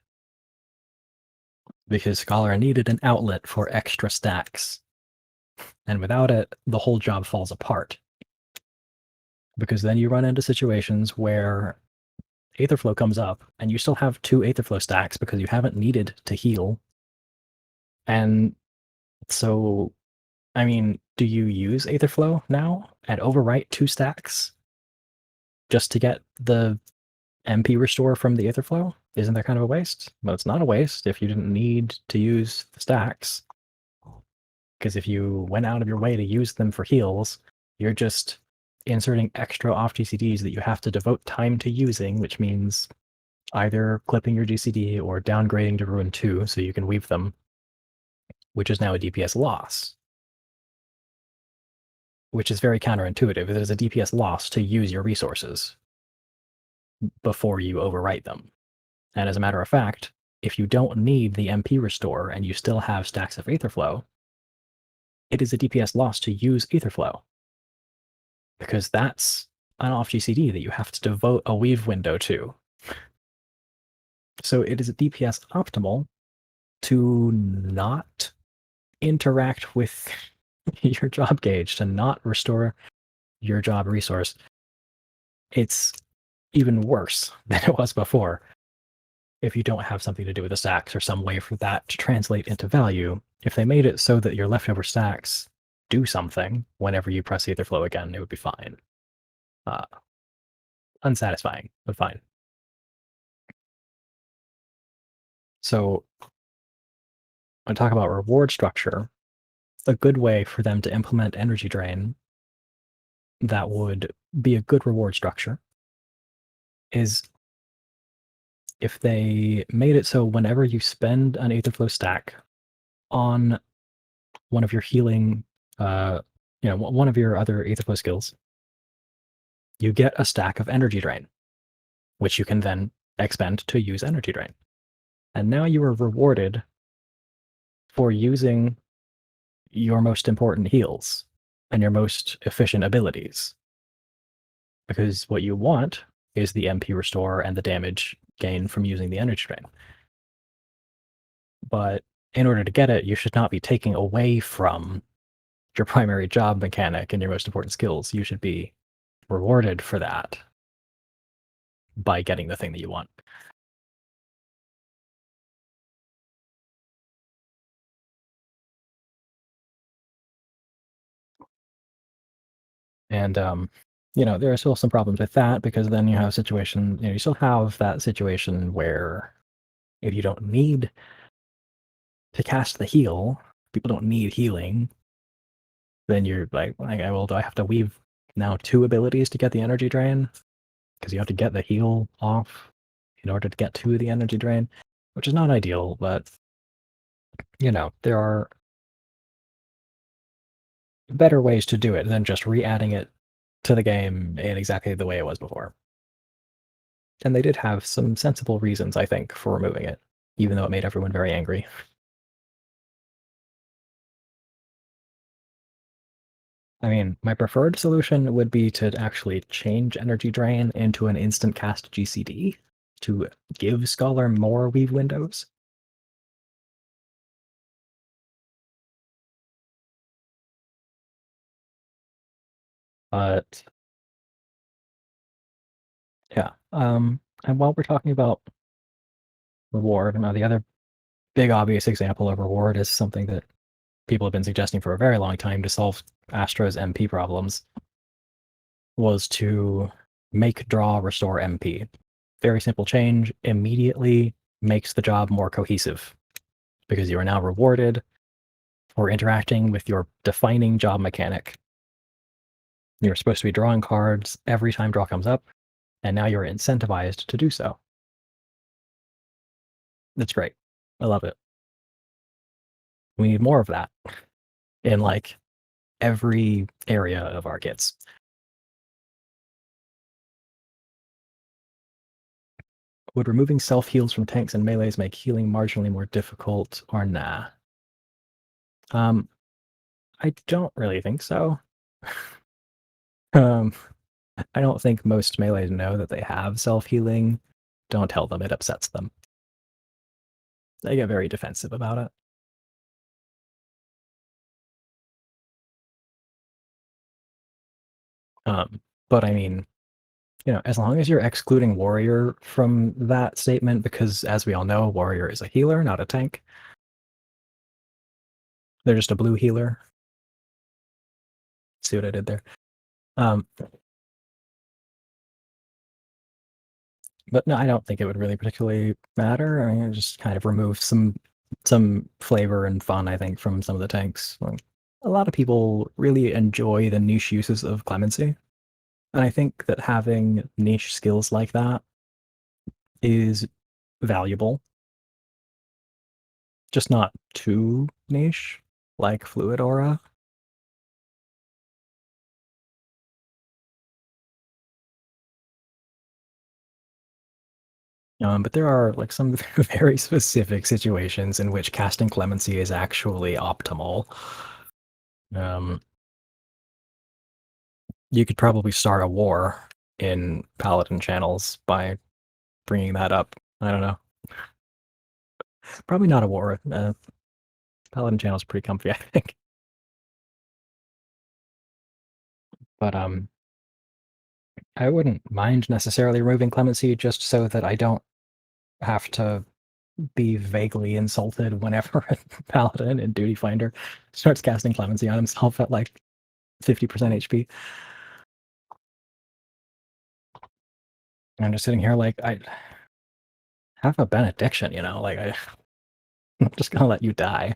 because Scholar needed an outlet for extra stacks. And without it, the whole job falls apart. Because then you run into situations where Aetherflow comes up and you still have 2 Aetherflow stacks because you haven't needed to heal. And so, I mean, do you use Aetherflow now and overwrite 2 stacks just to get the MP restore from the Aetherflow? Isn't that kind of a waste? Well, it's not a waste if you didn't need to use the stacks. Because if you went out of your way to use them for heals, you're just inserting extra off GCDs that you have to devote time to using, which means either clipping your GCD or downgrading to Ruin 2 so you can weave them, which is now a DPS loss. Which is very counterintuitive. It is a DPS loss to use your resources before you overwrite them. And as a matter of fact, if you don't need the MP restore and you still have stacks of Aetherflow, it is a DPS loss to use Aetherflow. Because that's an off GCD that you have to devote a weave window to. So it is a DPS optimal to not interact with your job gauge, to not restore your job resource. It's even worse than it was before if you don't have something to do with the stacks or some way for that to translate into value. If they made it so that your leftover stacks do something whenever you press Aetherflow again, it would be fine. Unsatisfying, but fine. So when I talk about reward structure, a good way for them to implement energy drain that would be a good reward structure is if they made it so whenever you spend an Aetherflow stack on one of your healing, one of your other Aetherflow skills, you get a stack of energy drain, which you can then expend to use energy drain. And now you are rewarded for using your most important heals and your most efficient abilities. Because what you want is the MP restore and the damage gain from using the energy drain. But in order to get it, you should not be taking away from your primary job mechanic and your most important skills. You should be rewarded for that by getting the thing that you want. And there are still some problems with that because then you have a situation, you still have that situation where if you don't need to cast the heal, people don't need healing, then you're like, okay, well, do I have to weave now 2 abilities to get the energy drain? Because you have to get the heal off in order to get to the energy drain, which is not ideal, but there are better ways to do it than just re-adding it to the game in exactly the way it was before. And they did have some sensible reasons, I think, for removing it, even though it made everyone very angry. I mean, my preferred solution would be to actually change Energy Drain into an instant cast GCD to give Scholar more weave windows. But yeah, and while we're talking about reward, the other big obvious example of reward is something that people have been suggesting for a very long time to solve Astra's MP problems, was to make draw restore MP. Very simple change, immediately makes the job more cohesive because you are now rewarded for interacting with your defining job mechanic. You're supposed to be drawing cards every time draw comes up, and now you're incentivized to do so. That's great. I love it. We need more of that in like every area of our kits. Would removing self heals from tanks and melees make healing marginally more difficult or nah? Um, I don't really think so. um, I don't think most melees know that they have self healing. Don't tell them, it upsets them. They get very defensive about it. But I mean, as long as you're excluding warrior from that statement, because as we all know, warrior is a healer, not a tank. They're just a blue healer. See what I did there? Um, but no, I don't think it would really particularly matter. I mean, it just kind of removes some flavor and fun, I think, from some of the tanks. Like, a lot of people really enjoy the niche uses of clemency, and I think that having niche skills like that is valuable, just not too niche, like Fluid Aura. But there are like some very specific situations in which casting clemency is actually optimal. Um, you could probably start a war in Paladin channels by bringing that up. I don't know. Probably not a war. Paladin channel's pretty comfy, I think. But I wouldn't mind necessarily removing clemency just so that I don't have to be vaguely insulted whenever a Paladin in Duty Finder starts casting clemency on himself at like 50% HP. I'm just sitting here like, I have a benediction, like I'm just gonna let you die.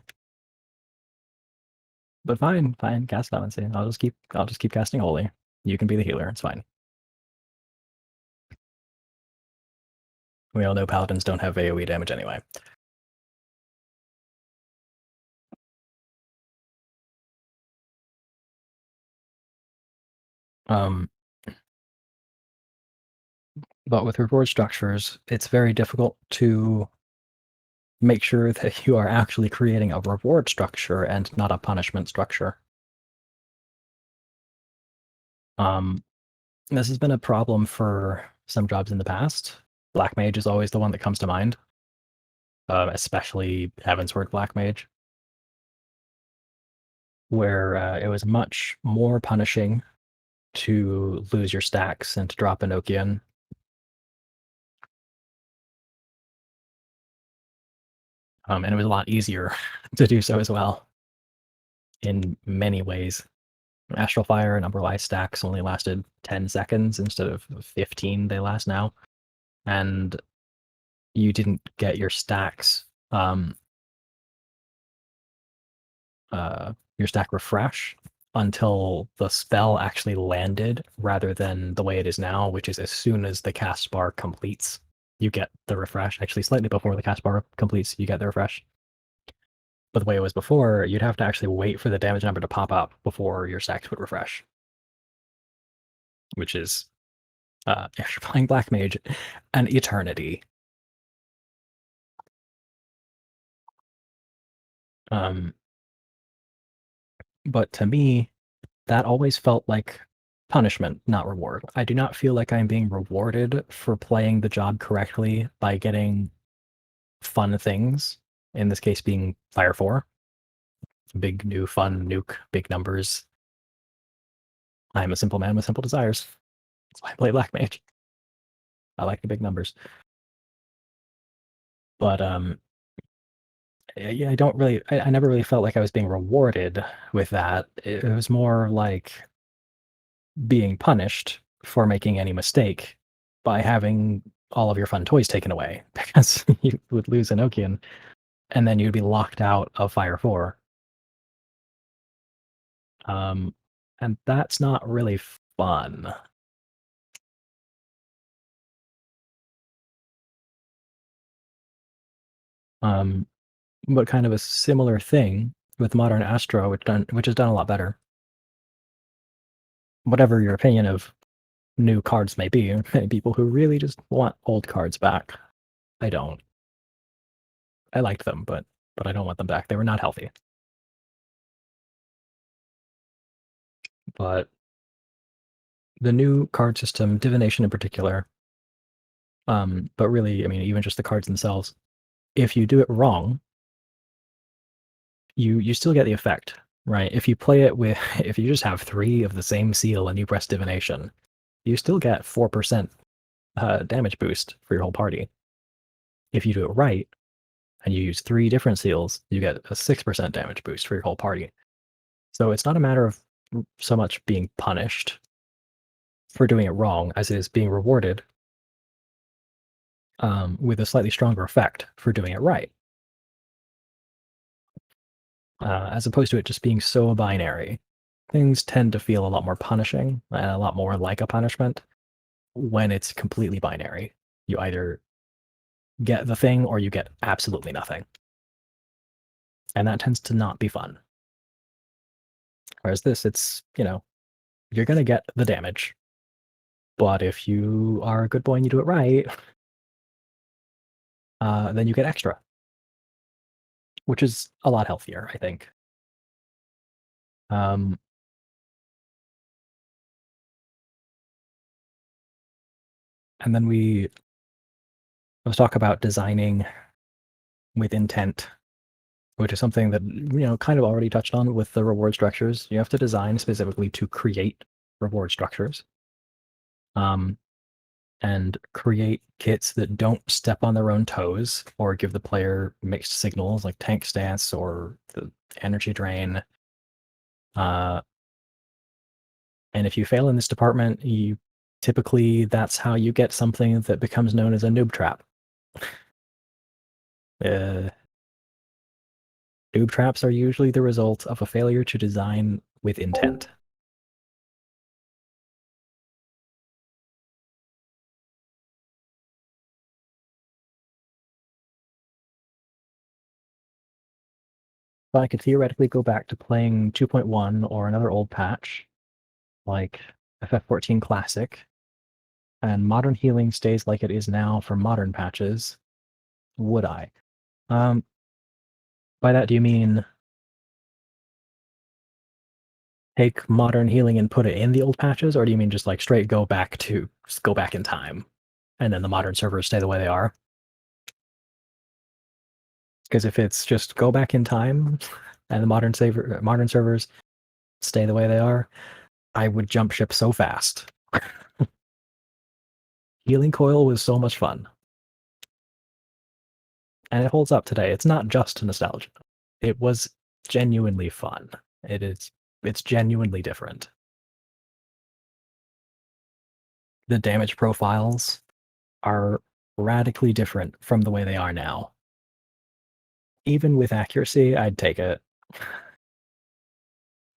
But fine, fine, cast clemency. I'll just keep casting holy. You can be the healer. It's fine. We all know paladins don't have AoE damage anyway. Um, but with reward structures, it's very difficult to make sure that you are actually creating a reward structure and not a punishment structure. Um, this has been a problem for some jobs in the past. Black Mage is always the one that comes to mind, especially Heavensward Black Mage, where it was much more punishing to lose your stacks and to drop Enochian. And it was a lot easier to do so as well in many ways. Astral Fire and Umber stacks only lasted 10 seconds instead of 15 they last now. And you didn't get your stack refresh until the spell actually landed rather than the way it is now, which is as soon as the cast bar completes, you get the refresh. Actually, slightly before the cast bar completes, you get the refresh. But the way it was before, you'd have to actually wait for the damage number to pop up before your stacks would refresh, which is, if you're playing Black Mage, an eternity. Um, but to me, that always felt like punishment, not reward. I do not feel like I'm being rewarded for playing the job correctly by getting fun things, in this case being Fire 4. Big, new, fun, nuke, big numbers. I'm a simple man with simple desires. That's why I play Black Mage. I like the big numbers. But yeah, I never really felt like I was being rewarded with that. It was more like being punished for making any mistake by having all of your fun toys taken away because you would lose Enochian and then you'd be locked out of Fire 4. Um, and that's not really fun. Um, but kind of a similar thing with Modern Astro, which is done a lot better. Whatever your opinion of new cards may be, people who really just want old cards back. I don't. I liked them, but I don't want them back. They were not healthy. But the new card system, divination in particular, but really, I mean, even just the cards themselves, if you do it wrong, you still get the effect, right? If you play it with, if you just have 3 of the same seal and you press divination, you still get 4% damage boost for your whole party. If you do it right and you use 3 different seals, you get a 6% damage boost for your whole party. So it's not a matter of so much being punished for doing it wrong as it is being rewarded with a slightly stronger effect for doing it right, as opposed to it just being so binary. Things tend to feel a lot more punishing and a lot more like a punishment when it's completely binary. You either get the thing or you get absolutely nothing. And that tends to not be fun. Whereas this, it's, you're going to get the damage. But if you are a good boy and you do it right, then you get extra, which is a lot healthier, I think. Um, and then let's talk about designing with intent, which is something that, kind of already touched on with the reward structures. You have to design specifically to create reward structures. And create kits that don't step on their own toes or give the player mixed signals like tank stance or the energy drain. And if you fail in this department, that's how you get something that becomes known as a noob trap. Uh, Noob traps are usually the result of a failure to design with intent. So I could theoretically go back to playing 2.1 or another old patch, like FF14 Classic, and modern healing stays like it is now for modern patches, would I? Um, by that, do you mean take modern healing and put it in the old patches, or do you mean just like straight go back in time, and then the modern servers stay the way they are? Because if it's just go back in time and the modern servers stay the way they are, I would jump ship so fast. Healing Coil was so much fun. And it holds up today. It's not just nostalgia. It was genuinely fun. It's genuinely different. The damage profiles are radically different from the way they are now. Even with accuracy, I'd take it.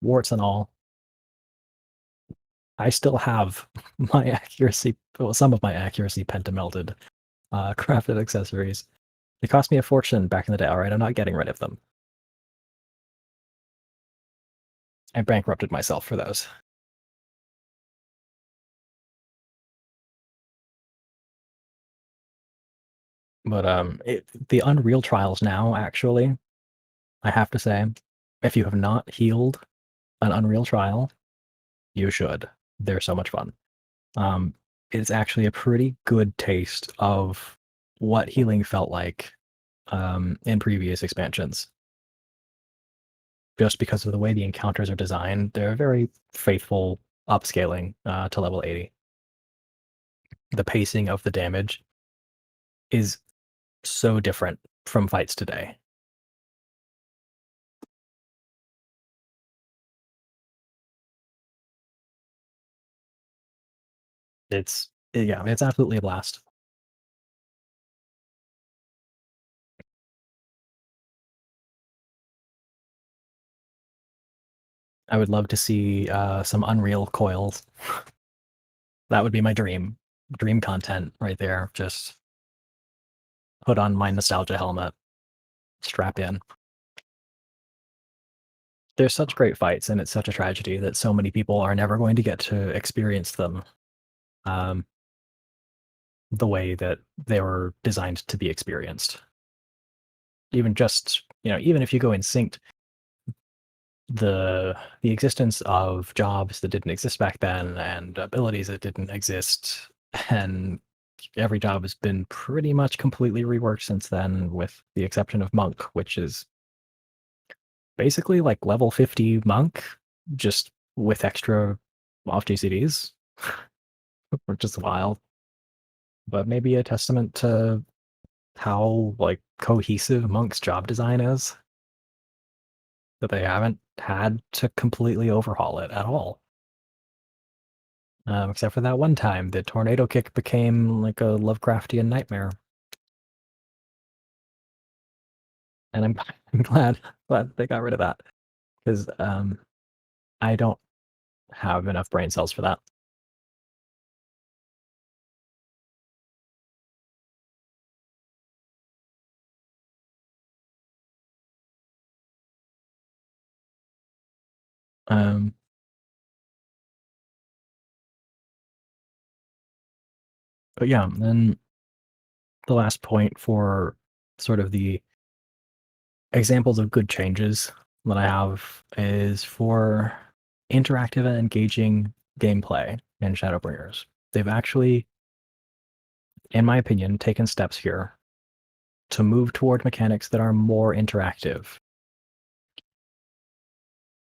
Warts and all. I still have my accuracy, well, some of my accuracy pentamelted crafted accessories. They cost me a fortune back in the day, alright? I'm not getting rid of them. I bankrupted myself for those. But the Unreal Trials now, actually, I have to say, if you have not healed an Unreal Trial, You should. They're so much fun. Um, it's actually a pretty good taste of what healing felt like in previous expansions. Just because of the way the encounters are designed, they're very faithful upscaling to level 80. The pacing of the damage is so different from fights today. Yeah, it's absolutely a blast. I would love to see some Unreal coils. That would be my dream content right there. Just put on my nostalgia helmet, strap in. There's such great fights, and it's such a tragedy that so many people are never going to get to experience them um, the way that they were designed to be experienced. Even just, even if you go in synced, the existence of jobs that didn't exist back then and abilities that didn't exist, and every job has been pretty much completely reworked since then, with the exception of Monk, which is basically like level 50 Monk, just with extra off GCDs, which is wild. But maybe a testament to how like cohesive Monk's job design is, that they haven't had to completely overhaul it at all. Except for that one time, the tornado kick became like a Lovecraftian nightmare, and I'm I'm glad they got rid of that, because I don't have enough brain cells for that. Um, but yeah, then the last point for sort of the examples of good changes that I have is for interactive and engaging gameplay in Shadowbringers. They've actually, in my opinion, taken steps here to move toward mechanics that are more interactive.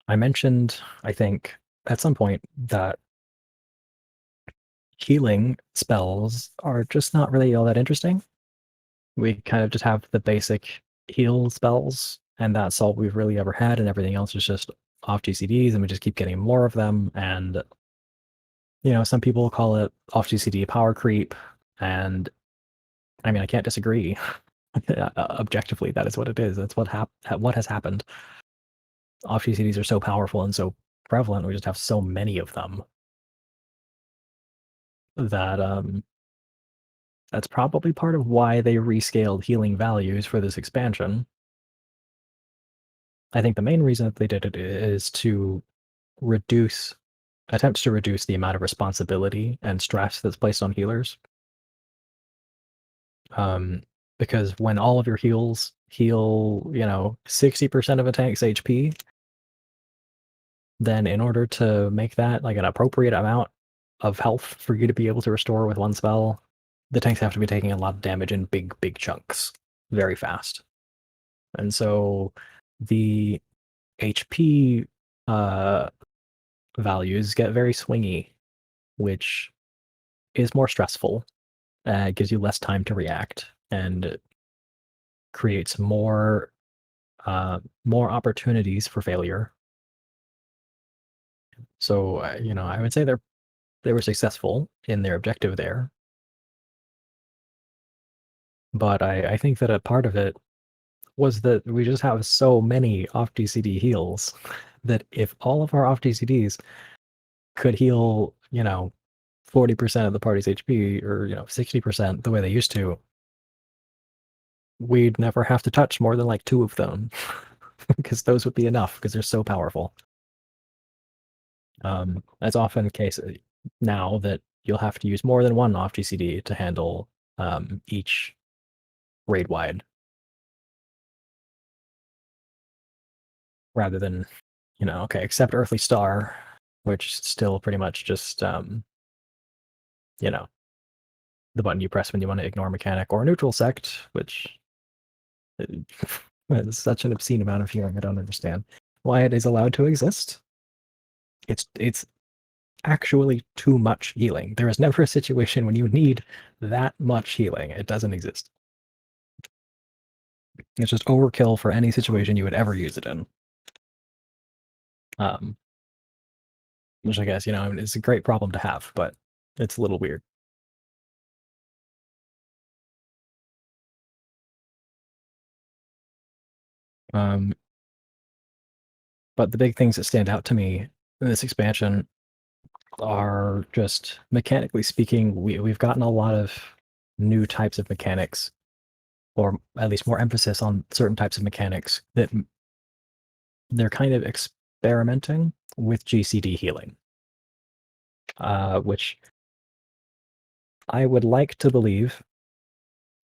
I mentioned, I think, at some point that healing spells are just not really all that interesting. We kind of just have the basic heal spells, and that's all we've really ever had, and everything else is just off GCDs, and we just keep getting more of them. And some people call it off GCD power creep, and I mean, I can't disagree. Objectively, that is what it is. That's what has happened. Off GCDs are so powerful and so prevalent. We just have so many of them that that's probably part of why they rescaled healing values for this expansion. I think the main reason that they did it is to reduce attempts to reduce the amount of responsibility and stress that's placed on healers. Um, because when all of your heals heal, 60% of a tank's HP, then in order to make that like an appropriate amount of health for you to be able to restore with one spell, the tanks have to be taking a lot of damage in big chunks very fast. And so the HP values get very swingy, which is more stressful. It gives you less time to react and creates more opportunities for failure. So I would say they were successful in their objective there, but I think that a part of it was that we just have so many off GCD heals that if all of our off GCDs could heal, 40% of the party's HP, or 60% the way they used to, we'd never have to touch more than like two of them because those would be enough because they're so powerful. That's often the case now that you'll have to use more than one off GCD to handle each raid wide, rather than, okay, except Earthly Star. which is still pretty much just you know, the button you press when you want to ignore mechanic, or neutral sect, which is such an obscene amount of healing. I don't understand why it is allowed to exist. It's actually too much healing. There is never a situation when you need that much healing. It doesn't exist. It's just overkill for any situation you would ever use it in. Um, which I guess, is a great problem to have, but it's a little weird. Um, but the big things that stand out to me in this expansion are just mechanically speaking, we've gotten a lot of new types of mechanics, or at least more emphasis on certain types of mechanics that they're kind of experimenting with GCD healing, which I would like to believe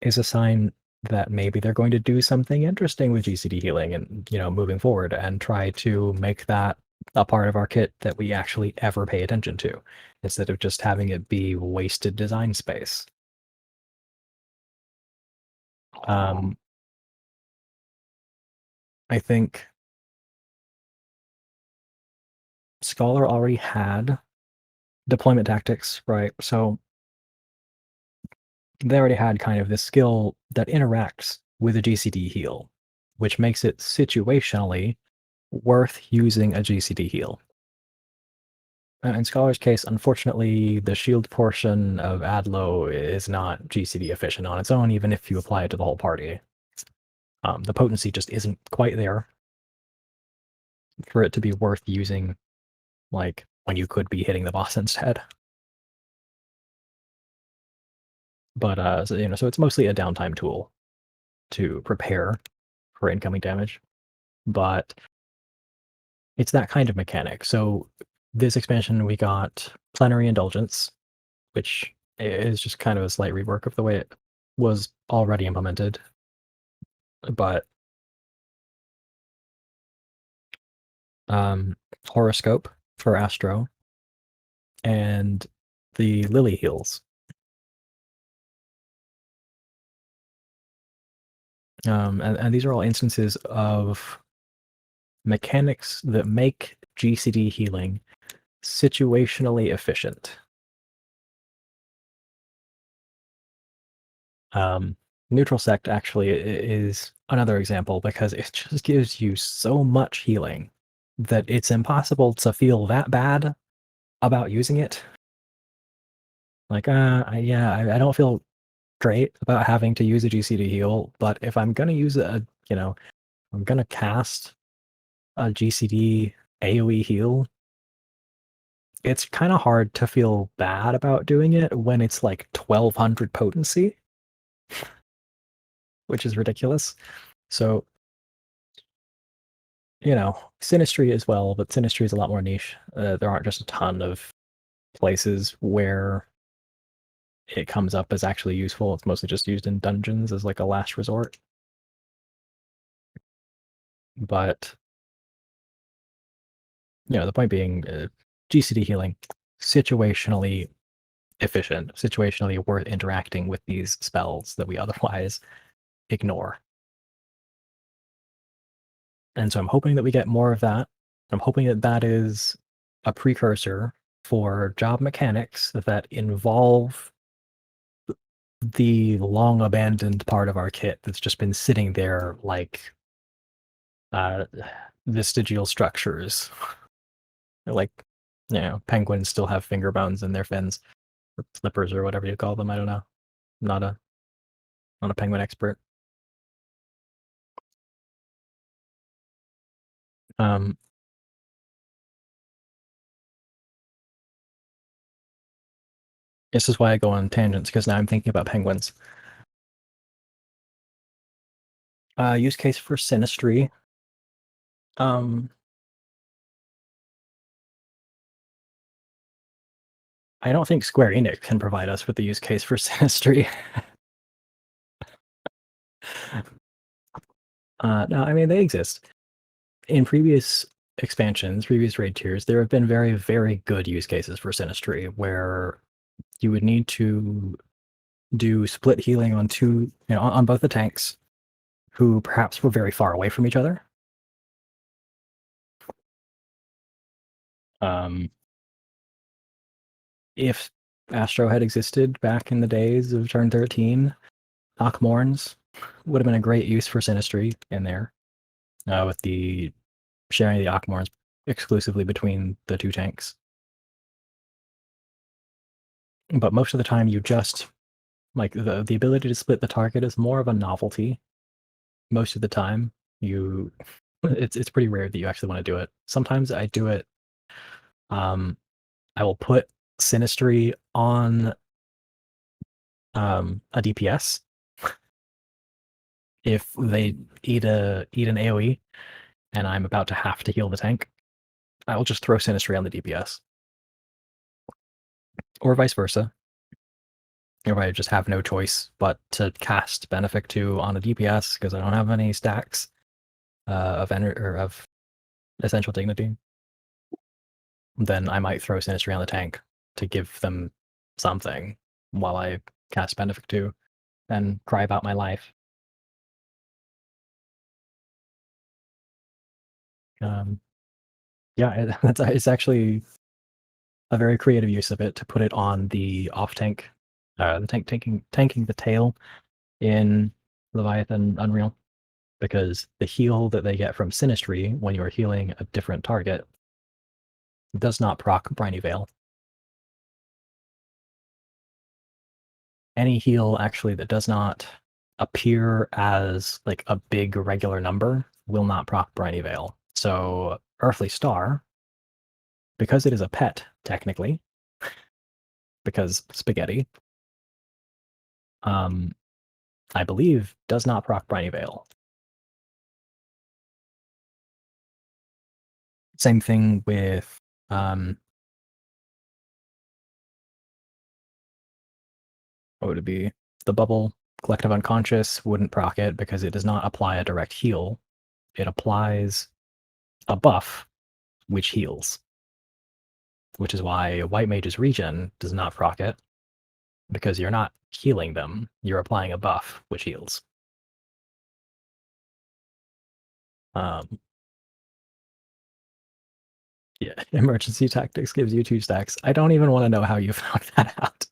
is a sign that maybe they're going to do something interesting with GCD healing and, moving forward and try to make that a part of our kit that we actually ever pay attention to instead of just having it be wasted design space. Um, I think Scholar already had deployment tactics, right? So they already had kind of this skill that interacts with a GCD heal, which makes it situationally worth using a GCD heal. In Scholar's case, unfortunately, the shield portion of Adlo is not GCD efficient on its own, even if you apply it to the whole party. The potency just isn't quite there for it to be worth using, like, when you could be hitting the boss instead. But, so it's mostly a downtime tool to prepare for incoming damage. But it's that kind of mechanic. So this expansion, we got Plenary Indulgence, which is just kind of a slight rework of the way it was already implemented. But Horoscope for Astro and the Lily Heals. And these are all instances of mechanics that make GCD healing situationally efficient. Neutral Sect actually is another example because it just gives you so much healing that it's impossible to feel that bad about using it. Like, I don't feel great about having to use a GCD heal, but if I'm gonna use I'm gonna cast a GCD AoE heal, it's kind of hard to feel bad about doing it when it's like 1200 potency, which is ridiculous. So, Sinistry as well, but Sinistry is a lot more niche. There aren't just a ton of places where it comes up as actually useful. It's mostly just used in dungeons as like a last resort. But the point being, GCD healing, situationally efficient, situationally worth interacting with these spells that we otherwise ignore. And so I'm hoping that we get more of that. I'm hoping that that is a precursor for job mechanics that involve the long abandoned part of our kit that's just been sitting there like uh, vestigial structures. Like, penguins still have finger bones in their fins, or flippers, or whatever you call them. I don't know. I'm not a penguin expert. Um, this is why I go on tangents, because now I'm thinking about penguins. Use case for Sinistry. Um, I don't think Square Enix can provide us with the use case for Sinistry. No, I mean, they exist. In previous expansions, previous raid tiers, there have been very, very good use cases for Sinistry where you would need to do split healing on on both the tanks who perhaps were very far away from each other. If Astro had existed back in the days of turn 13, Akmorns would have been a great use for Sinistry in there, with the sharing the Akmorns exclusively between the two tanks. But most of the time, you just like the ability to split the target is more of a novelty. Most of the time, it's pretty rare that you actually want to do it. Sometimes I do it. I will put Sinistry on a DPS if they eat an AoE and I'm about to have to heal the tank. I'll just throw Sinistry on the DPS, or vice versa. If I just have no choice but to cast Benefic 2 on a DPS because I don't have any stacks of Essential Dignity, then I might throw Sinistry on the tank to give them something while I cast Benefic 2 and cry about my life. Yeah, it's actually a very creative use of it to put it on the off tank, the tanking the tail in Leviathan Unreal, because the heal that they get from Sinistry when you are healing a different target does not proc Briny Veil. Any heal actually that does not appear as like a big regular number will not proc Briny Veil. So Earthly Star, because it is a pet technically, because spaghetti, I believe does not proc Briny Veil. Same thing with what would it be? The bubble collective unconscious wouldn't proc it because it does not apply a direct heal. It applies a buff which heals, which is why White Mage's regen does not proc it, because you're not healing them, you're applying a buff which heals. Um, yeah, emergency tactics gives you 2 stacks. I don't even want to know how you found that out.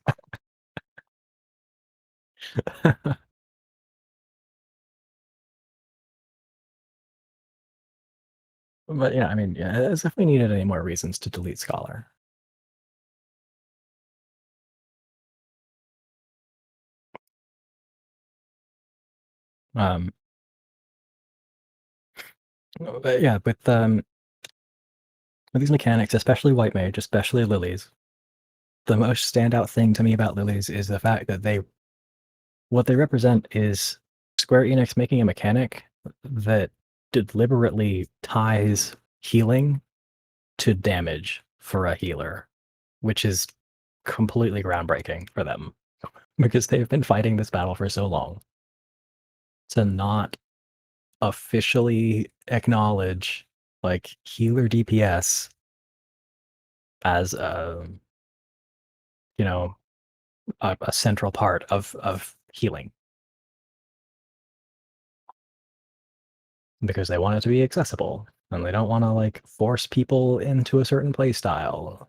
But yeah, I mean, yeah, as if we needed any more reasons to delete Scholar. Um, but yeah, with these mechanics, especially White Mage, especially Lilies, the most standout thing to me about Lilies is the fact that what they represent is Square Enix making a mechanic that deliberately ties healing to damage for a healer, which is completely groundbreaking for them because they've been fighting this battle for so long. To not officially acknowledge like healer DPS as you know a central part of healing, because they want it to be accessible and they don't want to like force people into a certain play style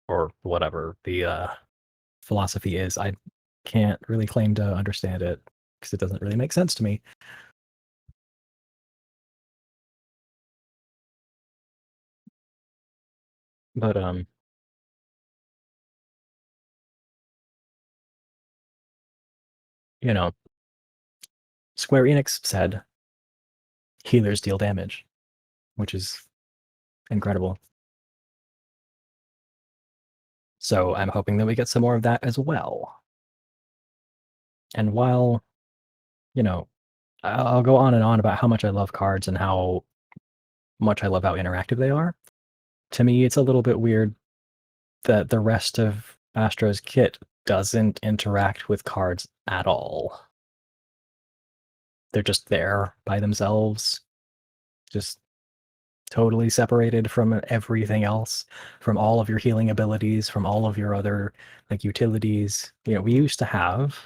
or whatever the philosophy is. I can't really claim to understand it because it doesn't really make sense to me. But you know, Square Enix said healers deal damage, which is incredible. So I'm hoping that we get some more of that as well. And while, you know, I'll go on and on about how much I love cards and how much I love how interactive they are, to me, it's a little bit weird that the rest of Astro's kit doesn't interact with cards at all. They're just there by themselves, just totally separated from everything else, from all of your healing abilities, from all of your other like utilities. We used to have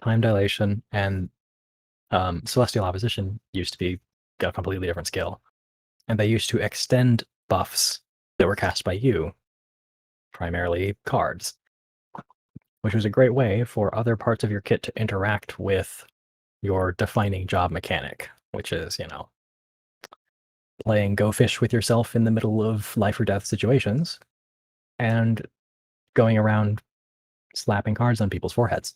time dilation and celestial opposition used to be a completely different skill, and they used to extend buffs that were cast by you, primarily cards, which was a great way for other parts of your kit to interact with your defining job mechanic, which is, playing Go Fish with yourself in the middle of life or death situations and going around slapping cards on people's foreheads.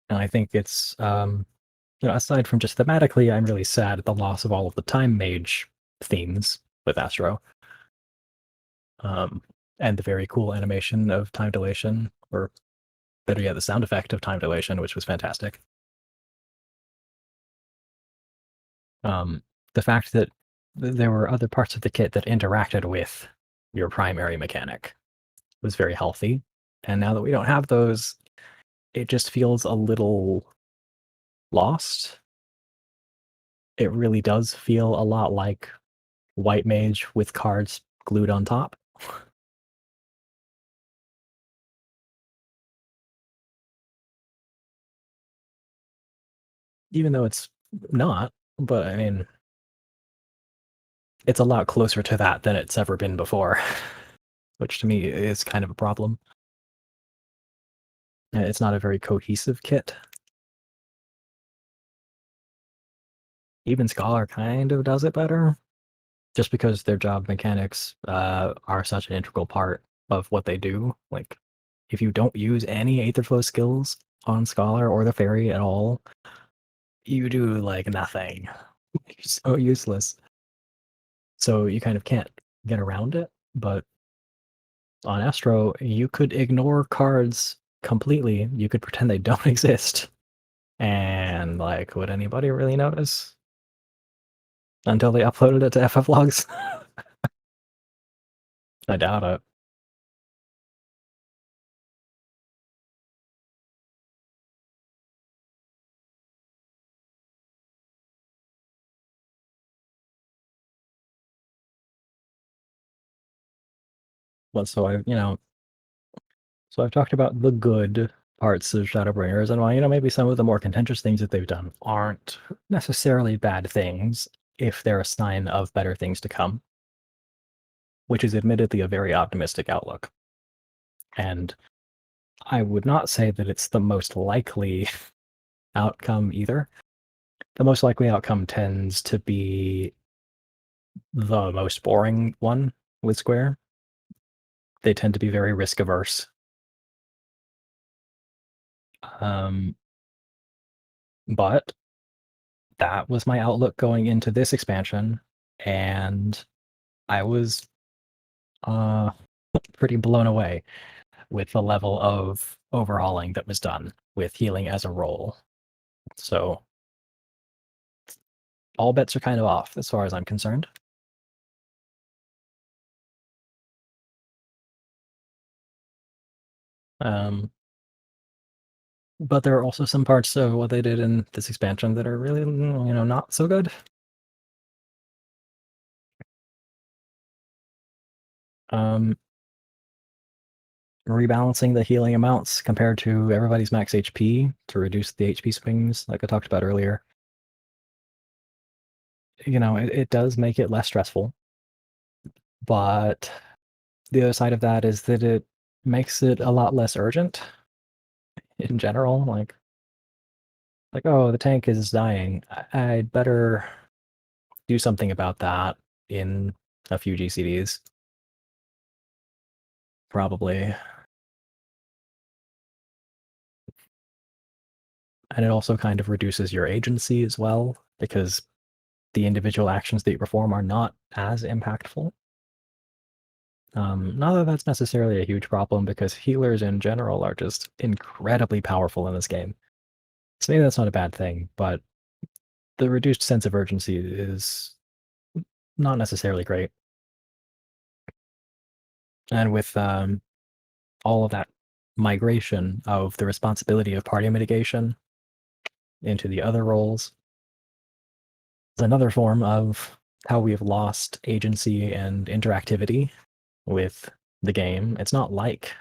And I think it's, aside from just thematically, I'm really sad at the loss of all of the time mage themes with Astro. And the very cool animation of time dilation, or better yet, the sound effect of time dilation, which was fantastic. The fact that there were other parts of the kit that interacted with your primary mechanic was very healthy. And now that we don't have those, it just feels a little lost. It really does feel a lot like White Mage with cards glued on top. Even though it's not, but I mean, it's a lot closer to that than it's ever been before, which to me is kind of a problem. It's not a very cohesive kit. Even Scholar kind of does it better, just because their job mechanics are such an integral part of what they do. Like, if you don't use any Aetherflow skills on Scholar or the Fairy at all, you do like nothing. You're so useless. So you kind of can't get around it. But on Astro, you could ignore cards completely. You could pretend they don't exist. And like, would anybody really notice? Until they uploaded it to FFLogs? I doubt it. But so I've talked about the good parts of Shadowbringers, and while, maybe some of the more contentious things that they've done aren't necessarily bad things if they're a sign of better things to come, which is admittedly a very optimistic outlook. And I would not say that it's the most likely outcome either. The most likely outcome tends to be the most boring one with Square. They tend to be very risk averse. But that was my outlook going into this expansion, and I was uh, pretty blown away with the level of overhauling that was done with healing as a role. So all bets are kind of off as far as I'm concerned. Um, but there are also some parts of what they did in this expansion that are really, not so good. Um, Rebalancing the healing amounts compared to everybody's max HP to reduce the HP swings, like I talked about earlier. It does make it less stressful, but the other side of that is that it makes it a lot less urgent in general. Like, oh, the tank is dying. I'd better do something about that in a few GCDs, probably. And it also kind of reduces your agency as well, because the individual actions that you perform are not as impactful. Not that that's necessarily a huge problem, because healers in general are just incredibly powerful in this game. So maybe that's not a bad thing, but the reduced sense of urgency is not necessarily great. And with all of that migration of the responsibility of party mitigation into the other roles, It's another form of how we've lost agency and interactivity with the game. It's not like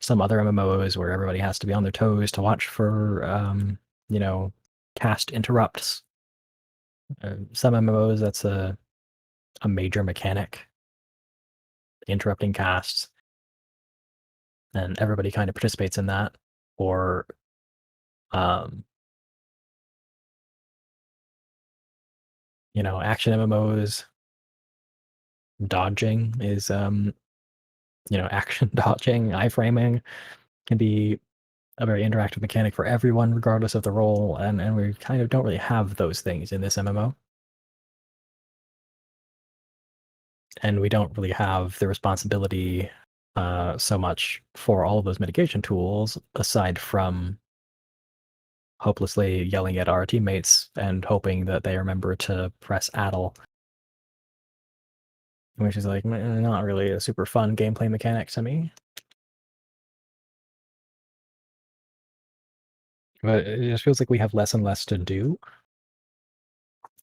some other MMOs where everybody has to be on their toes to watch for, you know, cast interrupts. Some MMOs, that's a major mechanic, interrupting casts, and everybody kind of participates in that. Or, um, action MMOs, dodging is, action dodging, iframing can be a very interactive mechanic for everyone, regardless of the role, and we kind of don't really have those things in this MMO. And we don't really have the responsibility so much for all of those mitigation tools, aside from hopelessly yelling at our teammates and hoping that they remember to press addle, which is like not really a super fun gameplay mechanic to me. But it just feels like we have less and less to do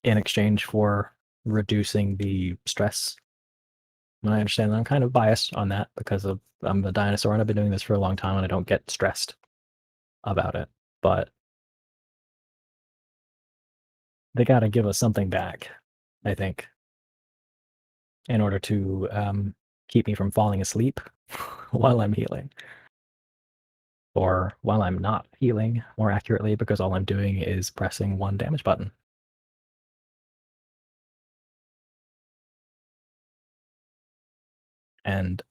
in exchange for reducing the stress. And I understand that I'm kind of biased on that because I'm a dinosaur and I've been doing this for a long time and I don't get stressed about it. But they got to give us something back, I think, in order to keep me from falling asleep while I'm healing. Or while I'm not healing, more accurately, because all I'm doing is pressing one damage button. And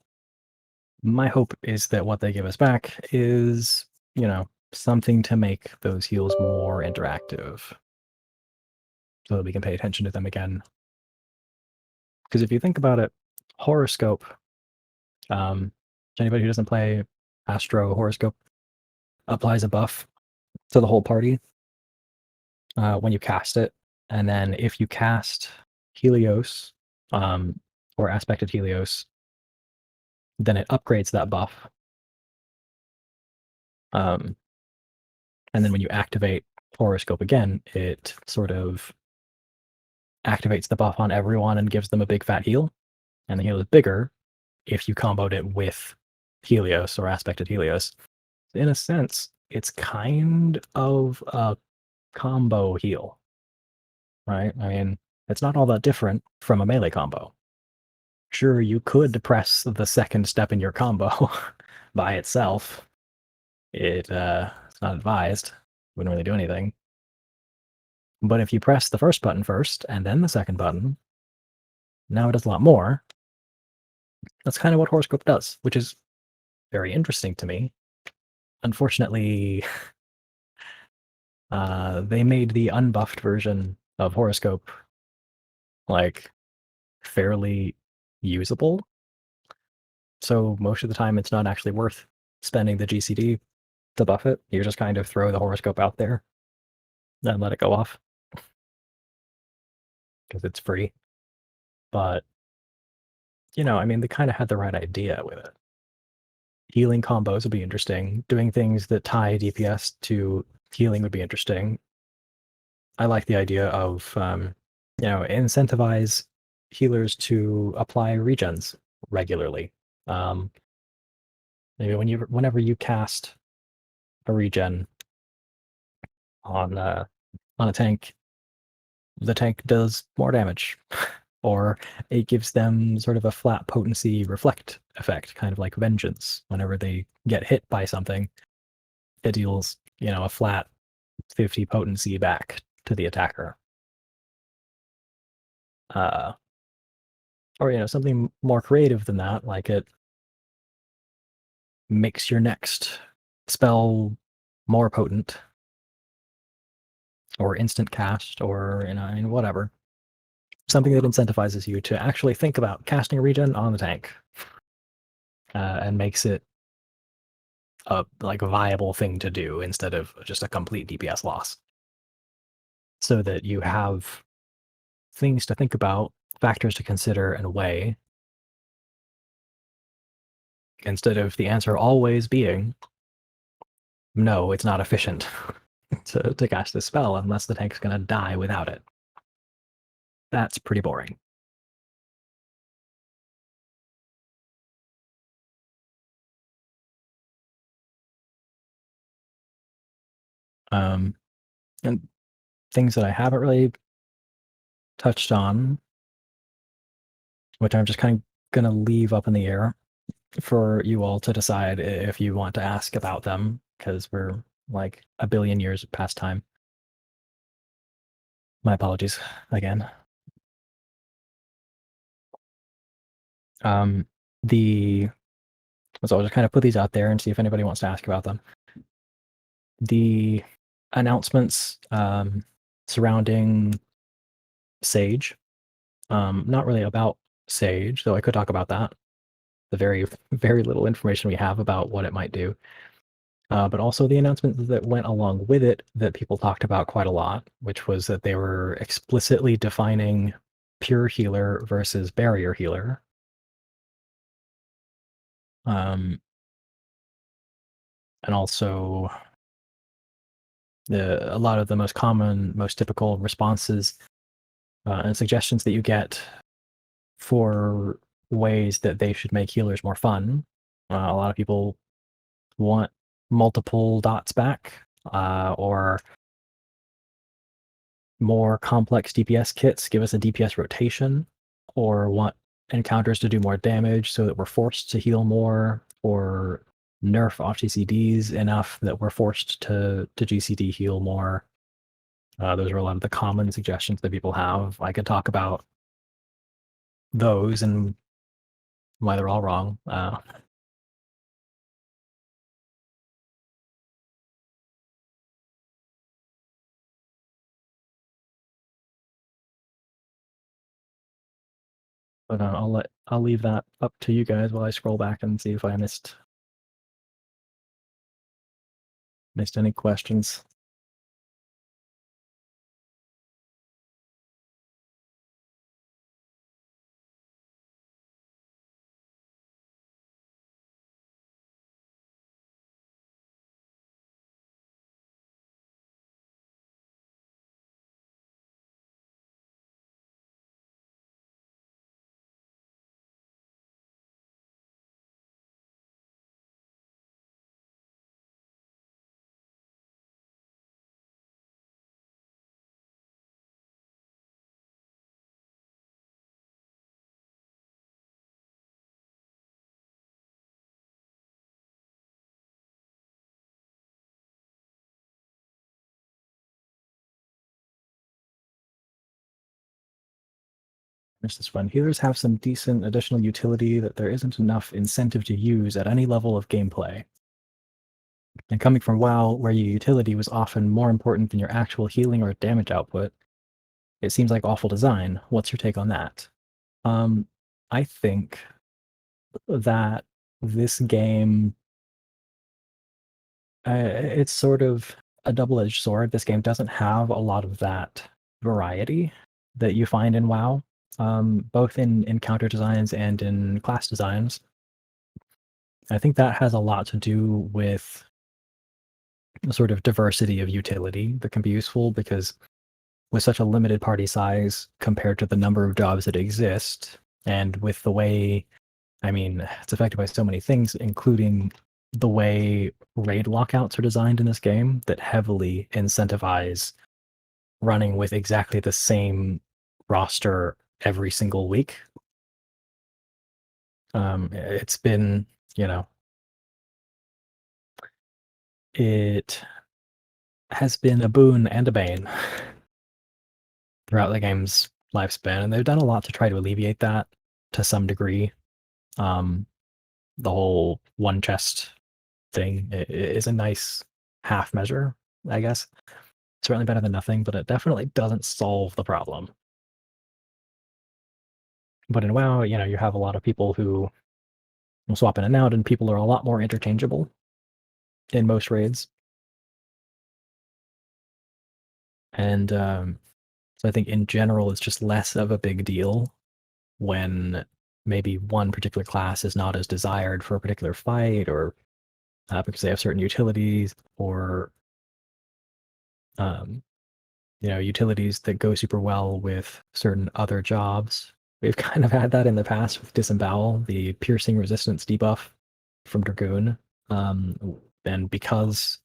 my hope is that what they give us back is, something to make those heals more interactive so that we can pay attention to them again. Because if you think about it, horoscope, to anybody who doesn't play Astro, horoscope applies a buff to the whole party when you cast it. And then if you cast Helios or aspected Helios, then it upgrades that buff. Um, and then when you activate horoscope again, it sort of activates the buff on everyone and gives them a big fat heal. And the heal is bigger if you comboed it with Helios or aspected Helios. In a sense, it's kind of a combo heal, right? I mean, it's not all that different from a melee combo. Sure, you could press the second step in your combo by itself. It's not advised. Wouldn't really do anything. But if you press the first button first and then the second button, now it does a lot more. That's kind of what horoscope does, which is very interesting to me. Unfortunately, they made the unbuffed version of horoscope like fairly usable. So most of the time, it's not actually worth spending the GCD to buff it. You just kind of throw the horoscope out there and let it go off because it's free. But I mean, they kind of had the right idea with it. Healing combos would be interesting. Doing things that tie DPS to healing would be interesting. I like the idea of incentivize healers to apply regens regularly. Um, Maybe whenever you cast a regen on a tank, the tank does more damage, or it gives them sort of a flat potency reflect effect, kind of like vengeance. Whenever they get hit by something, it deals a flat 50 potency back to the attacker. Uh, or something more creative than that, like it makes your next spell more potent, or instant cast, or whatever. Something that incentivizes you to actually think about casting a regen on the tank, and makes it a viable thing to do instead of just a complete DPS loss. So that you have things to think about, factors to consider and weigh, instead of the answer always being no, it's not efficient to cast this spell unless the tank's going to die without it. That's pretty boring. Um, and things that I haven't really touched on, which I'm just kind of going to leave up in the air for you all to decide if you want to ask about them, because we're like a billion years past time. My apologies again. Um, the so I'll just kind of put these out there and see if anybody wants to ask about them. The announcements surrounding Sage, not really about Sage, though I could talk about that. The very, very little information we have about what it might do. But also the announcements that went along with it that people talked about quite a lot, which was that they were explicitly defining pure healer versus barrier healer. Um, and also a lot of the most common, most typical responses and suggestions that you get for ways that they should make healers more fun. A lot of people want multiple dots back, or more complex DPS kits, give us a DPS rotation, or want encounters to do more damage so that we're forced to heal more, or nerf off GCDs enough that we're forced to GCD heal more. Those are a lot of the common suggestions that people have. I could talk about those and why they're all wrong. But I'll leave that up to you guys while I scroll back and see if I missed any questions. There's this one. Healers have some decent additional utility that there isn't enough incentive to use at any level of gameplay. And coming from WoW, where your utility was often more important than your actual healing or damage output, it seems like awful design. What's your take on that? Um, I think that this game, it's sort of a double-edged sword. This game doesn't have a lot of that variety that you find in WoW, both in encounter designs and in class designs. I think that has a lot to do with the sort of diversity of utility that can be useful, because with such a limited party size compared to the number of jobs that exist, and with the way, I mean, it's affected by so many things, including the way raid lockouts are designed in this game that heavily incentivize running with exactly the same roster every single week. It's been, you know, it has been a boon and a bane throughout the game's lifespan, and they've done a lot to try to alleviate that to some degree. Um, the whole one chest thing is a nice half measure, I guess. Certainly better than nothing, but it definitely doesn't solve the problem. But in WoW, you have a lot of people who will swap in and out, and people are a lot more interchangeable in most raids. And so I think in general, it's just less of a big deal when maybe one particular class is not as desired for a particular fight, or because they have certain utilities, or utilities that go super well with certain other jobs. We've kind of had that in the past with Disembowel, the piercing resistance debuff from Dragoon. And because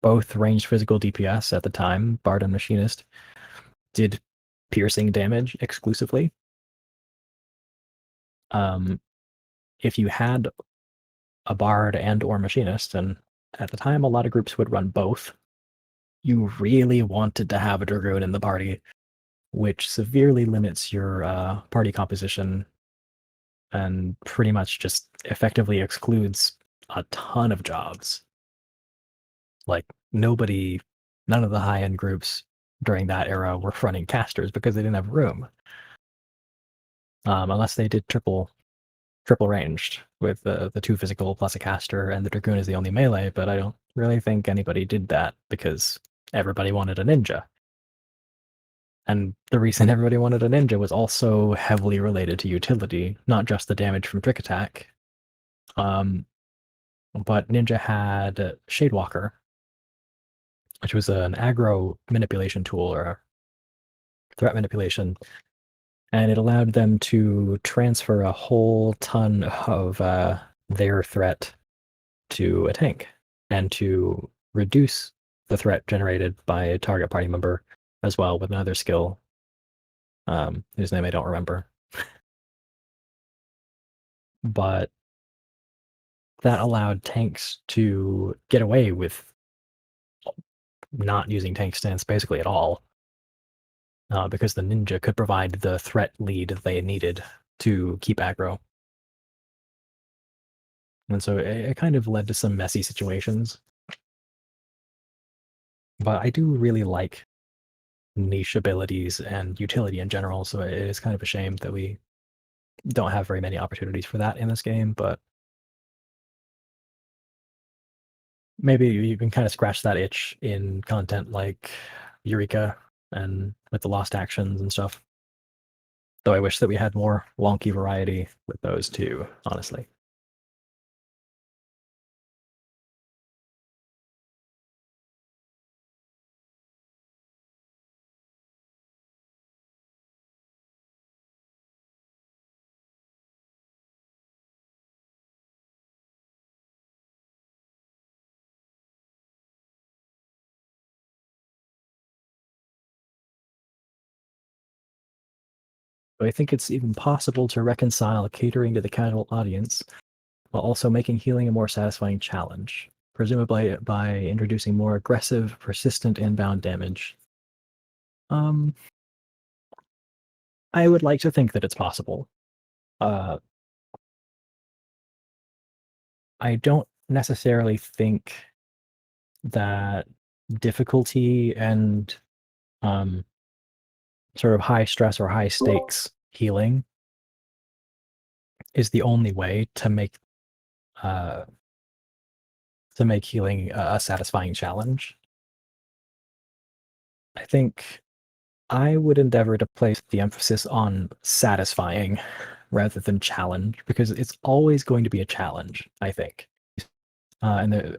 both ranged physical DPS at the time, Bard and Machinist, did piercing damage exclusively. If you had a Bard and or Machinist, and at the time a lot of groups would run both, you really wanted to have a Dragoon in the party, which severely limits your party composition and pretty much just effectively excludes a ton of jobs. Like none of the high-end groups during that era were running casters because they didn't have room. Unless they did triple ranged with the 2 physical plus a caster, and the Dragoon is the only melee, but I don't really think anybody did that because everybody wanted a ninja. And the reason everybody wanted a ninja was also heavily related to utility, not just the damage from trick attack. But ninja had Shadewalker, which was an aggro manipulation tool or threat manipulation, and it allowed them to transfer a whole ton of their threat to a tank and to reduce the threat generated by a target party member as well with another skill whose name I don't remember. But that allowed tanks to get away with not using tank stance basically at all, because the ninja could provide the threat lead they needed to keep aggro. And so it kind of led to some messy situations. But I do really like niche abilities and utility in general, so it is kind of a shame that we don't have very many opportunities for that in this game, but maybe you can kind of scratch that itch in content like Eureka and with the lost actions and stuff. Though I wish that we had more wonky variety with those too, honestly. But I think it's even possible to reconcile catering to the casual audience while also making healing a more satisfying challenge, presumably by introducing more aggressive, persistent inbound damage. Um, I would like to think that it's possible. Uh, I don't necessarily think that difficulty and um, sort of high stress or high stakes healing is the only way uh, to make healing a satisfying challenge. I think I would endeavor to place the emphasis on satisfying rather than challenge because it's always going to be a challenge, I think. And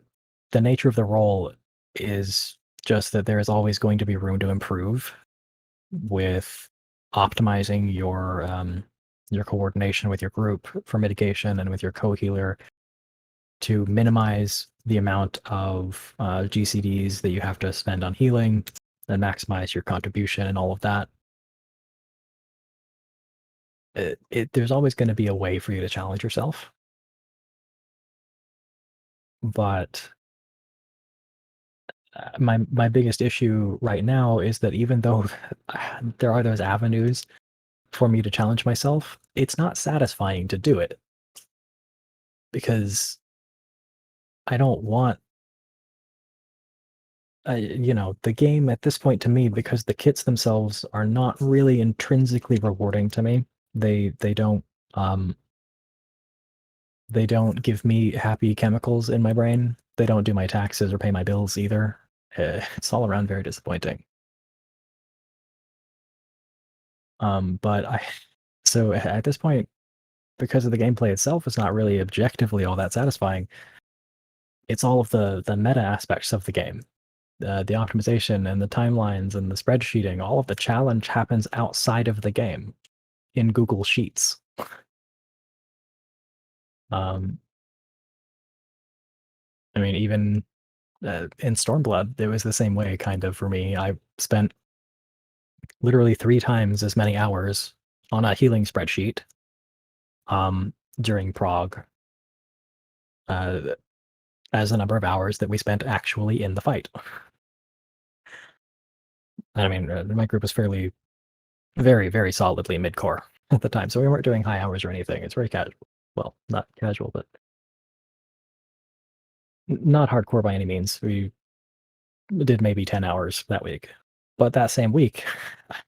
the nature of the role is just that there is always going to be room to improve with optimizing your coordination with your group for mitigation and with your co-healer to minimize the amount of GCDs that you have to spend on healing and maximize your contribution and all of that. There's always going to be a way for you to challenge yourself, but my biggest issue right now is that even though there are those avenues for me to challenge myself, it's not satisfying to do it because I don't want the game at this point to me, because the kits themselves are not really intrinsically rewarding to me. They don't um they don't give me happy chemicals in my brain. They don't do my taxes or pay my bills either. It's all around very disappointing. But so at this point, because of the gameplay itself, it's not really objectively all that satisfying. It's all of the meta aspects of the game the optimization and the timelines and the spreadsheeting, all of the challenge happens outside of the game in Google Sheets. I mean, even in Stormblood, it was the same way, kind of, for me. I spent literally 3 times as many hours on a healing spreadsheet during Prague uh, as the number of hours that we spent actually in the fight. I mean, my group was fairly, very, very solidly mid-core at the time, so we weren't doing high hours or anything. It's very casual. Well, not casual, but not hardcore by any means. We did maybe 10 hours that week. But that same week,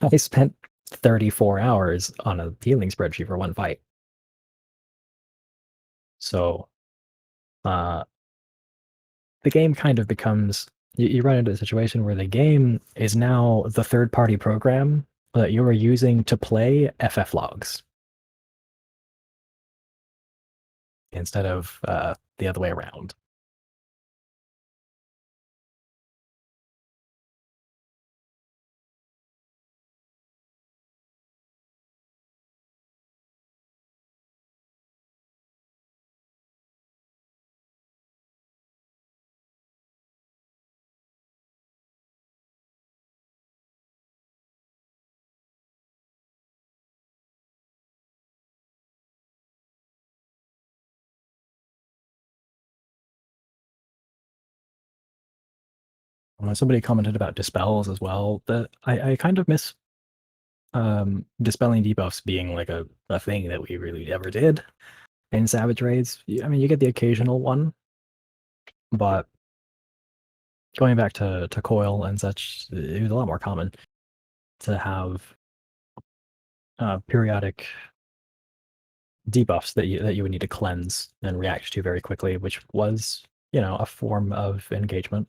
I spent 34 hours on a healing spreadsheet for one fight. So uh, the game kind of becomes, you run into a situation where the game is now the third-party program that you are using to play FF logs instead of the other way around. Somebody commented about dispels as well. That I kind of miss dispelling debuffs being like a thing that we really ever did in Savage Raids. I mean, you get the occasional one, but going back to Coil and such, it was a lot more common to have periodic debuffs that you would need to cleanse and react to very quickly, which was, a form of engagement.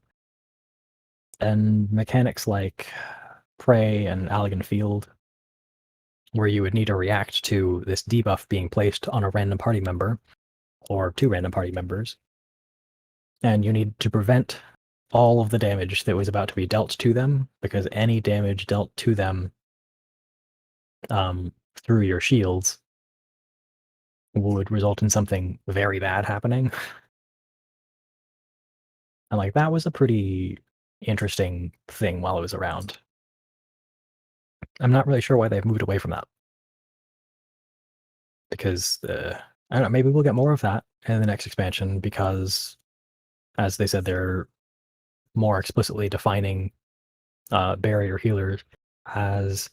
And mechanics like Prey and Allegan Field, where you would need to react to this debuff being placed on a random party member or 2 random party members, and you need to prevent all of the damage that was about to be dealt to them, because any damage dealt to them through your shields would result in something very bad happening. And like that was a pretty interesting thing while it was around. I'm not really sure why they've moved away from that, because I don't know, maybe we'll get more of that in the next expansion, because as they said, they're more explicitly defining barrier healers as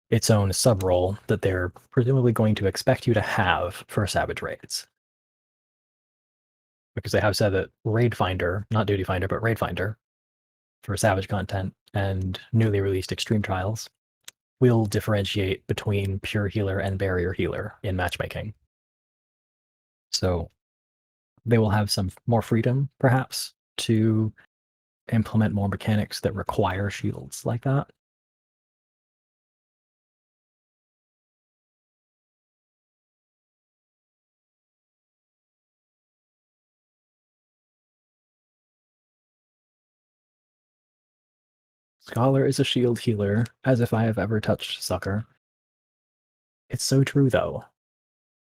its own sub role that they're presumably going to expect you to have for Savage Raids. Because they have said that Raid Finder, not Duty Finder, but Raid Finder for Savage content and newly released Extreme Trials will differentiate between pure healer and barrier healer in matchmaking. So they will have some more freedom, perhaps, to implement more mechanics that require shields like that. Scholar is a shield healer, as if I have ever touched Sucker. It's so true, though.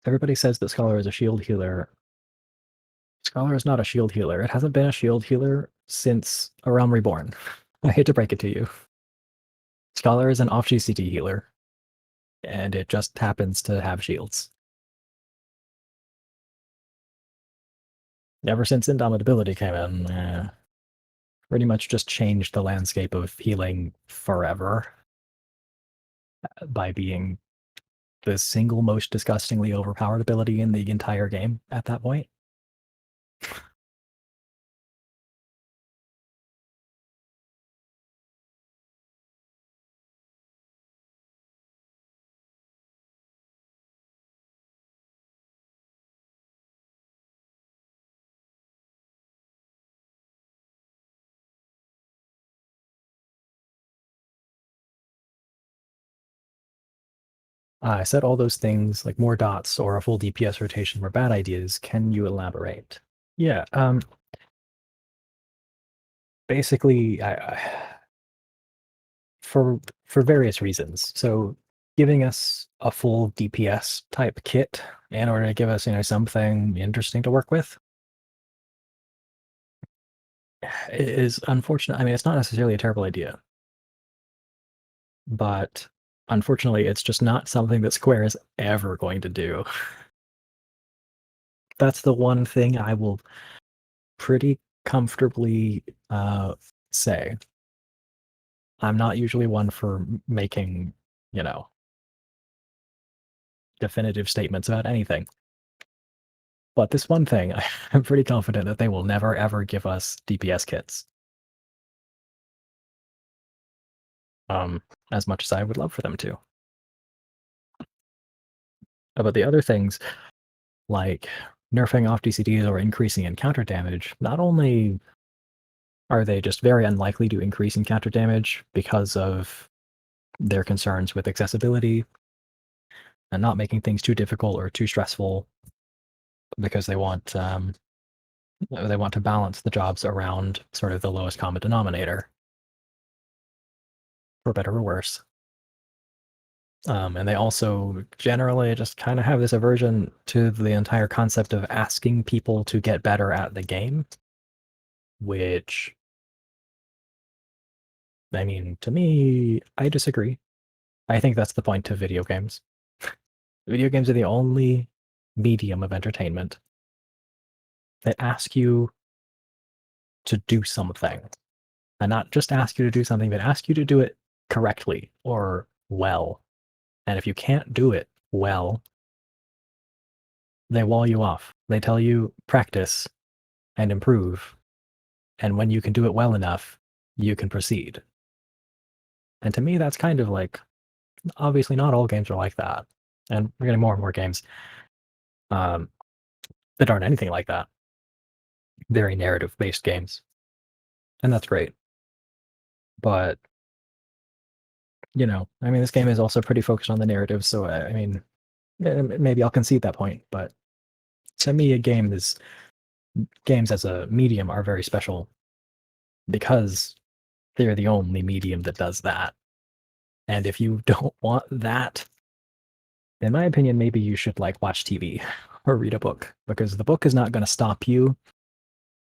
Everybody says that Scholar is a shield healer. Scholar is not a shield healer. It hasn't been a shield healer since A Realm Reborn. I hate to break it to you. Scholar is an off-GCT healer, and it just happens to have shields. Ever since Indomitability came in, pretty much just changed the landscape of healing forever by being the single most disgustingly overpowered ability in the entire game at that point. I said all those things, like more dots or a full DPS rotation, were bad ideas. Can you elaborate? Yeah, basically, for various reasons. So giving us a full DPS type kit in order to give us, something interesting to work with is unfortunate. I mean, it's not necessarily a terrible idea, but unfortunately, it's just not something that Square is ever going to do. That's the one thing I will pretty comfortably say. I'm not usually one for making, you know, definitive statements about anything. But this one thing, I'm pretty confident that they will never ever give us DPS kits. Um, as much as I would love for them to. But the other things, like nerfing off DCDs or increasing encounter damage, not only are they just very unlikely to increase encounter damage because of their concerns with accessibility and not making things too difficult or too stressful, because they want to balance the jobs around sort of the lowest common denominator, for better or worse. And they also generally just kind of have this aversion to the entire concept of asking people to get better at the game, which, I mean, to me, I disagree. I think that's the point of video games. Video games are the only medium of entertainment that ask you to do something, and not just ask you to do something, but ask you to do it correctly or well. And if you can't do it well, they wall you off. They tell you practice and improve. And when you can do it well enough, you can proceed. And to me, that's kind of like, obviously, not all games are like that. And we're getting more and more games um, that aren't anything like that. Very narrative based games. And that's great. But, I mean, this game is also pretty focused on the narrative. So, I mean, maybe I'll concede that point. But to me, games as a medium are very special because they're the only medium that does that. And if you don't want that, in my opinion, maybe you should like watch TV or read a book, because the book is not going to stop you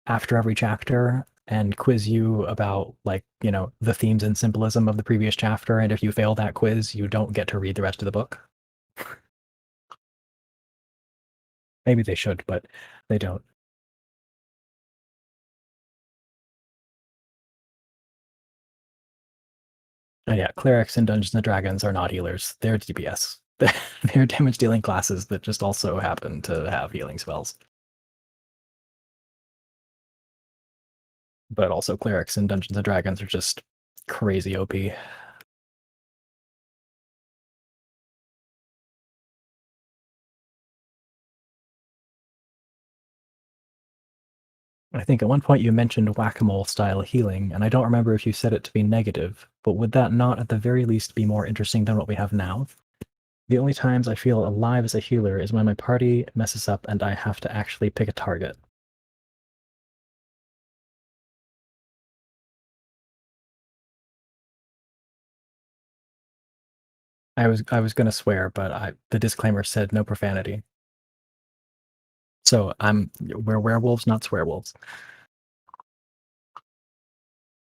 after every chapter and quiz you about, like, the themes and symbolism of the previous chapter. And if you fail that quiz, you don't get to read the rest of the book. Maybe they should, but they don't. And yeah, clerics in Dungeons and Dragons are not healers. They're DPS. They're damage dealing classes that just also happen to have healing spells. But also clerics in Dungeons and Dragons are just crazy OP. I think at one point you mentioned whack-a-mole style healing, and I don't remember if you said it to be negative, but would that not at the very least be more interesting than what we have now? The only times I feel alive as a healer is when my party messes up and I have to actually pick a target. I was gonna swear, but the disclaimer said no profanity. So we're werewolves, not swearwolves.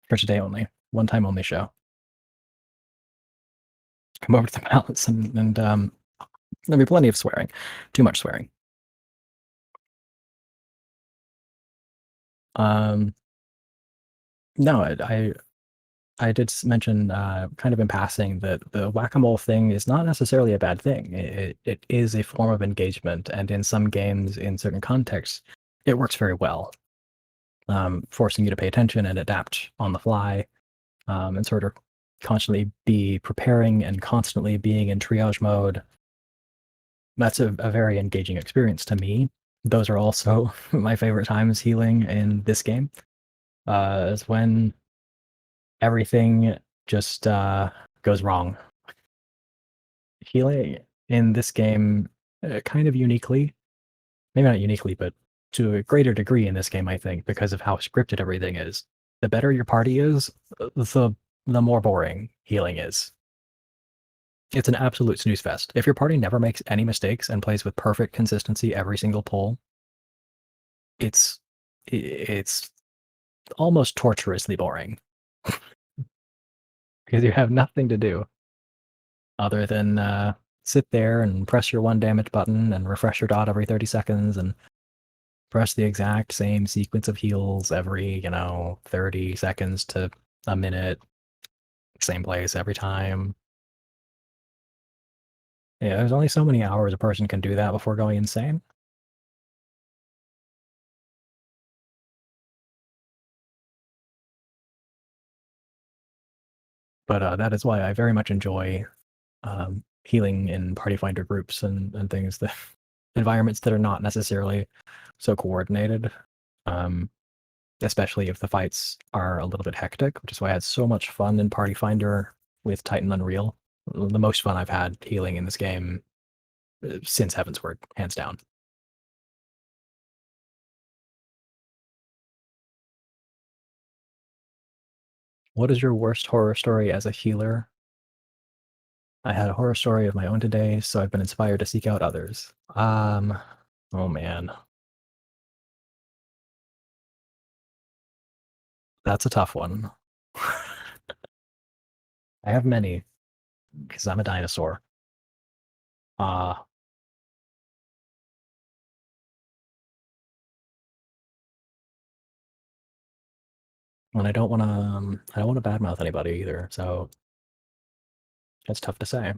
For today only. One time only show. Come over to the palace and there'll be plenty of swearing. Too much swearing. Um no, I did mention, kind of in passing, that the whack-a-mole thing is not necessarily a bad thing. It is a form of engagement, and in some games, in certain contexts, it works very well, forcing you to pay attention and adapt on the fly, and sort of constantly be preparing and constantly being in triage mode. That's a very engaging experience to me. Those are also my favorite times healing in this game, is when everything just goes wrong. Healing in this game, kind of uniquely, maybe not uniquely, but to a greater degree in this game, I think, because of how scripted everything is. the better your party is, the more boring healing is. It's an absolute snooze fest. If your party never makes any mistakes and plays with perfect consistency every single pull, it's almost torturously boring because you have nothing to do other than sit there and press your one damage button and refresh your dot every 30 seconds and press the exact same sequence of heals every, 30 seconds to a minute, same place every time. Yeah, there's only so many hours a person can do that before going insane. But that is why I very much enjoy healing in party finder groups and things that environments that are not necessarily so coordinated. Um, Especially if the fights are a little bit hectic, which is why I had so much fun in Party Finder with Titan Unreal. The most fun I've had healing in this game since Heavensward, hands down. What is your worst horror story as a healer? I had a horror story of my own today, so I've been inspired to seek out others. Oh man, that's a tough one. I have many because I'm a dinosaur. Uh, and I don't want to badmouth anybody either, so it's tough to say.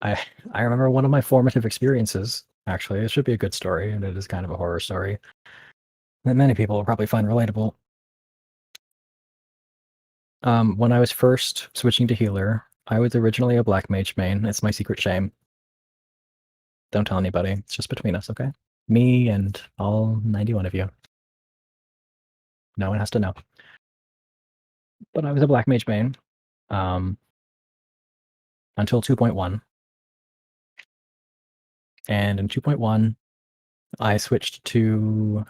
I I remember one of my formative experiences. Actually, it should be a good story, and it is kind of a horror story that many people will probably find relatable. When I was first switching to healer, I was originally a black mage main. It's my secret shame. Don't tell anybody. It's just between us, okay? Me and all 91 of you. No one has to know. But I was a black mage main um, until 2.1. And in 2.1, I switched to.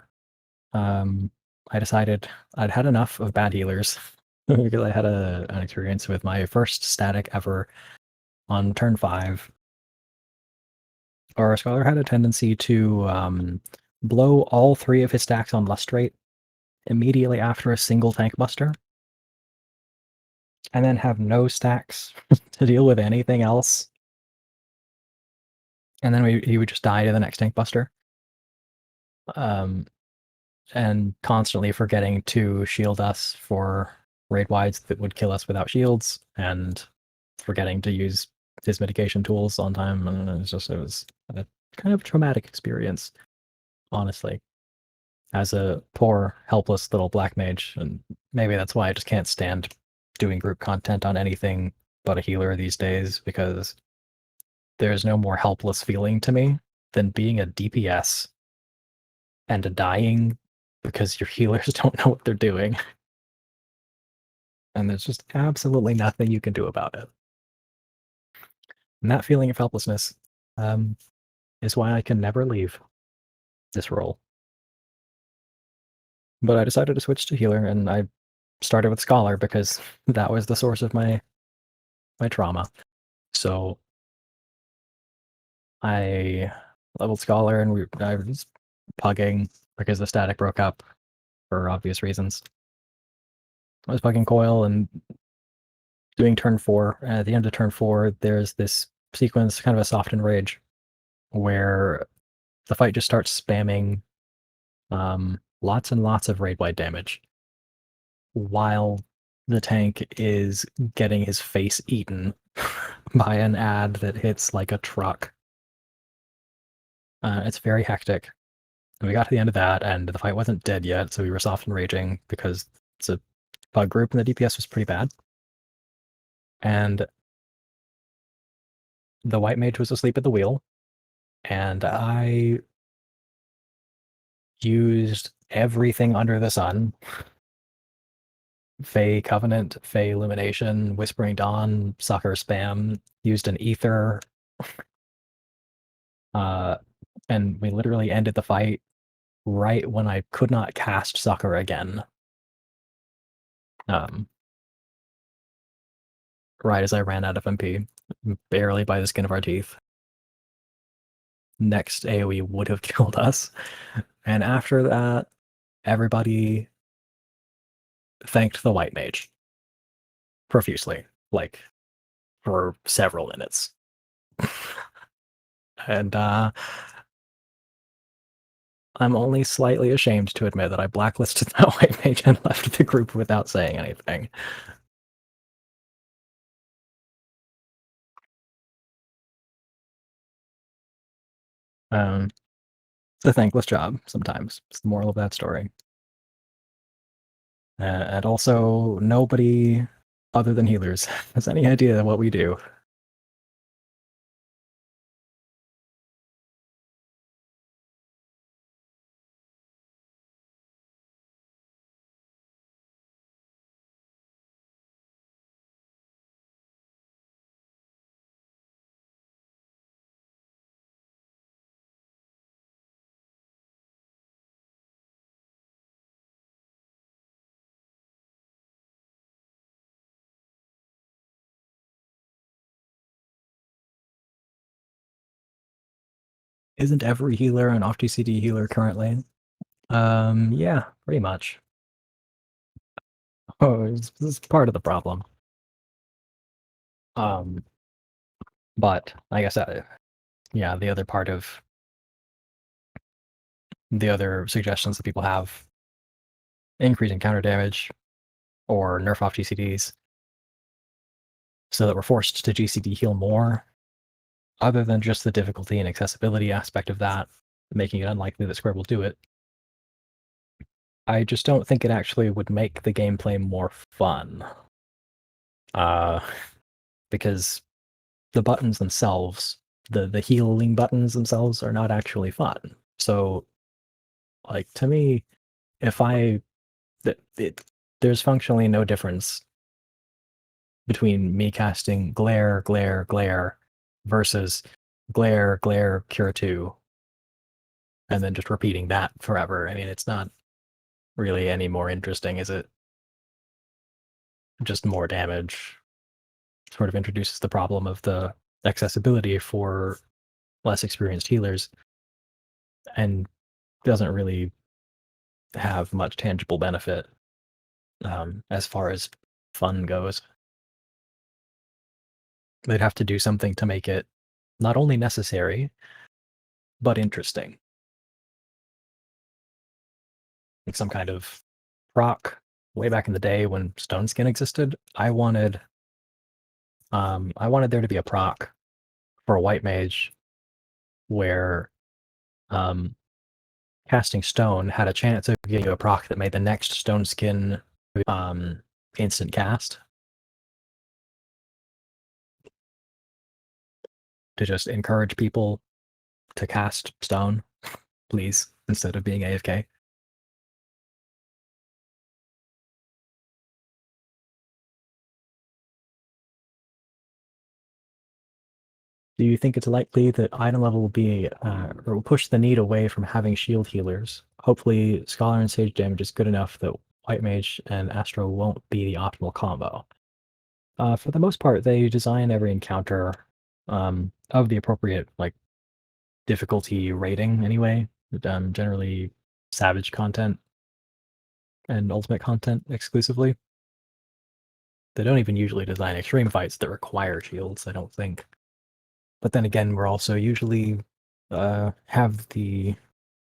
I decided I'd had enough of bad healers because I had an experience with my first static ever on turn 5. Our scholar had a tendency to blow all 3 of his stacks on Lustrate immediately after a single tank buster, and then have no stacks to deal with anything else. And then he would just die to the next tank buster. And constantly forgetting to shield us for raid wides that would kill us without shields, and forgetting to use his mitigation tools on time. And it was a kind of traumatic experience, honestly, as a poor, helpless little black mage. And maybe that's why I just can't stand doing group content on anything but a healer these days, because there's no more helpless feeling to me than being a DPS and dying because your healers don't know what they're doing. And there's just absolutely nothing you can do about it. And that feeling of helplessness um, is why I can never leave this role. But I decided to switch to healer, and I started with scholar because that was the source of my trauma. So I leveled scholar, and I was pugging because the static broke up for obvious reasons. I was pugging coil and doing turn 4. At the end of turn 4, there's this sequence, kind of a softened rage, where the fight just starts spamming lots and lots of raid wide damage while the tank is getting his face eaten by an ad that hits like a truck. It's very hectic. And we got to the end of that, and the fight wasn't dead yet, so we were soft and raging because it's a bug group and the DPS was pretty bad. And the white mage was asleep at the wheel, and I used everything under the sun. Fey Covenant, Fey Illumination, Whispering Dawn, Sucker Spam, used an Ether, and we literally ended the fight right when I could not cast Succor again. Right as I ran out of MP, barely by the skin of our teeth. Next AoE would have killed us. And after that, everybody thanked the white mage profusely, like for several minutes. And I'm only slightly ashamed to admit that I blacklisted that white mage and left the group without saying anything. It's a thankless job sometimes. It's the moral of that story. And also, nobody other than healers has any idea what we do. Isn't every healer an off-GCD healer currently? Yeah, pretty much. Oh, it's part of the problem. But like I said, yeah, the other part of the other suggestions that people have, increasing counter damage or nerf off GCDs so that we're forced to GCD heal more, other than just the difficulty and accessibility aspect of that, making it unlikely that Square will do it. I just don't think it actually would make the gameplay more fun. Uh, because the buttons themselves, the healing buttons themselves are not actually fun. So, like, to me, if I, there's functionally no difference between me casting glare, glare, glare versus glare, glare, cure 2, and then just repeating that forever. I mean, it's not really any more interesting, is it? Just more damage. Sort of introduces the problem of the accessibility for less experienced healers and doesn't really have much tangible benefit as far as fun goes. They'd have to do something to make it not only necessary, but interesting. Like some kind of proc. Way back in the day when Stone Skin existed, I wanted there to be a proc for a white mage where um, casting stone had a chance of giving you a proc that made the next Stone Skin um, instant cast to just encourage people to cast stone, please, instead of being AFK. Do you think it's likely that item level will be or will push the need away from having shield healers? Hopefully, Scholar and Sage damage is good enough that White Mage and Astro won't be the optimal combo. For the most part, they design every encounter of the appropriate like difficulty rating anyway. Generally, Savage content and Ultimate content exclusively. They don't even usually design extreme fights that require shields, I don't think. But then again, we're also usually have the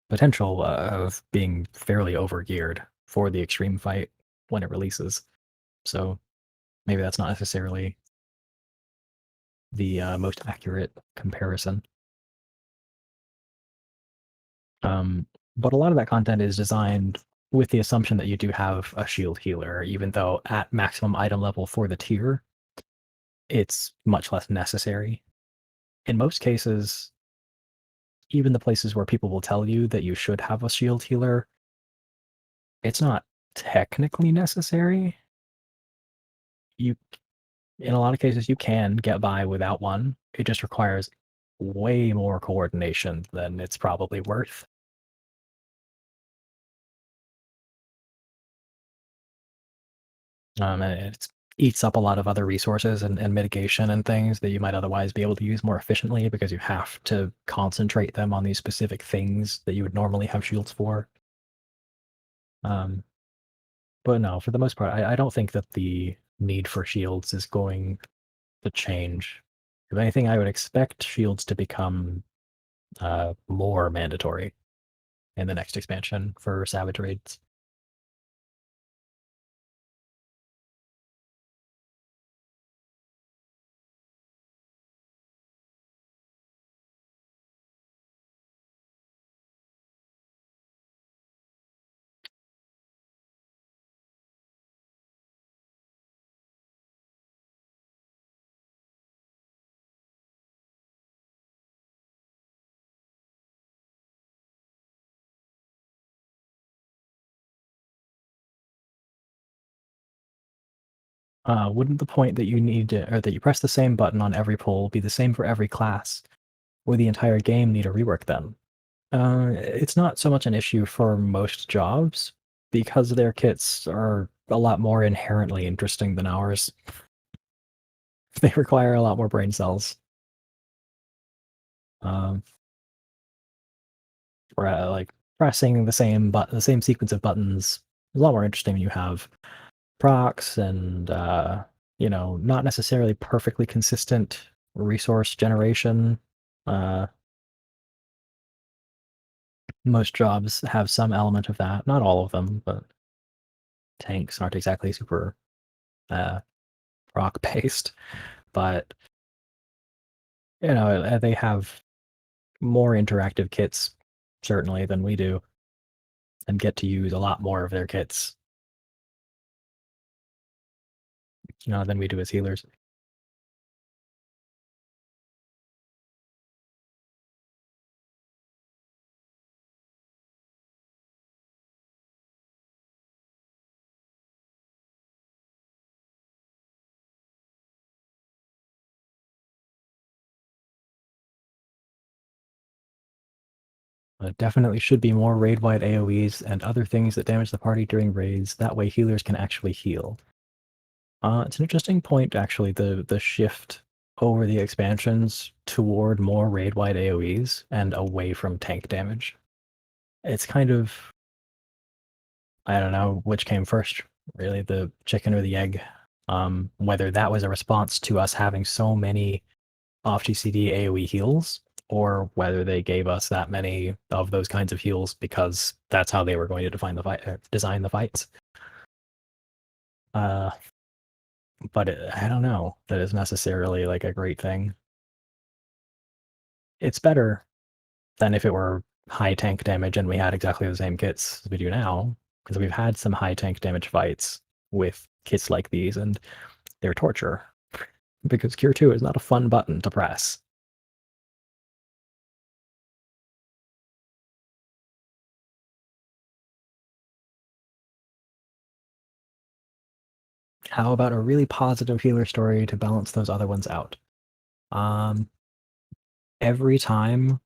potential of being fairly overgeared for the extreme fight when it releases. So maybe that's not necessarily the most accurate comparison. Um, but a lot of that content is designed with the assumption that you do have a shield healer, even though at maximum item level for the tier, it's much less necessary. In most cases, even the places where people will tell you that you should have a shield healer, it's not technically necessary. You, in a lot of cases, you can get by without one. It just requires way more coordination than it's probably worth. And it eats up a lot of other resources and mitigation and things that you might otherwise be able to use more efficiently because you have to concentrate them on these specific things that you would normally have shields for. Um, but no, for the most part, I don't think that the need for shields is going to change. If anything, I would expect shields to become more mandatory in the next expansion for Savage raids. Wouldn't the point that you need to, or that you press the same button on every pull be the same for every class? Would the entire game need a rework then? It's not so much an issue for most jobs because their kits are a lot more inherently interesting than ours. They require a lot more brain cells. Um, like pressing the same sequence of buttons is a lot more interesting when you have procs and not necessarily perfectly consistent resource generation. Uh, most jobs have some element of that, not all of them, but tanks aren't exactly super uh, proc based. But they have more interactive kits certainly than we do, and get to use a lot more of their kits, than we do as healers. Definitely should be more raid-wide AoEs and other things that damage the party during raids. That way healers can actually heal. It's an interesting point, actually, the shift over the expansions toward more raid-wide AoEs and away from tank damage. It's kind of, I don't know which came first, really, the chicken or the egg. Whether that was a response to us having so many off-GCD AoE heals, or whether they gave us that many of those kinds of heals because that's how they were going to design the fights. Uh, but I don't know that is necessarily like a great thing. It's better than if it were high tank damage and we had exactly the same kits as we do now, because we've had some high tank damage fights with kits like these, and they're torture. Because Cure 2 is not a fun button to press. How about a really positive healer story to balance those other ones out? Um, every time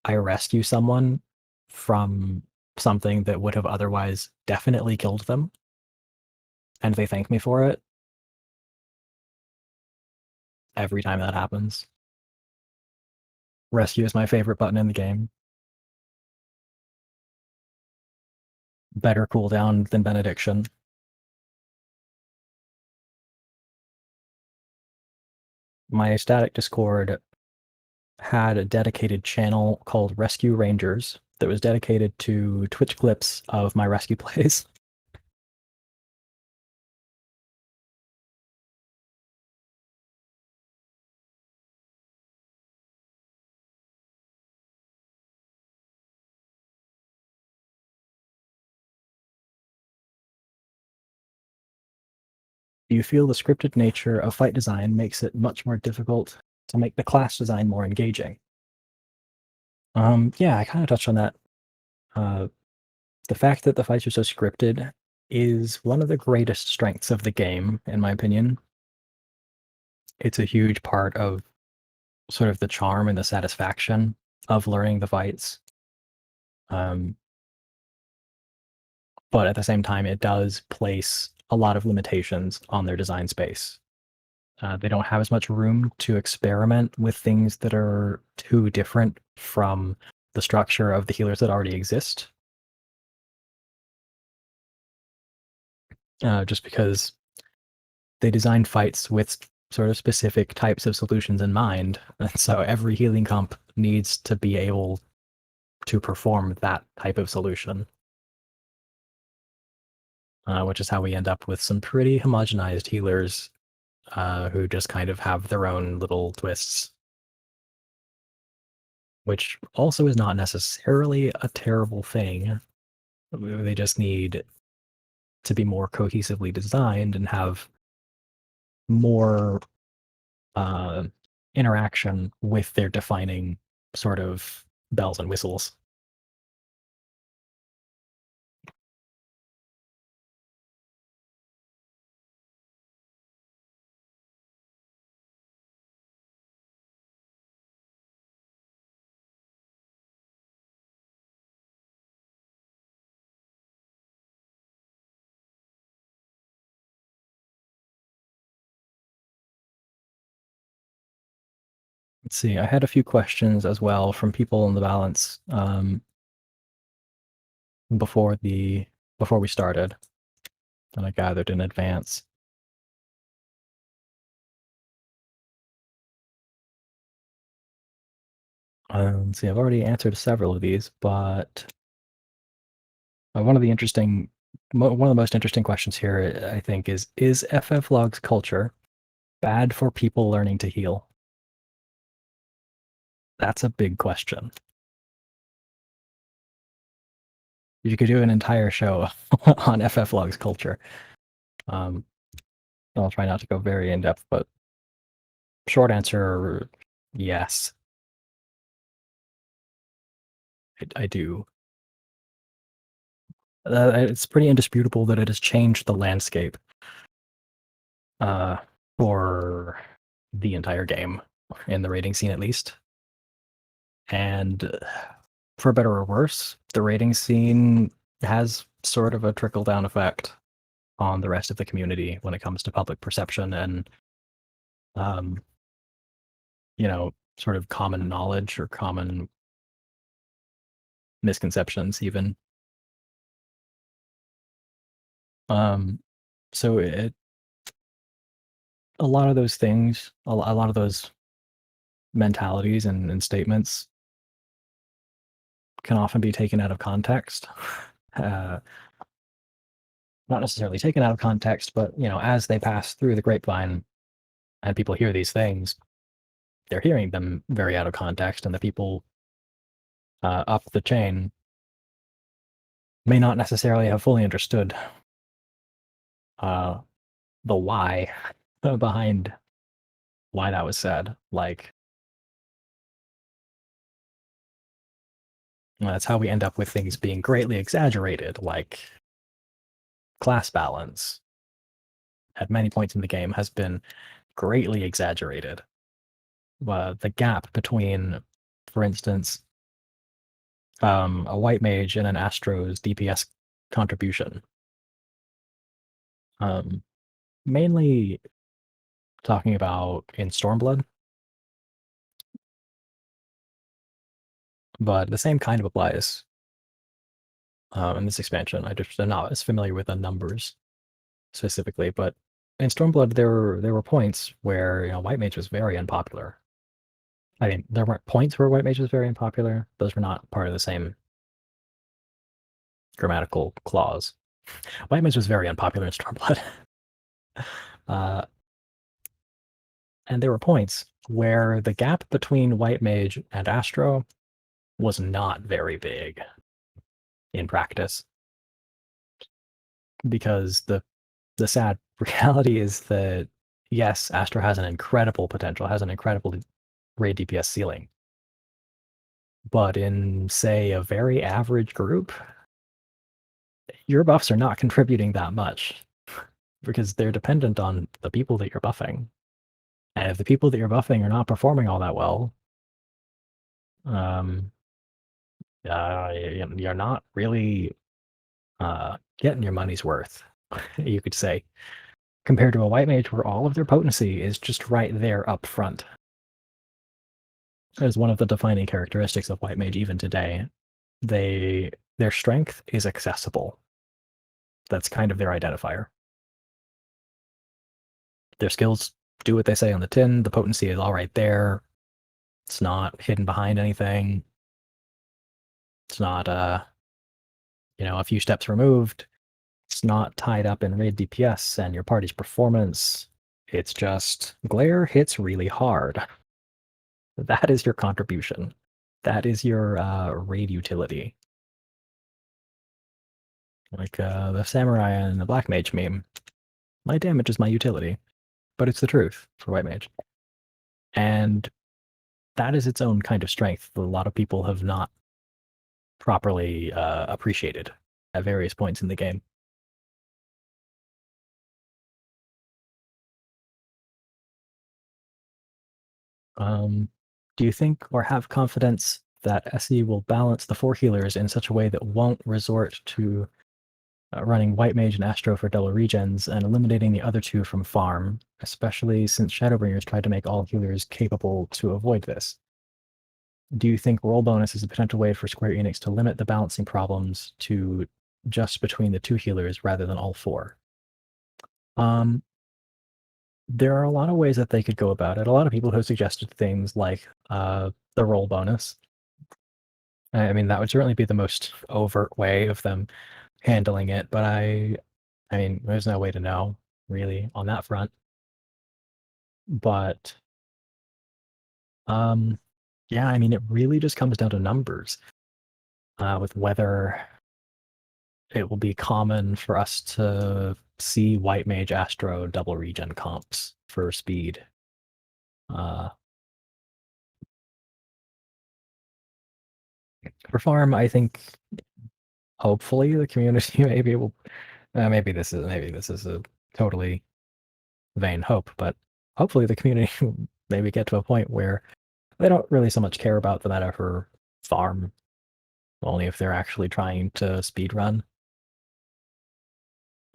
I rescue someone from something that would have otherwise definitely killed them, and they thank me for it, every time that happens. Rescue is my favorite button in the game. Better cooldown than Benediction. My static Discord had a dedicated channel called Rescue Rangers that was dedicated to Twitch clips of my rescue plays. Do you feel the scripted nature of fight design makes it much more difficult to make the class design more engaging? Yeah, I kind of touched on that. Uh, the fact that the fights are so scripted is one of the greatest strengths of the game, in my opinion. It's a huge part of sort of the charm and the satisfaction of learning the fights. Um, but at the same time, it does place a lot of limitations on their design space. They don't have as much room to experiment with things that are too different from the structure of the healers that already exist. Just because they design fights with sort of specific types of solutions in mind. And so every healing comp needs to be able to perform that type of solution, which is how we end up with some pretty homogenized healers who just kind of have their own little twists, which also is not necessarily a terrible thing. They just need to be more cohesively designed and have more uh, interaction with their defining sort of bells and whistles. Let's see. I had a few questions as well from people in the balance before the before we started that I gathered in advance. Let's see. I've already answered several of these, but one of the most interesting questions here, I think, is FF Log's culture bad for people learning to heal? That's a big question. You could do an entire show on FF Log's culture. Um, I'll try not to go very in depth, but short answer, yes, I do. It's pretty indisputable that it has changed the landscape uh, for the entire game, in the rating scene at least. And for better or worse, the rating scene has sort of a trickle down effect on the rest of the community when it comes to public perception and, um, sort of common knowledge or common misconceptions, even. Um, so a lot of those things, a lot of those mentalities and statements can often be taken out of context. Uh, Not necessarily taken out of context, but as they pass through the grapevine and people hear these things, they're hearing them very out of context, and the people up the chain may not necessarily have fully understood uh, the why behind why that was said. Like, that's how we end up with things being greatly exaggerated, like class balance at many points in the game has been greatly exaggerated. The gap between, for instance, a white mage and an Astro's DPS contribution. Um, Mainly talking about in Stormblood, but the same kind of applies in this expansion. I'm not as familiar with the numbers specifically, but in Stormblood there were points where white mage was very unpopular. I mean, there weren't points where white mage was very unpopular. Those were not part of the same grammatical clause. White mage was very unpopular in Stormblood. uh, and there were points where the gap between white mage and Astro was not very big in practice, because the sad reality is that yes, Astro has an incredible potential, has an incredible raid DPS ceiling, but in say a very average group, your buffs are not contributing that much because they're dependent on the people that you're buffing. And if the people that you're buffing are not performing all that well, um, you're not really getting your money's worth. you could say, compared to a white mage where all of their potency is just right there up front. As one of the defining characteristics of white mage even today. Their strength is accessible. That's kind of their identifier. Their skills do what they say on the tin. The potency is all right there. It's not hidden behind anything. It's not a few steps removed. It's not tied up in raid DPS and your party's performance. It's just glare hits really hard. That is your contribution. That is your raid utility. Like the samurai and the black mage meme. My damage is my utility, but it's the truth for white mage. And that is its own kind of strength that a lot of people have not properly appreciated at various points in the game. Do you think or have confidence that SE will balance the four healers in such a way that won't resort to running White Mage and Astro for double regens and eliminating the other two from farm, especially since Shadowbringers tried to make all healers capable to avoid this? Do you think roll bonus is a potential way for Square Enix to limit the balancing problems to just between the two healers rather than all four? Um, there are a lot of ways that they could go about it. A lot of people have suggested things like the roll bonus. I mean, that would certainly be the most overt way of them handling it, but I mean, there's no way to know really on that front. But yeah, I mean, it really just comes down to numbers with whether it will be common for us to see White Mage Astro double regen comps for speed. Uh, for farm, I think hopefully the community maybe will. Maybe this is a totally vain hope, but hopefully the community will maybe get to a point where they don't really so much care about the meta for farm, only if they're actually trying to speed run.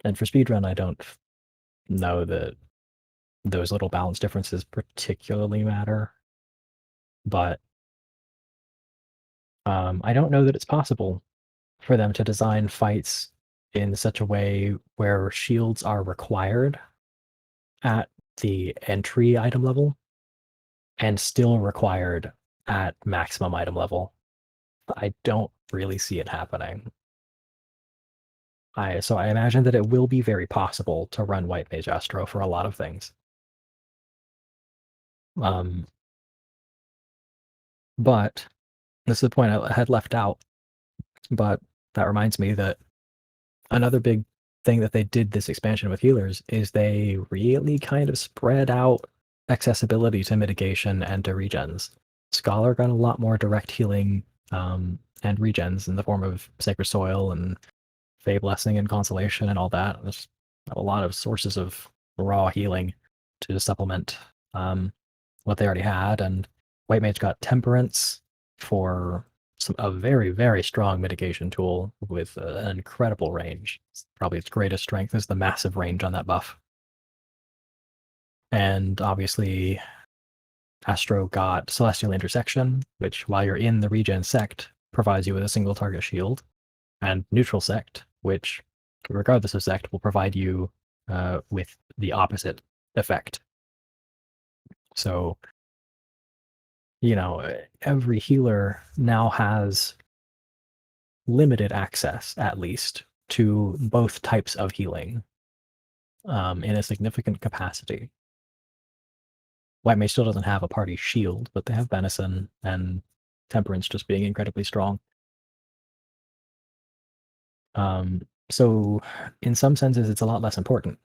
And for speed run, I don't know that those little balance differences particularly matter. But I don't know that it's possible for them to design fights in such a way where shields are required at the entry item level and still required at maximum item level. I don't really see it happening. So I imagine that it will be very possible to run White Mage Astro for a lot of things. Um, but this is the point I had left out. But that reminds me that another big thing that they did this expansion with healers is they really kind of spread out accessibility to mitigation and to regens. Scholar got a lot more direct healing and regens in the form of Sacred Soil and Fey Blessing and Consolation and all that. There's a lot of sources of raw healing to supplement what they already had. And White Mage got Temperance for a very, very strong mitigation tool with an incredible range. Probably its greatest strength is the massive range on that buff. And obviously, Astro got Celestial Intersection, which while you're in the regen sect, provides you with a single target shield, and Neutral Sect, which, regardless of sect, will provide you with the opposite effect. So, every healer now has limited access, at least, to both types of healing in a significant capacity. White Mage still doesn't have a party shield, but they have Benison and Temperance just being incredibly strong. So, in some senses, it's a lot less important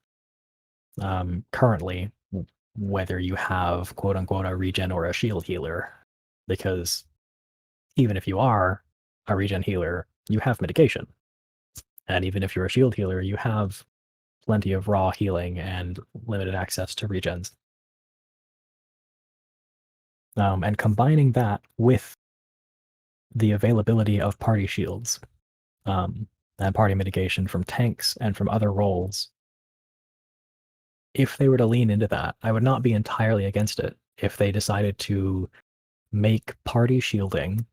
currently whether you have quote unquote a regen or a shield healer, because even if you are a regen healer, you have mitigation. And even if you're a shield healer, you have plenty of raw healing and limited access to regens. And combining that with the availability of party shields, and party mitigation from tanks and from other roles. If they were to lean into that, I would not be entirely against it if they decided to make party shielding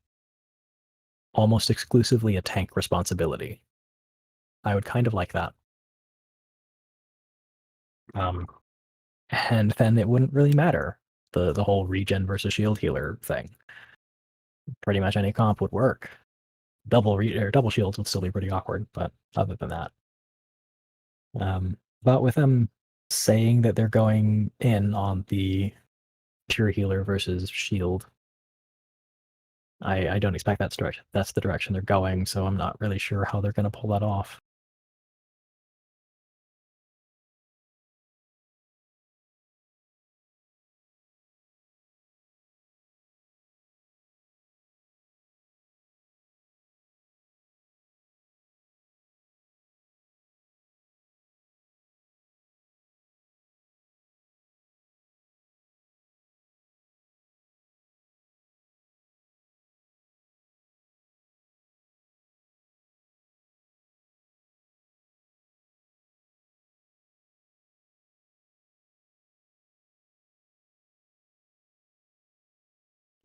almost exclusively a tank responsibility. I would kind of like that. Um, and then it wouldn't really matter, the whole regen versus shield healer thing. Pretty much any comp would work. Double shields would still be pretty awkward, but other than that. But with them saying that they're going in on the pure healer versus shield, I don't expect that's the direction they're going, so I'm not really sure how they're going to pull that off.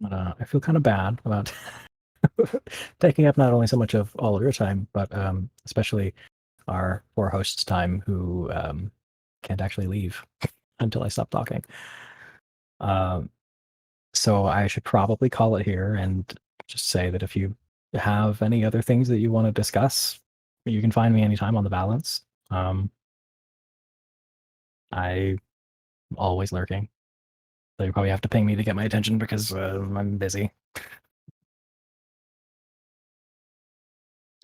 But I feel kind of bad about taking up not only so much of all of your time, but especially our poor host's time who can't actually leave until I stop talking. Um, so I should probably call it here and just say that if you have any other things that you want to discuss, you can find me anytime on the balance. I'm always lurking. So you probably have to ping me to get my attention because I'm busy.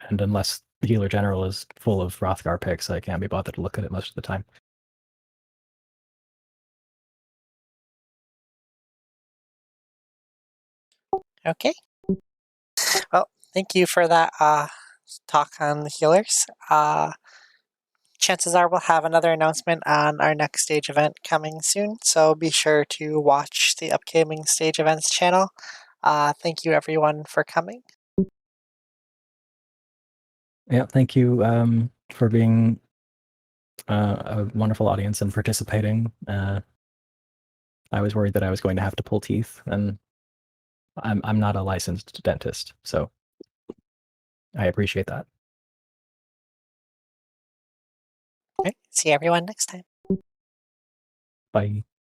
And unless the healer general is full of Rothgar picks, I can't be bothered to look at it most of the time. Okay. Well, thank you for that talk on the healers. Chances are we'll have another announcement on our next stage event coming soon, so be sure to watch the upcoming stage events channel. Thank you everyone for coming. Yeah, thank you for being a wonderful audience and participating. I was worried that I was going to have to pull teeth, and I'm not a licensed dentist, so I appreciate that. All right, see everyone next time. Bye.